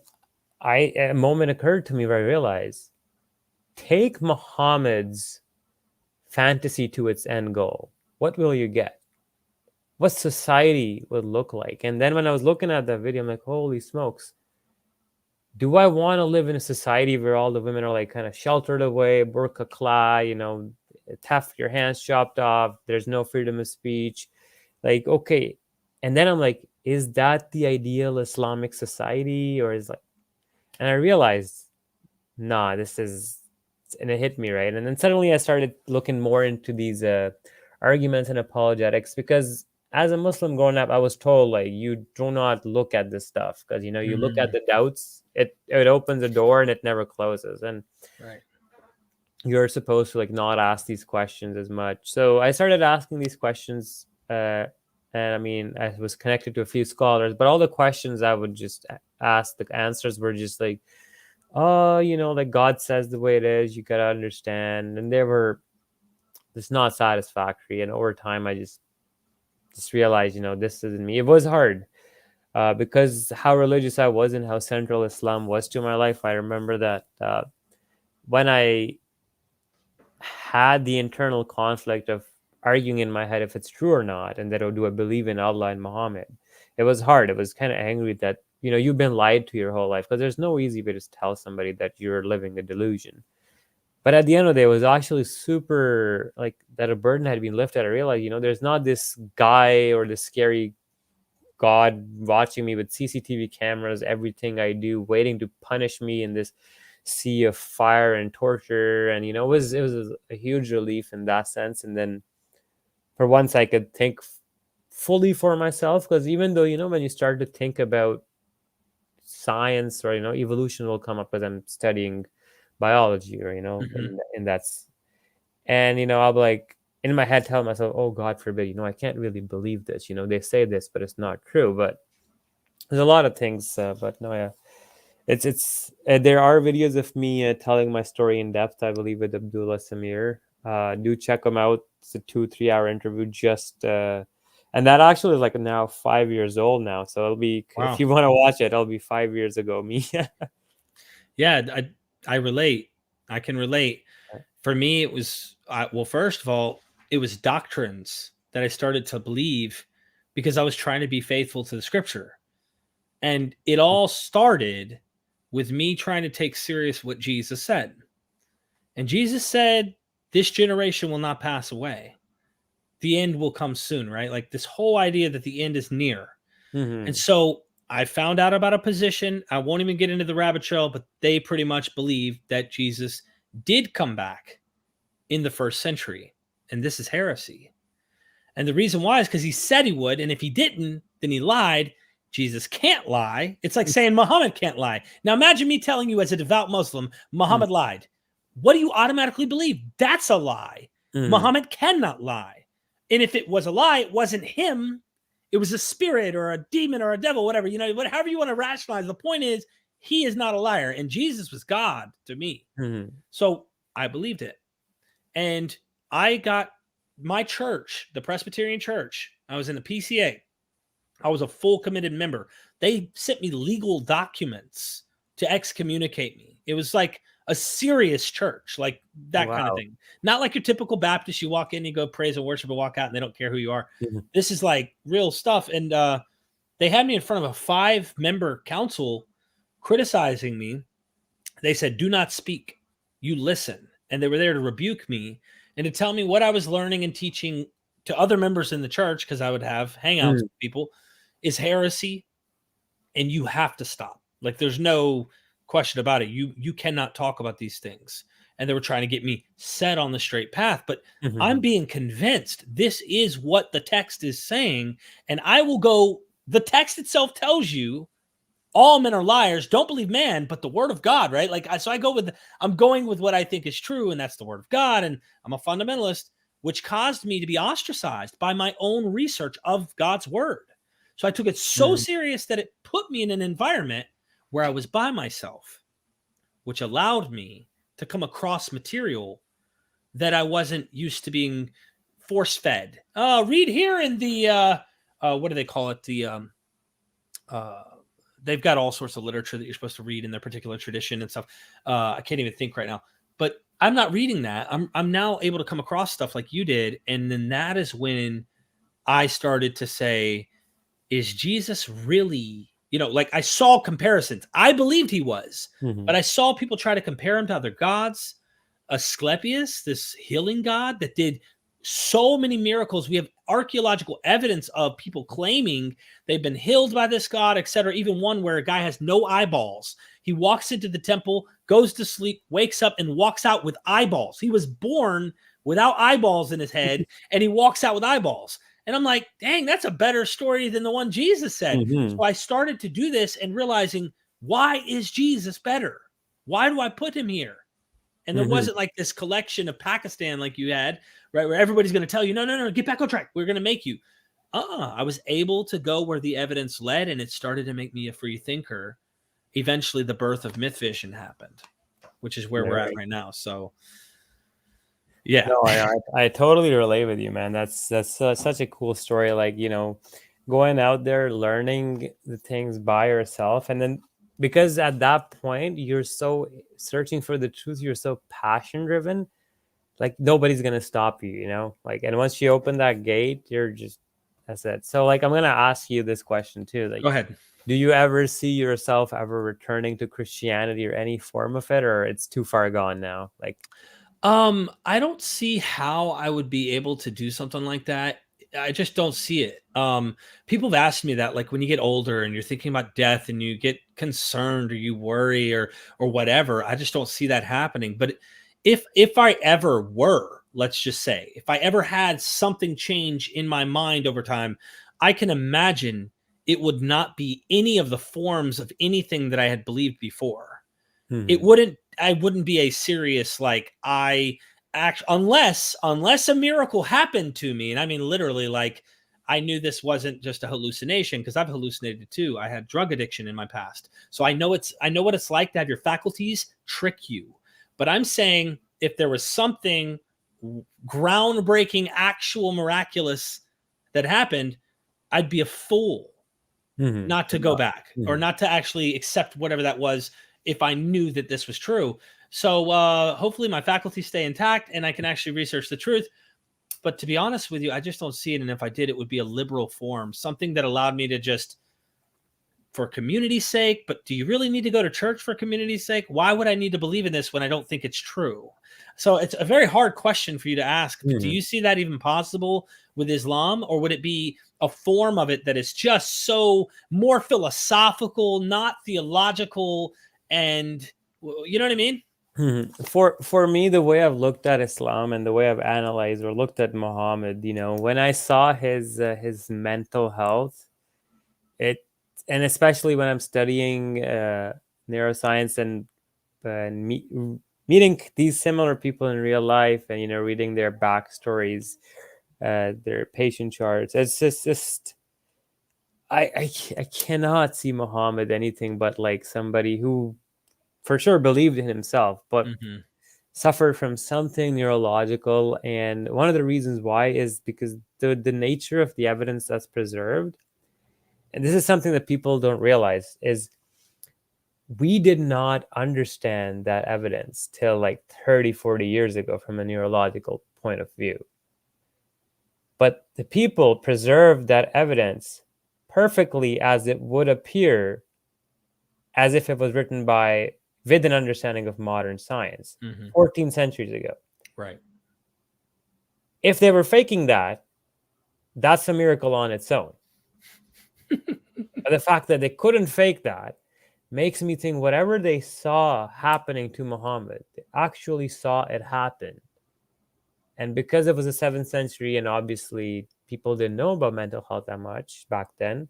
a moment occurred to me where I realized, take Muhammad's fantasy to its end goal. What will you get? What society would look like? And then when I was looking at that video, I'm like, holy smokes. Do I want to live in a society where all the women are like kind of sheltered away, burqa clad, tough, your hands chopped off, there's no freedom of speech? Like, okay. And then I'm like, is that the ideal Islamic society? Or is like, and I realized, nah, this is, and it hit me, right? And then suddenly I started looking more into these arguments and apologetics, because as a Muslim growing up, I was told, like, you do not look at this stuff, because, you look at the doubts, it opens a door and it never closes. And right, you're supposed to like not ask these questions as much. So I started asking these questions, and I mean, I was connected to a few scholars, but all the questions I would just ask, the answers were just like, oh, like God says the way it is, you gotta understand. And they were just not satisfactory. And over time, I just realized, this isn't me. It was hard. because how religious I was and how central Islam was to my life. I remember that when I had the internal conflict of arguing in my head if it's true or not, and that, oh, do I believe in Allah and Muhammad? It was hard. It was kind of angry that, you've been lied to your whole life, because there's no easy way to tell somebody that you're living a delusion. But at the end of the day, it was actually super, like, that a burden had been lifted. I realized, there's not this guy or this scary God watching me with CCTV cameras, everything I do, waiting to punish me in this sea of fire and torture. And it was a huge relief in that sense. And then for once I could think fully for myself, because even though when you start to think about science, or evolution will come up, as I'm studying biology, or and that's, and I'll be like, in my head, tell myself, oh, God forbid, I can't really believe this, they say this, but it's not true. But there's a lot of things, but no, yeah, it's there are videos of me telling my story in depth, I believe, with Abdullah Samir. Do check them out. It's a 2-3 hour interview, just and that actually is like now 5 years old now, so it'll be, Wow. if you want to watch it, it'll be 5 years ago me. Yeah, I relate. I can relate. For me, it was well, first of all, it was doctrines that I started to believe because I was trying to be faithful to the scripture. And it all started with me trying to take serious what Jesus said. And Jesus said, this generation will not pass away. The end will come soon, right? Like this whole idea that the end is near. And so I found out about a position. I won't even get into the rabbit trail, but they pretty much believed that Jesus did come back in the first century. And this is heresy. And the reason why is because he said he would. And if he didn't, then he lied. Jesus can't lie. It's like saying Muhammad can't lie. Now imagine me telling you as a devout Muslim, Muhammad lied. What do you automatically believe? That's a lie. Muhammad cannot lie. And if it was a lie, it wasn't him. It was a spirit or a demon or a devil, whatever, however you want to rationalize. The point is, he is not a liar. And Jesus was God to me. So I believed it. And I got my church, the Presbyterian Church. I was in the PCA. I was a full committed member. They sent me legal documents to excommunicate me. It was like a serious church, like that kind of thing. Not like your typical Baptist. You walk in, you go praise and worship and walk out and they don't care who you are. This is like real stuff. And they had me in front of a 5-member council criticizing me. They said, do not speak. You listen. And they were there to rebuke me and to tell me what I was learning and teaching to other members in the church, because I would have hangouts with people, is heresy, and you have to stop. Like there's no question about it. You cannot talk about these things. And they were trying to get me set on the straight path, but I'm being convinced this is what the text is saying. And I will go, the text itself tells you all men are liars. Don't believe man, but the word of God, right? Like, so I'm going with what I think is true, and that's the word of God. And I'm a fundamentalist, which caused me to be ostracized by my own research of God's word. So I took it so serious that it put me in an environment where I was by myself, which allowed me to come across material that I wasn't used to being force fed. Read here in the, what do they call it? They've got all sorts of literature that you're supposed to read in their particular tradition and stuff. I can't even think right now, but I'm not reading that. I'm now able to come across stuff like you did. And then that is when I started to say, is Jesus really, like I saw comparisons. I believed he was, but I saw people try to compare him to other gods. Asclepius, this healing god that did so many miracles. We have archaeological evidence of people claiming they've been healed by this god, etc. Even one where a guy has no eyeballs. He walks into the temple, goes to sleep, wakes up, and walks out with eyeballs. He was born without eyeballs in his head, and he walks out with eyeballs. And I'm like, dang, that's a better story than the one Jesus said. So I started to do this and realizing, why is Jesus better? Why do I put him here? And there wasn't like this collection of Pakistan like you had, right, where everybody's going to tell you, no, get back on track. We're going to make you. I was able to go where the evidence led, and it started to make me a free thinker. Eventually, the birth of myth vision happened, which is where we're at right now. So, yeah. No, I totally relate with you, man. That's such a cool story. Like, going out there, learning the things by yourself. And then because at that point, you're so searching for the truth, you're so passion driven, like nobody's going to stop you, you know? Like, and once you open that gate, you're just, that's it. So like, I'm going to ask you this question too. Like, Go ahead. do you ever see yourself ever returning to Christianity or any form of it, or it's too far gone now? Like, I don't see how I would be able to do something like that. I just don't see it. People have asked me that, like when you get older and you're thinking about death and you get concerned or you worry or whatever. I just don't see that happening. But if I ever were, let's just say, if I ever had something change in my mind over time, I can imagine it would not be any of the forms of anything that I had believed before. It wouldn't, I wouldn't be a serious, like, I act, unless a miracle happened to me. And I mean literally, like, I knew this wasn't just a hallucination, because I've hallucinated too. I had drug addiction in my past, so I know what it's like to have your faculties trick you. But I'm saying, if there was something groundbreaking, actual miraculous that happened, I'd be a fool not to go back or not to actually accept whatever that was, if I knew that this was true. So hopefully my faculties stay intact and I can actually research the truth. But to be honest with you, I just don't see it. And if I did, it would be a liberal form, something that allowed me to just, for community's sake. But do you really need to go to church for community's sake? Why would I need to believe in this when I don't think it's true? So it's a very hard question for you to ask. But do you see that even possible with Islam, or would it be a form of it that is just so more philosophical, not theological, and you know what I mean? For me, the way I've looked at Islam and the way I've analyzed or looked at Muhammad, you know, when I saw his mental health, and especially when I'm studying neuroscience and meeting these similar people in real life, and, you know, reading their backstories, their patient charts, it's just I cannot see Muhammad anything but like somebody who for sure believed in himself, but suffered from something neurological. And one of the reasons why is because the nature of the evidence that's preserved, and this is something that people don't realize, is we did not understand that evidence till like 30-40 years ago from a neurological point of view. But the people preserved that evidence perfectly as it would appear, as if it was written by, with an understanding of modern science, 14 centuries ago. Right. If they were faking that, that's a miracle on its own. But the fact that they couldn't fake that makes me think whatever they saw happening to Muhammad, they actually saw it happen. And because it was the 7th century, and obviously people didn't know about mental health that much back then,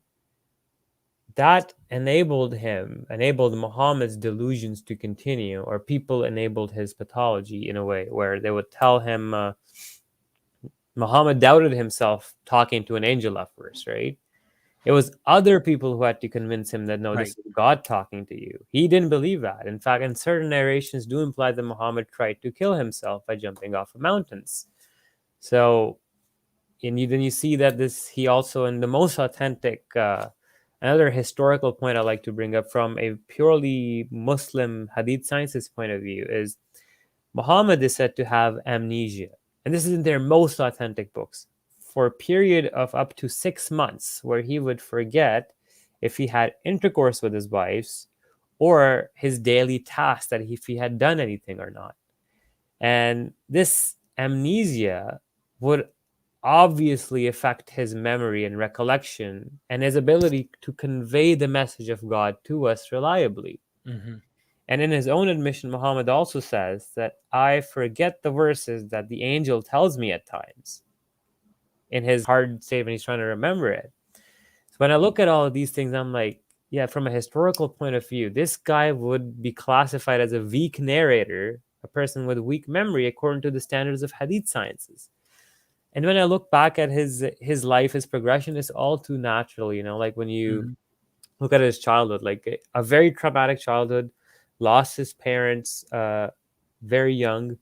that enabled Muhammad's delusions to continue, or people enabled his pathology in a way where they would tell him, Muhammad doubted himself talking to an angel at first, right? It was other people who had to convince him that, no, this is God talking to you. He didn't believe that. In fact, in certain narrations do imply that Muhammad tried to kill himself by jumping off of mountains. So, then you see that he also, in the most authentic, another historical point I like to bring up from a purely Muslim Hadith sciences point of view is Muhammad is said to have amnesia. And this is in their most authentic books, for a period of up to 6 months, where he would forget if he had intercourse with his wives or his daily tasks, that if he had done anything or not. And this amnesia would obviously affect his memory and recollection and his ability to convey the message of God to us reliably. And in his own admission, Muhammad also says that I forget the verses that the angel tells me at times. In his hard state when he's trying to remember it. So when I look at all of these things, I'm like, yeah, from a historical point of view, this guy would be classified as a weak narrator, a person with weak memory, according to the standards of Hadith sciences. And when I look back at his life, his progression is all too natural, you know, like when you look at his childhood, like a very traumatic childhood, lost his parents very young,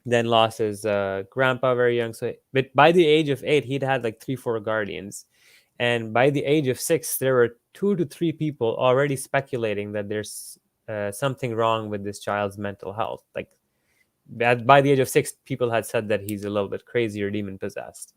then lost his grandpa very young. So, but by the age of 8, he'd had like 3-4 guardians. And by the age of 6, there were 2 to 3 people already speculating that there's something wrong with this child's mental health. Like by the age of 6, people had said that he's a little bit crazy or demon possessed.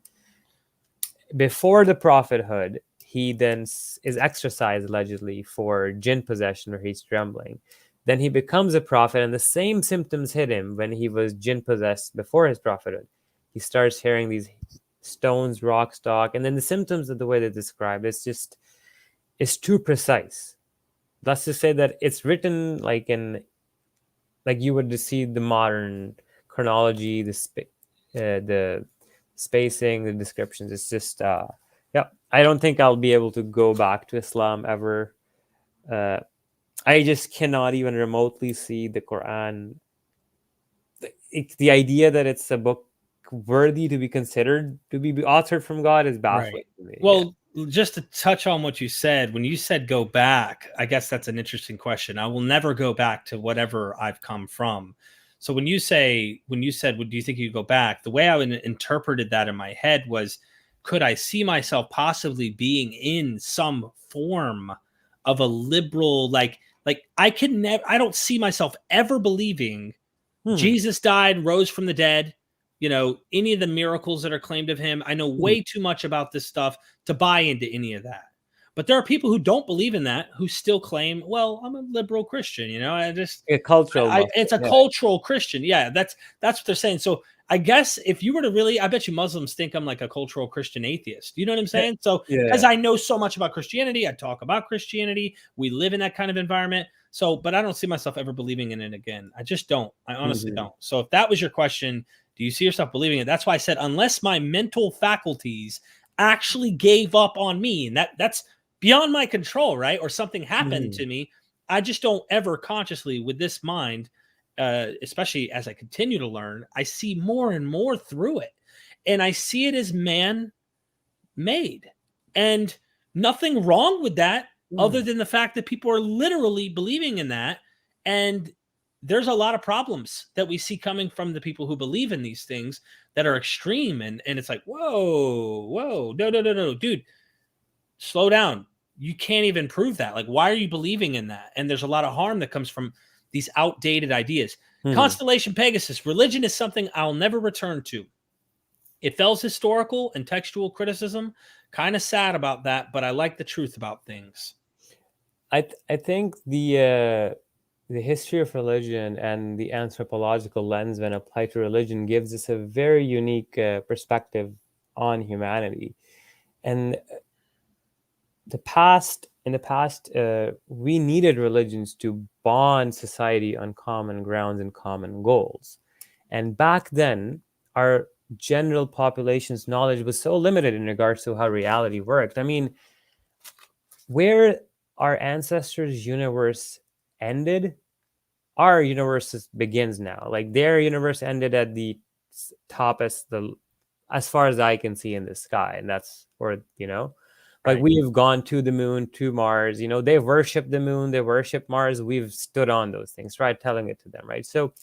Before the prophethood, he then is exorcised allegedly for jinn possession, where he's trembling. Then he becomes a prophet, and the same symptoms hit him when he was jinn possessed before his prophethood. He starts hearing these stones, rocks talk, and then the symptoms of the way they describe it's too precise. Let's just say that it's written like you would see the modern chronology, the spacing, the descriptions. It's just yeah. I don't think I'll be able to go back to Islam ever. I just cannot even remotely see the Quran. The idea that it's a book worthy to be considered to be authored from God is baffling to me. Well, just to touch on what you said, when you said go back, I guess that's an interesting question. I will never go back to whatever I've come from. So when you said, do you think you go back? The way I interpreted that in my head was, could I see myself possibly being in some form of a liberal, like I don't see myself ever believing Jesus died, rose from the dead, any of the miracles that are claimed of him. I know way too much about this stuff to buy into any of that. But there are people who don't believe in that, who still claim, well, I'm a liberal Christian, it's a cultural Christian. Yeah, that's what they're saying. So I guess if you were to really, I bet you Muslims think I'm like a cultural Christian atheist. You know what I'm saying? So because I know so much about Christianity, I talk about Christianity. We live in that kind of environment. So, but I don't see myself ever believing in it again. I just don't. I honestly don't. So if that was your question, do you see yourself believing it? That's why I said, unless my mental faculties actually gave up on me, and that's beyond my control, right? Or something happened to me. I just don't ever consciously, with this mind, especially as I continue to learn, I see more and more through it. And I see it as man-made. And nothing wrong with that, other than the fact that people are literally believing in that. And there's a lot of problems that we see coming from the people who believe in these things that are extreme. And it's like, whoa, no, dude, slow down. You can't even prove that. Like, why are you believing in that? And there's a lot of harm that comes from these outdated ideas. Constellation Pegasus, religion is something I'll never return to. It fails historical and textual criticism. Kind of sad about that, but I like the truth about things. I think the history of religion and the anthropological lens when applied to religion gives us a very unique perspective on humanity. And in the past, we needed religions to bond society on common grounds and common goals. And back then, our general population's knowledge was so limited in regards to how reality worked. I mean, where our ancestors' universe ended, our universe begins now. Like, their universe ended at the top as far as I can see in the sky, and that's where like, we have gone to the moon, to Mars. They worship the moon, they worship Mars. We've stood on those things, right? Telling it to them, right? So,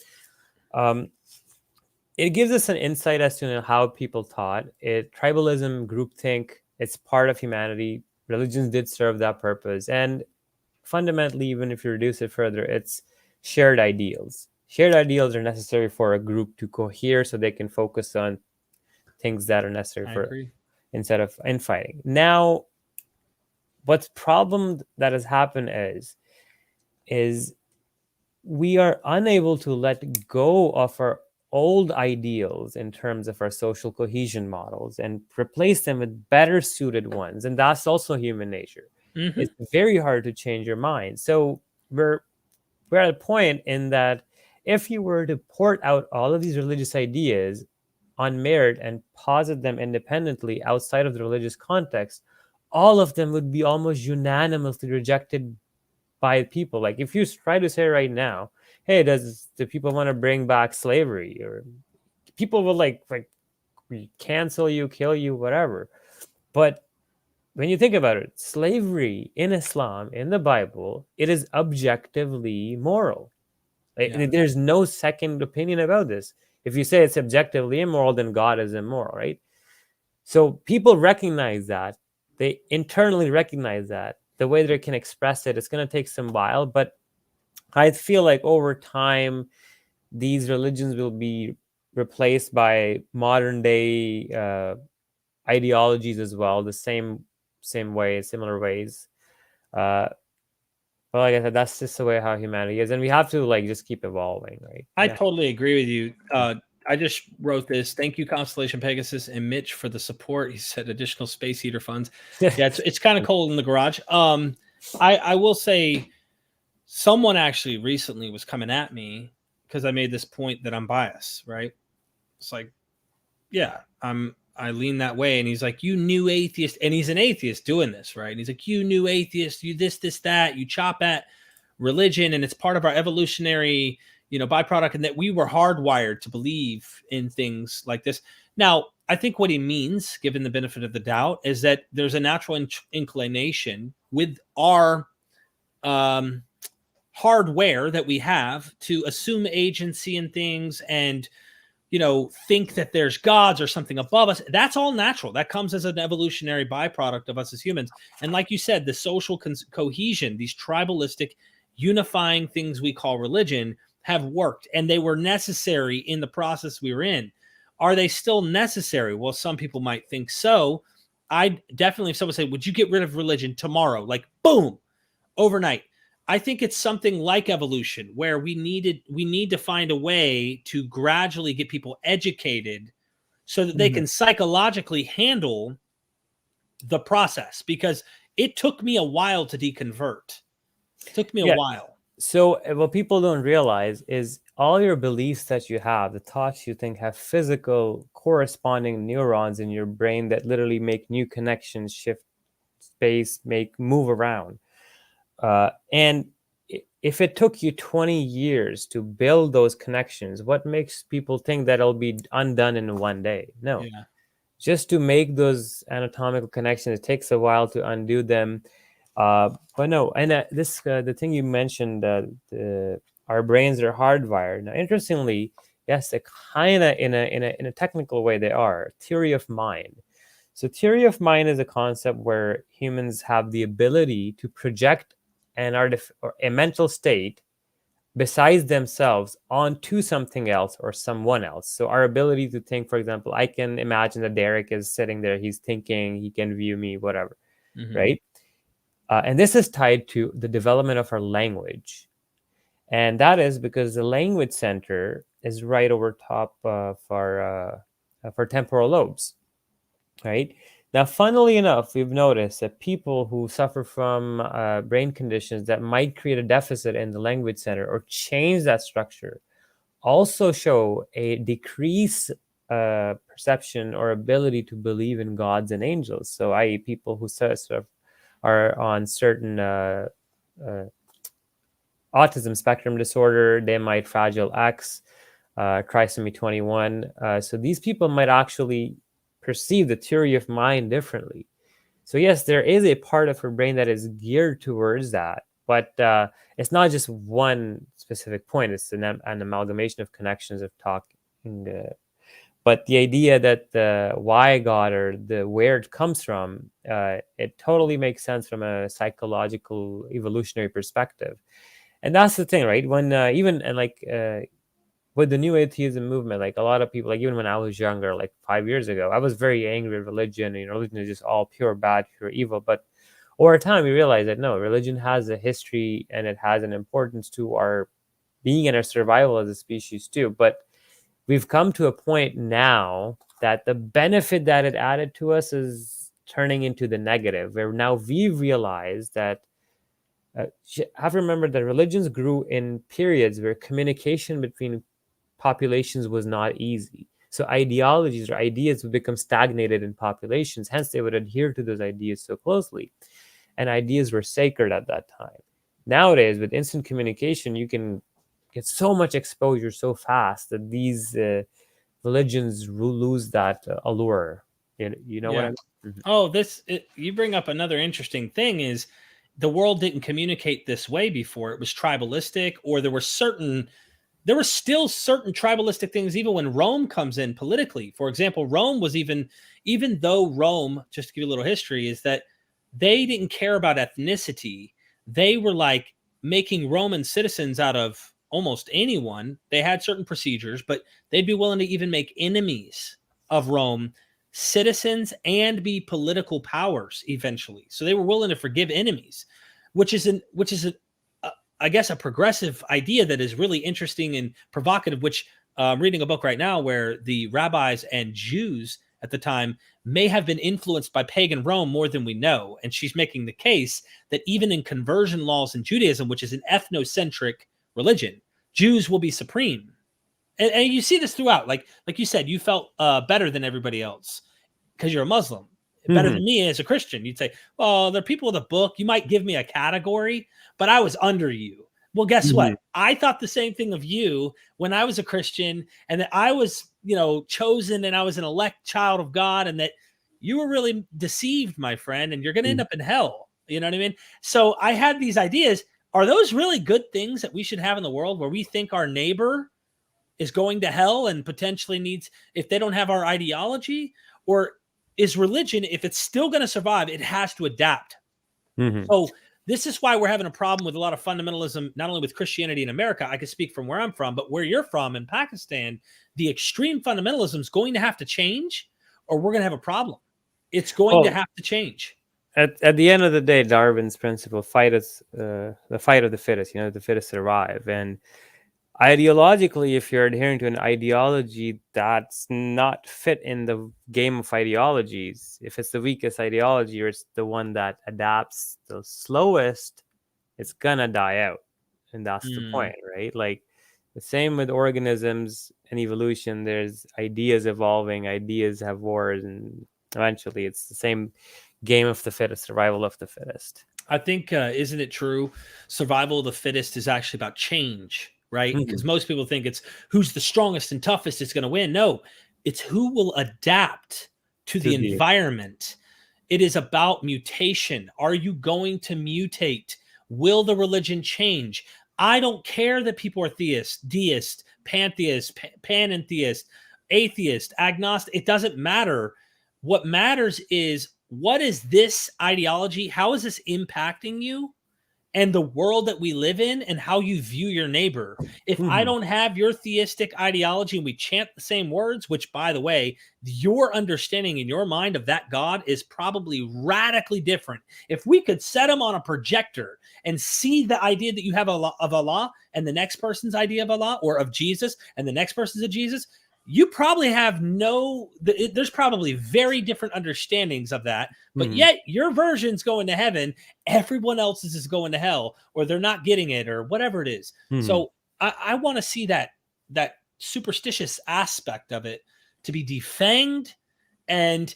it gives us an insight as to how people thought. Tribalism, groupthink, it's part of humanity. Religions did serve that purpose. And fundamentally, even if you reduce it further, it's shared ideals. Shared ideals are necessary for a group to cohere so they can focus on things that are necessary instead of infighting. Now, what's problem that has happened is we are unable to let go of our old ideals in terms of our social cohesion models and replace them with better suited ones. And that's also human nature. It's very hard to change your mind. So we're at a point in that if you were to port out all of these religious ideas on merit and posit them independently outside of the religious context, all of them would be almost unanimously rejected by people. Like, if you try to say right now, hey, do people want to bring back slavery? Or people will like cancel you, kill you, whatever. But when you think about it, slavery in Islam, in the Bible, it is objectively moral. There's no second opinion about this. If you say it's objectively immoral, then God is immoral, right? So people recognize that they internally recognize that. The way they can express it, it's going to take some while, but I feel like over time, these religions will be replaced by modern day ideologies as well, the same way, similar ways. But like I said, that's just the way how humanity is, and we have to like just keep evolving, right? I totally agree with you. I just wrote this. Thank you, Constellation Pegasus and Mitch, for the support. He said additional space heater funds. Yeah, it's kind of cold in the garage. I will say, someone actually recently was coming at me because I made this point that I'm biased, right? It's like, yeah, I lean that way. And he's like, you new atheist. And he's an atheist doing this, right? And he's like, you new atheist, you this, that, you chop at religion, and it's part of our evolutionary, byproduct, and that we were hardwired to believe in things like this. Now, I think what he means, given the benefit of the doubt, is that there's a natural inclination with our hardware that we have to assume agency in things and think that there's gods or something above us. That's all natural. That comes as an evolutionary byproduct of us as humans. And like you said, the social cohesion, these tribalistic unifying things we call religion, have worked, and they were necessary in the process we were in. Are they still necessary? Well, some people might think so. I definitely, if someone said, would you get rid of religion tomorrow? Like, boom, overnight. I think it's something like evolution, where we need to find a way to gradually get people educated so that they can psychologically handle the process, because it took me a while to deconvert. It took me a while. So what people don't realize is all your beliefs that you have, the thoughts you think, have physical corresponding neurons in your brain that literally make new connections, shift space, move around. And if it took you 20 years to build those connections, what makes people think that it'll be undone in one day? No. Yeah. Just to make those anatomical connections, it takes a while to undo them. But no, and the thing you mentioned, our brains are hardwired. Now, interestingly, yes, they kind of in a technical way they are. Theory of mind. So theory of mind is a concept where humans have the ability to project a mental state besides themselves onto something else or someone else. So our ability to think, for example, I can imagine that Derek is sitting there, he's thinking, he can view me, whatever, right? And this is tied to the development of our language. And that is because the language center is right over top of our temporal lobes, right? Now, funnily enough, we've noticed that people who suffer from brain conditions that might create a deficit in the language center or change that structure also show a decreased perception or ability to believe in gods and angels. So, i.e., people who sort of are on certain autism spectrum disorder, they might Fragile X, trisomy 21. So these people might actually perceive the theory of mind differently. So yes, there is a part of her brain that is geared towards that, but it's not just one specific point. It's an amalgamation of connections of talking. But the idea that the why God or the where it comes from, it totally makes sense from a psychological evolutionary perspective. And that's the thing, right? When with the new atheism movement, like a lot of people, like even when I was younger, like 5 years ago, I was very angry at religion. Religion is just all pure bad, pure evil. But over time, we realized that no, religion has a history and it has an importance to our being and our survival as a species too. But we've come to a point now that the benefit that it added to us is turning into the negative, where now we've realized that have remembered that religions grew in periods where communication between populations was not easy. So ideologies or ideas would become stagnated in populations. Hence, they would adhere to those ideas so closely. And ideas were sacred at that time. Nowadays, with instant communication, you can get so much exposure so fast that these religions lose that allure. You know what I mean? Mm-hmm. Oh, you bring up another interesting thing is the world didn't communicate this way before. It was tribalistic, or there were certain there were still certain tribalistic things, even when Rome comes in politically. For example, Rome was even though Rome, just to give you a little history, is that they didn't care about ethnicity. They were like making Roman citizens out of almost anyone. They had certain procedures, but they'd be willing to even make enemies of Rome citizens and be political powers eventually. So they were willing to forgive enemies, which is I guess a progressive idea that is really interesting and provocative, which I'm reading a book right now where the rabbis and Jews at the time may have been influenced by pagan Rome more than we know. And she's making the case that even in conversion laws in Judaism, which is an ethnocentric religion, Jews will be supreme. And you see this throughout. Like you said, you felt better than everybody else because you're a Muslim. Better than me as a Christian. You'd say, well, they're people with a book. You might give me a category, but I was under you. Well, guess what? I thought the same thing of you when I was a Christian, and that I was, chosen, and I was an elect child of God, and that you were really deceived, my friend, and you're going to end up in hell. You know what I mean? So I had these ideas. Are those really good things that we should have in the world, where we think our neighbor is going to hell and potentially needs, if they don't have our ideology? Or is religion, if it's still going to survive, it has to adapt? So this is why we're having a problem with a lot of fundamentalism, not only with Christianity in America. I can speak from where I'm from, but where you're from in Pakistan, the extreme fundamentalism is going to have to change, or we're going to have a problem. It's going to have to change. At the end of the day, Darwin's principle, the fight of the fittest, the fittest survive. And ideologically, if you're adhering to an ideology that's not fit in the game of ideologies, if it's the weakest ideology or it's the one that adapts the slowest, it's gonna die out. And that's the point, right? Like the same with organisms and evolution. There's ideas evolving, ideas have wars, and eventually it's the same game of the fittest, survival of the fittest. I think, isn't it true? Survival of the fittest is actually about change, right? Because most people think it's who's the strongest and toughest is going to win. No, it's who will adapt to the environment. It is about mutation. Are you going to mutate? Will the religion change? I don't care that people are theist, deist, pantheist, panentheist, atheist, agnostic. It doesn't matter. What matters is, what is this ideology? How is this impacting you and the world that we live in, and how you view your neighbor? If I don't have your theistic ideology and we chant the same words, which, by the way, your understanding in your mind of that God is probably radically different. If we could set them on a projector and see the idea that you have of Allah and the next person's idea of Allah, or of Jesus and the next person's of Jesus, you probably have there's probably very different understandings of that, but yet your version's going to heaven, everyone else's is going to hell, or they're not getting it, or whatever it is. So I want to see that superstitious aspect of it to be defanged, and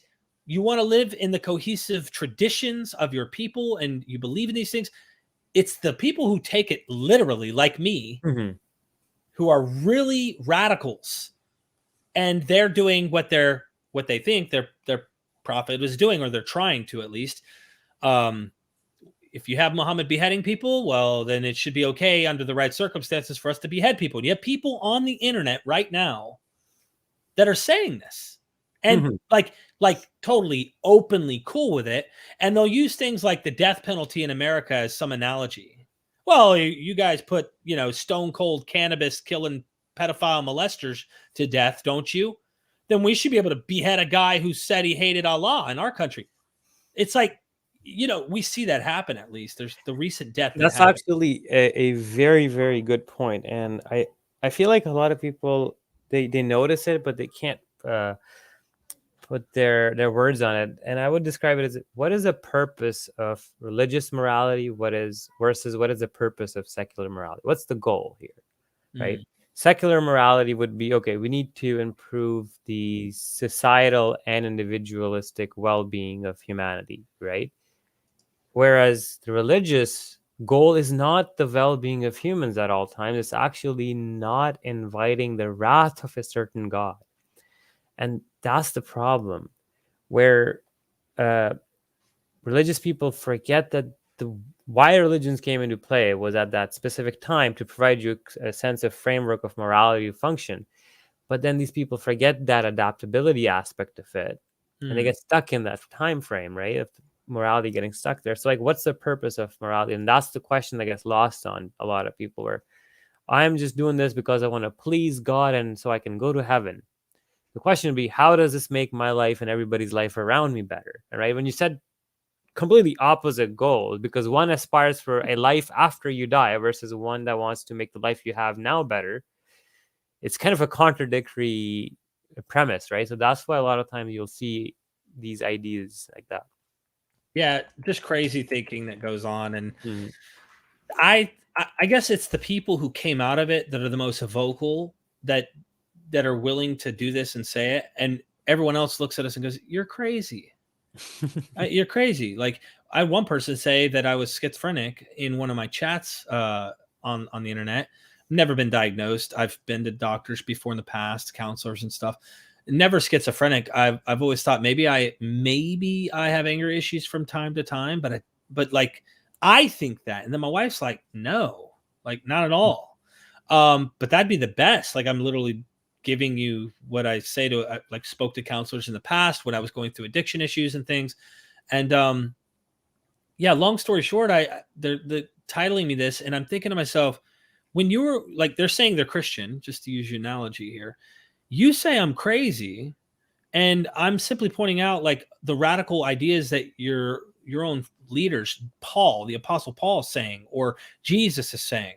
you want to live in the cohesive traditions of your people, and you believe in these things. It's the people who take it literally, like me, who are really radicals. And they're doing what they think their prophet was doing, or they're trying to, at least. If you have Muhammad beheading people, well, then it should be okay under the right circumstances for us to behead people. And you have people on the internet right now that are saying this, and like totally openly cool with it. And they'll use things like the death penalty in America as some analogy. Well, you guys put, stone cold cannabis killing pedophile molesters to death, don't you? Then we should be able to behead a guy who said he hated Allah in our country. It's like, we see that happen. At least there's the recent death. That's actually a very, very good point. And I feel like a lot of people, they notice it, but they can't put their words on it. And I would describe it as, what is the purpose of religious morality? Versus what is the purpose of secular morality? What's the goal here, right? Secular morality would be, okay, we need to improve the societal and individualistic well-being of humanity, right? Whereas the religious goal is not the well-being of humans at all times. It's actually not inviting the wrath of a certain God. And that's the problem, where religious people forget that why religions came into play was at that specific time to provide you a sense of framework of morality function. But then these people forget that adaptability aspect of it, and they Hmm. get stuck in that time frame, right? Of morality getting stuck there. So, like, what's the purpose of morality? And that's the question that gets lost on a lot of people. Where I'm just doing this because I want to please God, and so I can go to heaven. The question would be, how does this make my life and everybody's life around me better? All right. When you said completely opposite goals, because one aspires for a life after you die versus one that wants to make the life you have now better, it's kind of a contradictory premise, right? So that's why a lot of times you'll see these ideas like that. Yeah, just crazy thinking that goes on, and Mhm. I guess it's the people who came out of it that are the most vocal, that are willing to do this and say it, and everyone else looks at us and goes, "You're crazy. You're crazy." Like, I had one person say that I was schizophrenic in one of my chats on the internet. Never been diagnosed. I've been to doctors before in the past, counselors and stuff. Never schizophrenic. I've always thought maybe I have anger issues from time to time, but like I think that, and then my wife's like, no, like not at all. But that'd be the best. Like, I'm literally giving you what I say to like spoke to counselors in the past when I was going through addiction issues and things. And yeah, long story short, they're titling me this, and I'm thinking to myself, when you were like, they're saying they're Christian, just to use your analogy here, you say I'm crazy, and I'm simply pointing out like the radical ideas that your own leaders, Paul, the Apostle Paul, is saying, or Jesus is saying.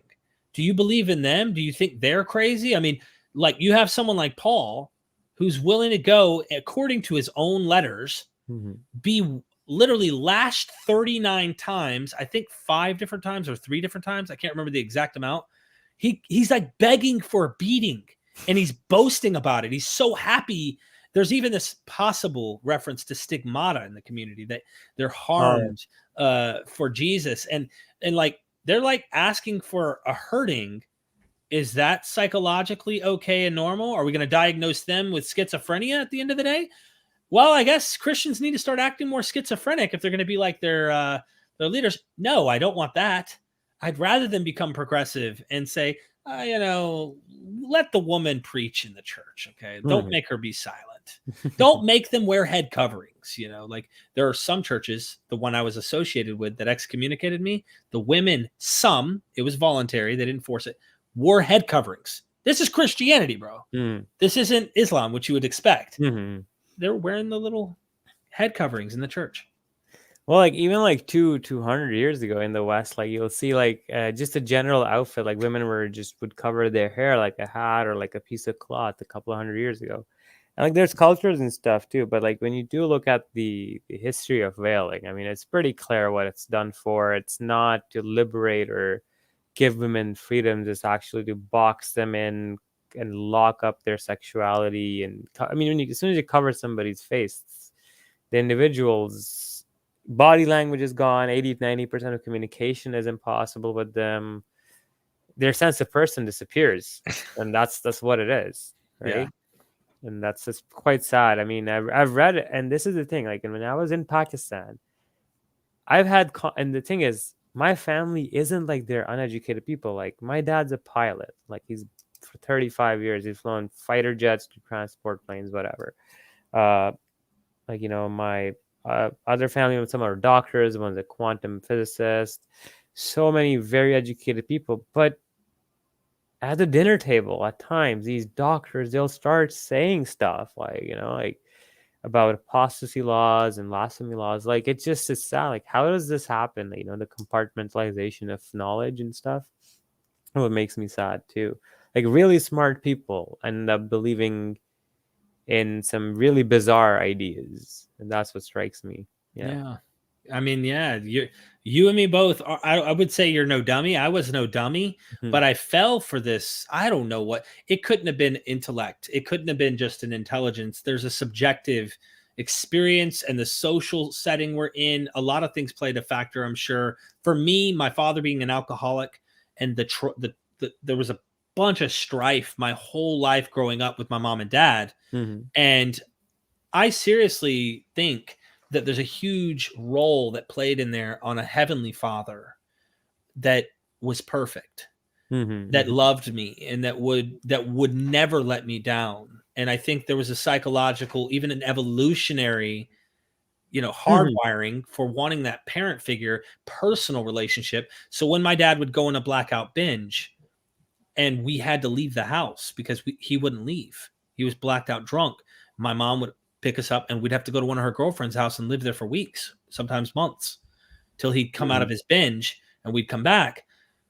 Do you believe in them? Do you think they're crazy? I mean, like, you have someone like Paul who's willing to go, according to his own letters, Mhm. be literally lashed 39 times, I think 5 different times or 3 different times. I can't remember the exact amount. He's like begging for a beating, and he's boasting about it. He's so happy. There's even this possible reference to stigmata in the community, that they're Oh, yeah. harmed for Jesus, and like they're like asking for a hurting. Is that psychologically okay and normal? Are we going to diagnose them with schizophrenia at the end of the day? Well, I guess Christians need to start acting more schizophrenic if they're going to be like their leaders. No, I don't want that. I'd rather them become progressive and say, let the woman preach in the church. Okay, don't Mhm. make her be silent. Don't make them wear head coverings. Like, there are some churches, the one I was associated with, that excommunicated me. The women, it was voluntary, they didn't force it, wore head coverings. This is Christianity, bro. Mhm. This isn't Islam, which you would expect. Mhm. They're wearing the little head coverings in the church. Well, like even like 200 years ago in the West, like you'll see like just a general outfit, like women would cover their hair like a hat or like a piece of cloth a couple of 100 years ago. And like there's cultures and stuff too, but like when you do look at the history of veiling, I mean it's pretty clear what it's done for. It's not to liberate or give women freedoms, it's actually to box them in and lock up their sexuality. And I mean as soon as you cover somebody's face, the individual's body language is gone. 80-90% of communication is impossible with them. Their sense of person disappears, and that's what it is, Yeah. right? And that's just quite sad. I mean, I've read it, and this is the thing. Like, when I was in Pakistan, and the thing is, my family isn't like they're uneducated people. Like, my dad's a pilot. Like, he's for 35 years, he's flown fighter jets to transport planes, whatever. Uh, like, my other family members, some are doctors, one's a quantum physicist, so many very educated people. But at the dinner table, at times, these doctors, they'll start saying stuff like, like about apostasy laws and blasphemy laws. Like, it's just is sad. Like, how does this happen? The compartmentalization of knowledge and stuff. What makes me sad too. Like, really smart people end up believing in some really bizarre ideas, and that's what strikes me. Yeah. Yeah. I mean, yeah, you and me both. I would say you're no dummy. I was no dummy, Mhm. but I fell for this. I don't know what. It couldn't have been intellect. It couldn't have been just an intelligence. There's a subjective experience and the social setting we're in. A lot of things played a factor, I'm sure. For me, my father being an alcoholic, and there was a bunch of strife my whole life growing up with my mom and dad, Mhm. and I seriously think that there's a huge role that played in there on a heavenly father that was perfect, that loved me, and that would never let me down. And I think there was a psychological, even an evolutionary, hardwiring for wanting that parent figure, personal relationship. So when my dad would go in a blackout binge and we had to leave the house because he wouldn't leave, he was blacked out drunk, my mom would pick us up and we'd have to go to one of her girlfriend's house and live there for weeks, sometimes months, till he'd come out of his binge and we'd come back.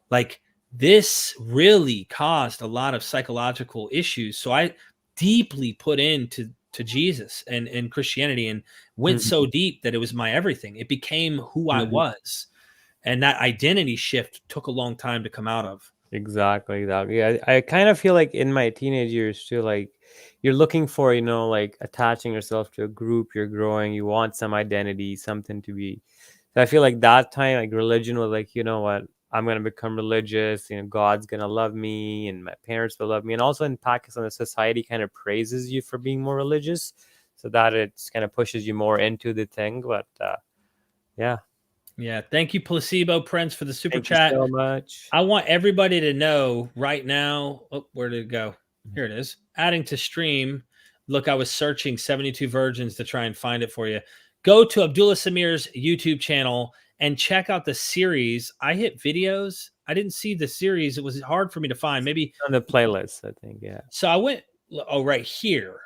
Like, this really caused a lot of psychological issues. So I deeply put into Jesus and Christianity, and went so deep that it was my everything. It became who I was. And that identity shift took a long time to come out of. Exactly. I kind of feel like in my teenage years too, like you're looking for, like attaching yourself to a group, you're growing, you want some identity, something to be. So I feel like that time, like religion was like, you know what, I'm going to become religious, God's going to love me and my parents will love me. And also in Pakistan, the society kind of praises you for being more religious, so that it kind of pushes you more into the thing. But yeah. Yeah. Thank you, Placebo Prince, for the super Thank chat. you so much. I want everybody to know right now. Oh, where did it go? Here it is. Adding to stream. Look, I was searching 72 virgins to try and find it for you. Go to Abdullah Samir's YouTube channel and check out the series. I hit videos. I didn't see the series. It was hard for me to find. Maybe on the playlist, I think. Yeah. So I went, right here.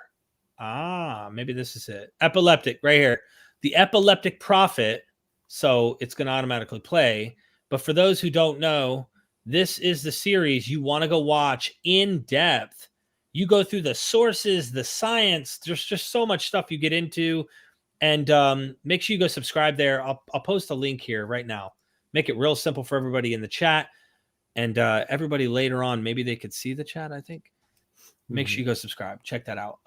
Maybe this is it. Epileptic, right here. The Epileptic Prophet. So it's going to automatically play. But for those who don't know, this is the series you want to go watch in depth. You go through the sources, the science. There's just so much stuff you get into. And make sure you go subscribe there. I'll post a link here right now. Make it real simple for everybody in the chat. And everybody later on, maybe they could see the chat, I think. Make sure you go subscribe. Check that out.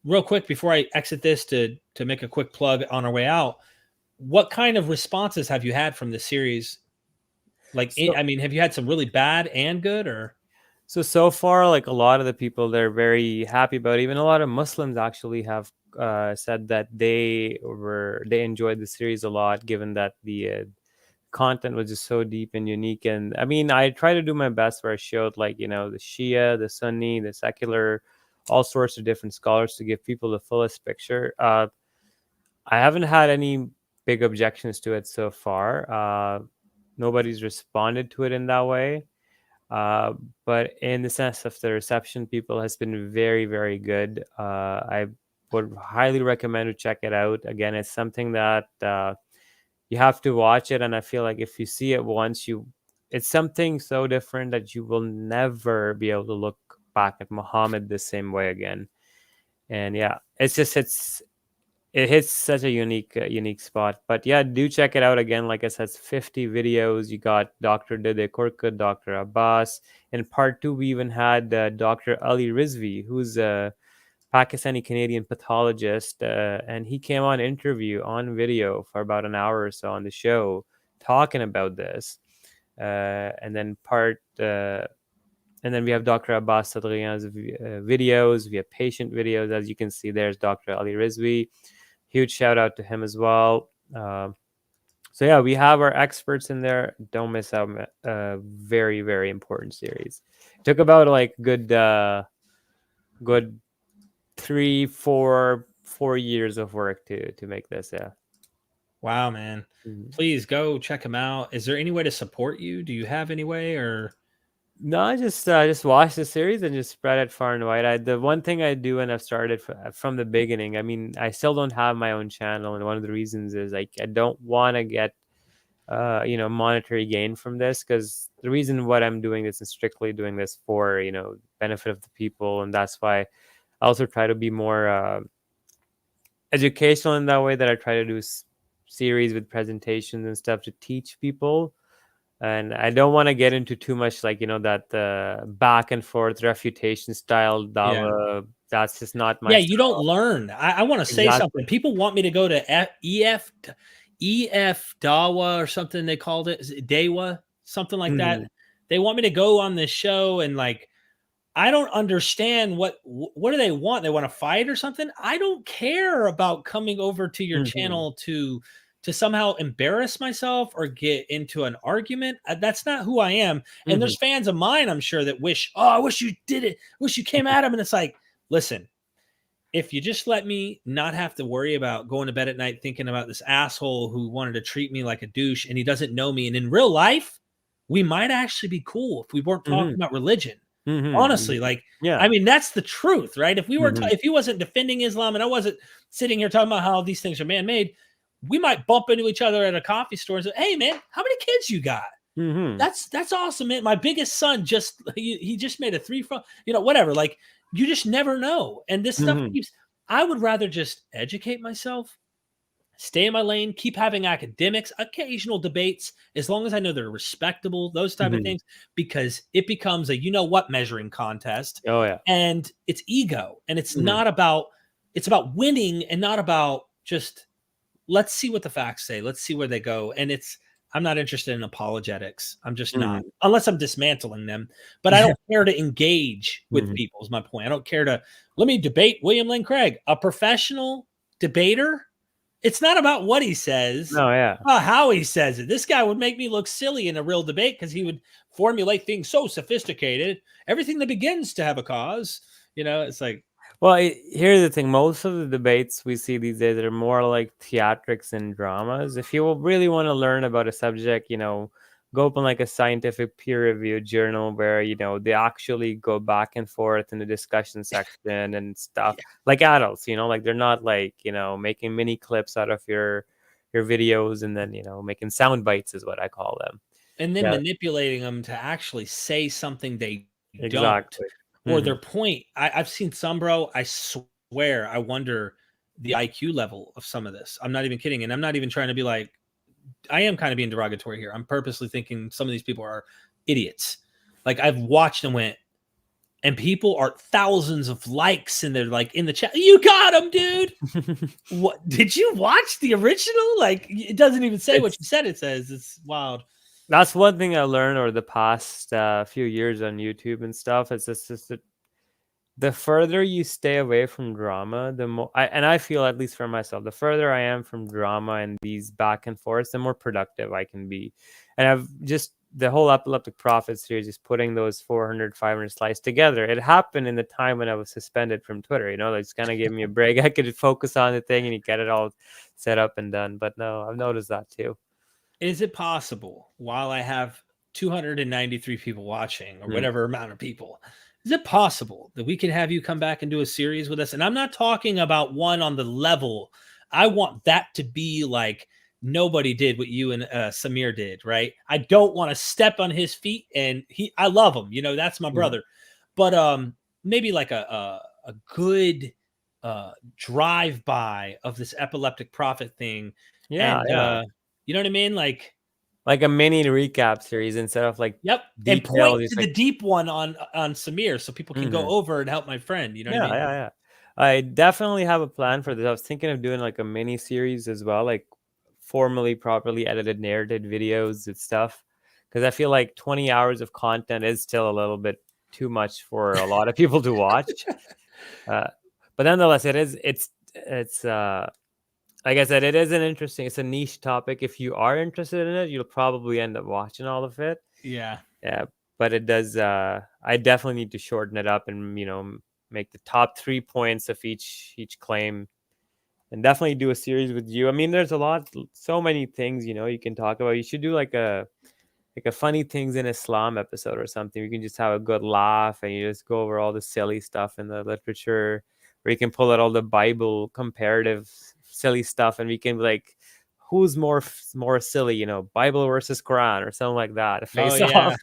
Real quick, before I exit this to make a quick plug on our way out, what kind of responses have you had from this series? Like, have you had some really bad and good, or? So far, like a lot of the people, they're very happy about it. Even a lot of Muslims actually have said that they enjoyed the series a lot, given that the content was just so deep and unique. And I mean, I try to do my best where I showed, like, the Shia, the Sunni, the secular, all sorts of different scholars to give people the fullest picture. I haven't had any big objections to it so far. Nobody's responded to it in that way. But in the sense of the reception, people has been very, very good. I would highly recommend to check it out. Again, it's something that you have to watch it. And I feel like if you see it once, it's something so different that you will never be able to look back at Muhammad the same way again. And yeah, it hits such a unique spot. But yeah, do check it out. Again, like I said, it's 50 videos. You got Dr. Dede Korkut, Dr. Abbas. In part 2, we even had Dr. Ali Rizvi, who's a Pakistani Canadian pathologist, and he came on interview on video for about an hour or so on the show talking about this. And then we have Dr. Abbas Sadrian's videos. We have patient videos. As you can see, there's Dr. Ali Rizvi. Huge shout out to him as well. So yeah, we have our experts in there. Don't miss out. A very, very important series. It took about like good 4 years of work to make this. Yeah. Wow, man. Please go check him out. Is there any way to support you? Do you have any way, or? No, I just watch the series and just spread it far and wide. The one thing I do, and I've started from the beginning. I mean, I still don't have my own channel, and one of the reasons is like I don't want to get monetary gain from this, because the reason what I'm doing this is strictly doing this for benefit of the people, and that's why I also try to be more educational in that way, that I try to do series with presentations and stuff to teach people. And I don't want to get into too much, like, that back and forth refutation style. That's just not my style. You don't learn. I want to say something. People want me to go to EF Dawa or something they called it. Is it Dawa? Something like that. They want me to go on this show, and like, I don't understand what do they want? They want to fight or something? I don't care about coming over to your channel to to somehow embarrass myself or get into an argument. That's not who I am. And there's fans of mine, I'm sure, that wish, oh, I wish you did it. Wish you came at him. And it's like, listen, if you just let me not have to worry about going to bed at night thinking about this asshole who wanted to treat me like a douche and he doesn't know me. And in real life, we might actually be cool if we weren't talking about religion. Honestly, like, I mean, that's the truth, right? If we were, if he wasn't defending Islam and I wasn't sitting here talking about how these things are man-made, we might bump into each other at a coffee store and say, hey man, how many kids you got? That's awesome, man. My biggest son he just made a 3 from, whatever. Like, you just never know. And this stuff I would rather just educate myself, stay in my lane, keep having academics, occasional debates, as long as I know they're respectable, those type of things, because it becomes a measuring contest. Oh yeah. And it's ego. And it's not about, it's about winning and not about just, let's see what the facts say. Let's see where they go. And I'm not interested in apologetics. I'm just not, unless I'm dismantling them. But I don't care to engage with people is my point. I don't care to, let me debate William Lane Craig, a professional debater. It's not about what he says. No, yeah. How he says it. This guy would make me look silly in a real debate because he would formulate things so sophisticated. Everything that begins to have a cause, it's like. Well, here's the thing. Most of the debates we see these days are more like theatrics and dramas. If you really want to learn about a subject, go open like a scientific peer-reviewed journal where, they actually go back and forth in the discussion section and stuff. Like adults, like they're not like, making mini clips out of your videos and then, making sound bites is what I call them. And then manipulating them to actually say something they don't. Or their point. I've seen some, bro. I swear, I wonder the IQ level of some of this. I'm not even kidding. And I'm not even trying to be like, I am kind of being derogatory here. I'm purposely thinking some of these people are idiots. Like, I've watched and went, and people are thousands of likes and they're like in the chat. You got him, dude. What did you watch the original? Like, it doesn't even say what you said. It says. It's wild. That's one thing I learned over the past few years on YouTube and stuff. It's just that the further you stay away from drama, the more, I feel, at least for myself, the further I am from drama and these back and forths, the more productive I can be. And I've just, the whole Epileptic Prophet series is putting those 400, 500 slides together. It happened in the time when I was suspended from Twitter, it's kind of gave me a break. I could focus on the thing and you get it all set up and done. But no, I've noticed that too. Is it possible, while I have 293 people watching or whatever amount of people, is it possible that we could have you come back and do a series with us? And I'm not talking about one on the level. I want that to be like nobody did what you and Samir did, right? I don't want to step on his feet, and I love him. That's my brother. But maybe like a good drive-by of this Epileptic Prophet thing. Yeah. You know what I mean? Like a mini recap series instead of like and point to the deep one on Samir so people can go over and help my friend. You know what I mean? Yeah. I definitely have a plan for this. I was thinking of doing like a mini series as well, like formally, properly edited, narrated videos and stuff. Because I feel like 20 hours of content is still a little bit too much for a lot of people to watch. But nonetheless, it's like I said, it's a niche topic. If you are interested in it, you'll probably end up watching all of it. Yeah. But it does. I definitely need to shorten it up and make the top 3 points of each claim, and definitely do a series with you. I mean, there's so many things you can talk about. You should do like a funny things in Islam episode or something. You can just have a good laugh and you just go over all the silly stuff in the literature, or you can pull out all the Bible comparative silly stuff, and we can be like, who's more silly, Bible versus Quran or something like that. Face off.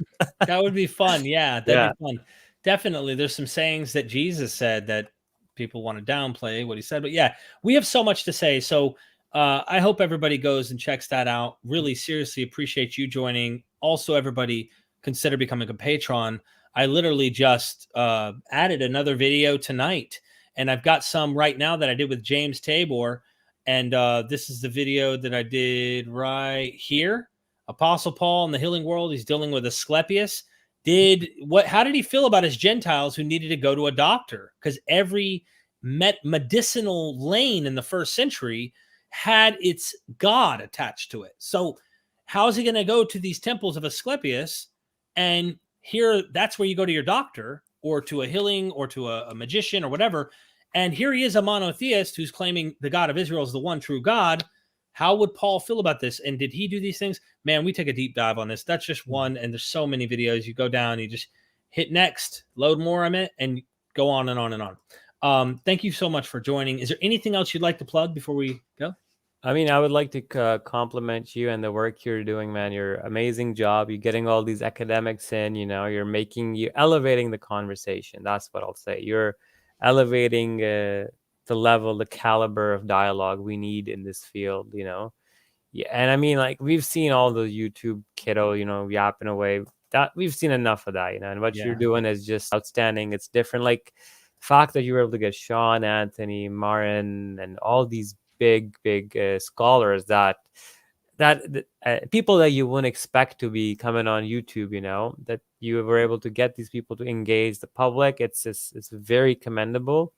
That would be fun. Yeah, that'd be fun. Definitely. There's some sayings that Jesus said that people want to downplay what he said, but yeah, we have so much to say. So I hope everybody goes and checks that out. Really seriously appreciate you joining. Also, everybody consider becoming a patron. I literally just added another video tonight, and I've got some right now that I did with James Tabor. And this is the video that I did right here. Apostle Paul in the healing world. He's dealing with Asclepius. How did he feel about his Gentiles who needed to go to a doctor? Because every medicinal lane in the first century had its god attached to it. So how is he going to go to these temples of Asclepius and here that's where you go to your doctor or to a healing or to a magician or whatever, and here he is, a monotheist who's claiming the God of Israel is the one true God. How would Paul feel about this? And did he do these things? Man, we take a deep dive on this. That's just one, and there's so many videos. You go down, you just hit next, load more on it, and go on and on and on. Thank you so much for joining. Is there anything else you'd like to plug before we go? I mean, I would like to compliment you and the work you're doing, man. You're amazing job. You're getting all these academics in, you're elevating the conversation. That's what I'll say. You're elevating the level, the caliber of dialogue we need in this field, Yeah, and I mean, like, we've seen all the YouTube kiddo, yapping away. That we've seen enough of that, and what you're doing is just outstanding. It's different. Like the fact that you were able to get Sean, Anthony, Marin, and all these big scholars that people that you wouldn't expect to be coming on YouTube, that you were able to get these people to engage the public. It's very commendable.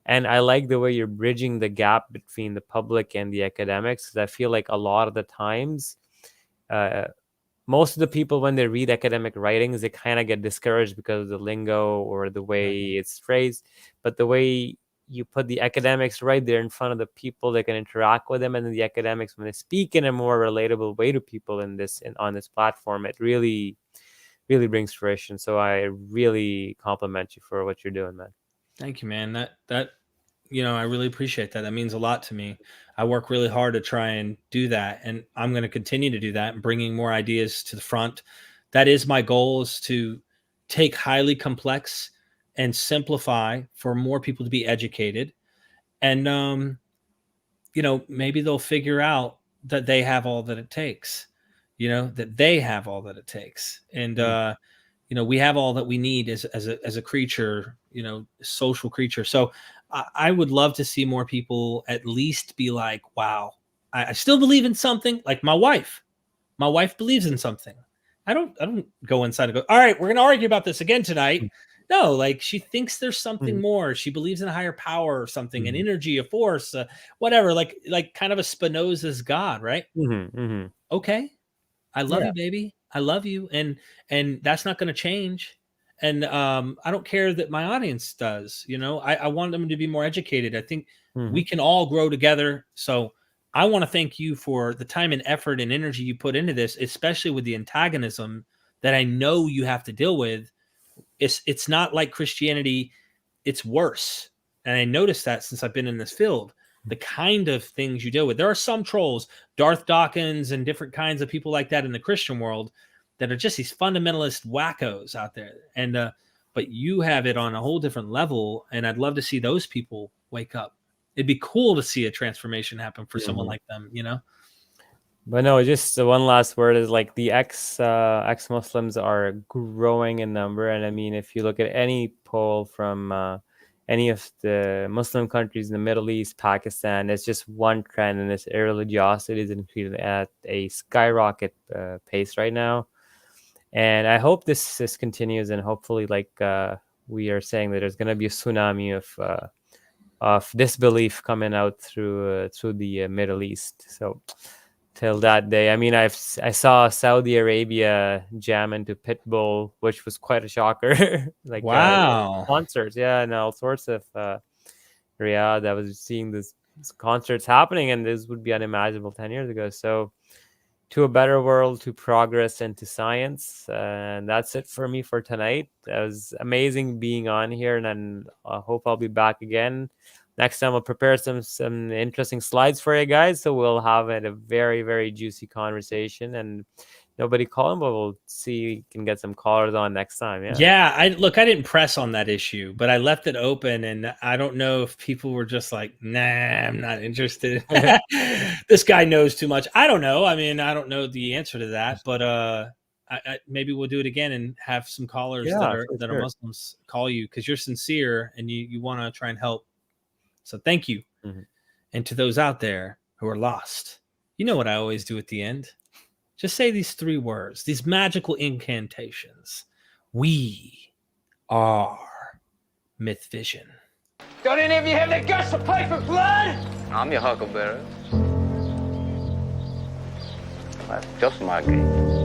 And I like the way you're bridging the gap between the public and the academics, because I feel like a lot of the times, most of the people, when they read academic writings, they kind of get discouraged because of the lingo or the way it's phrased. But the way you put the academics right there in front of the people that can interact with them, and then the academics, when they speak in a more relatable way to people on this platform, it really, really brings fruition. So I really compliment you for what you're doing, man. Thank you, man. That I really appreciate that. That means a lot to me. I work really hard to try and do that, and I'm going to continue to do that and bringing more ideas to the front. That is my goal, is to take highly complex and simplify for more people to be educated. And, maybe they'll figure out that they have all that it takes, that they have all that it takes. And, we have all that we need as a creature, social creature. So I would love to see more people at least be like, wow, I still believe in something. Like my wife believes in something. I don't go inside and go, all right, we're going to argue about this again tonight. No, like she thinks there's something more. She believes in a higher power or something, an energy, a force, whatever, like kind of a Spinoza's God, right? Okay. I love you, baby. I love you. And that's not going to change. And I don't care that my audience does, I want them to be more educated. I think we can all grow together. So I want to thank you for the time and effort and energy you put into this, especially with the antagonism that I know you have to deal with. It's not like Christianity, it's worse. And I noticed that since I've been in this field, the kind of things you deal with. There are some trolls, Darth Dawkins and different kinds of people like that in the Christian world that are just these fundamentalist wackos out there. And but you have it on a whole different level, and I'd love to see those people wake up. It'd be cool to see a transformation happen for someone like them, But no, just the one last word is like the ex-Muslims are growing in number. And I mean, if you look at any poll from any of the Muslim countries in the Middle East, Pakistan, it's just one trend, and it's religiosity is increasing at a skyrocket pace right now. And I hope this continues, and hopefully, like we are saying, that there's going to be a tsunami of disbelief coming out through the Middle East. So till that day, I mean, I saw Saudi Arabia jam into Pitbull, which was quite a shocker. Like wow, concerts, and all sorts of Riyadh. I was seeing these concerts happening, and this would be unimaginable 10 years ago. So, to a better world, to progress, and to science. And that's it for me for tonight. It was amazing being on here, and I hope I'll be back again. Next time, I'll prepare some interesting slides for you guys, so we'll have a very, very juicy conversation. And nobody calling, but we'll see if we can get some callers on next time. I didn't press on that issue, but I left it open, and I don't know if people were just like, nah, I'm not interested. This guy knows too much. I don't know. I mean, I don't know the answer to that, but I maybe we'll do it again and have some callers that are Muslims call you, because you're sincere and you want to try and help. So thank you. And to those out there who are lost, you know what I always do at the end? Just say these 3 words, these magical incantations. We are Myth Vision. Don't any of you have the guts to play for blood? I'm your huckleberry. That's just my game.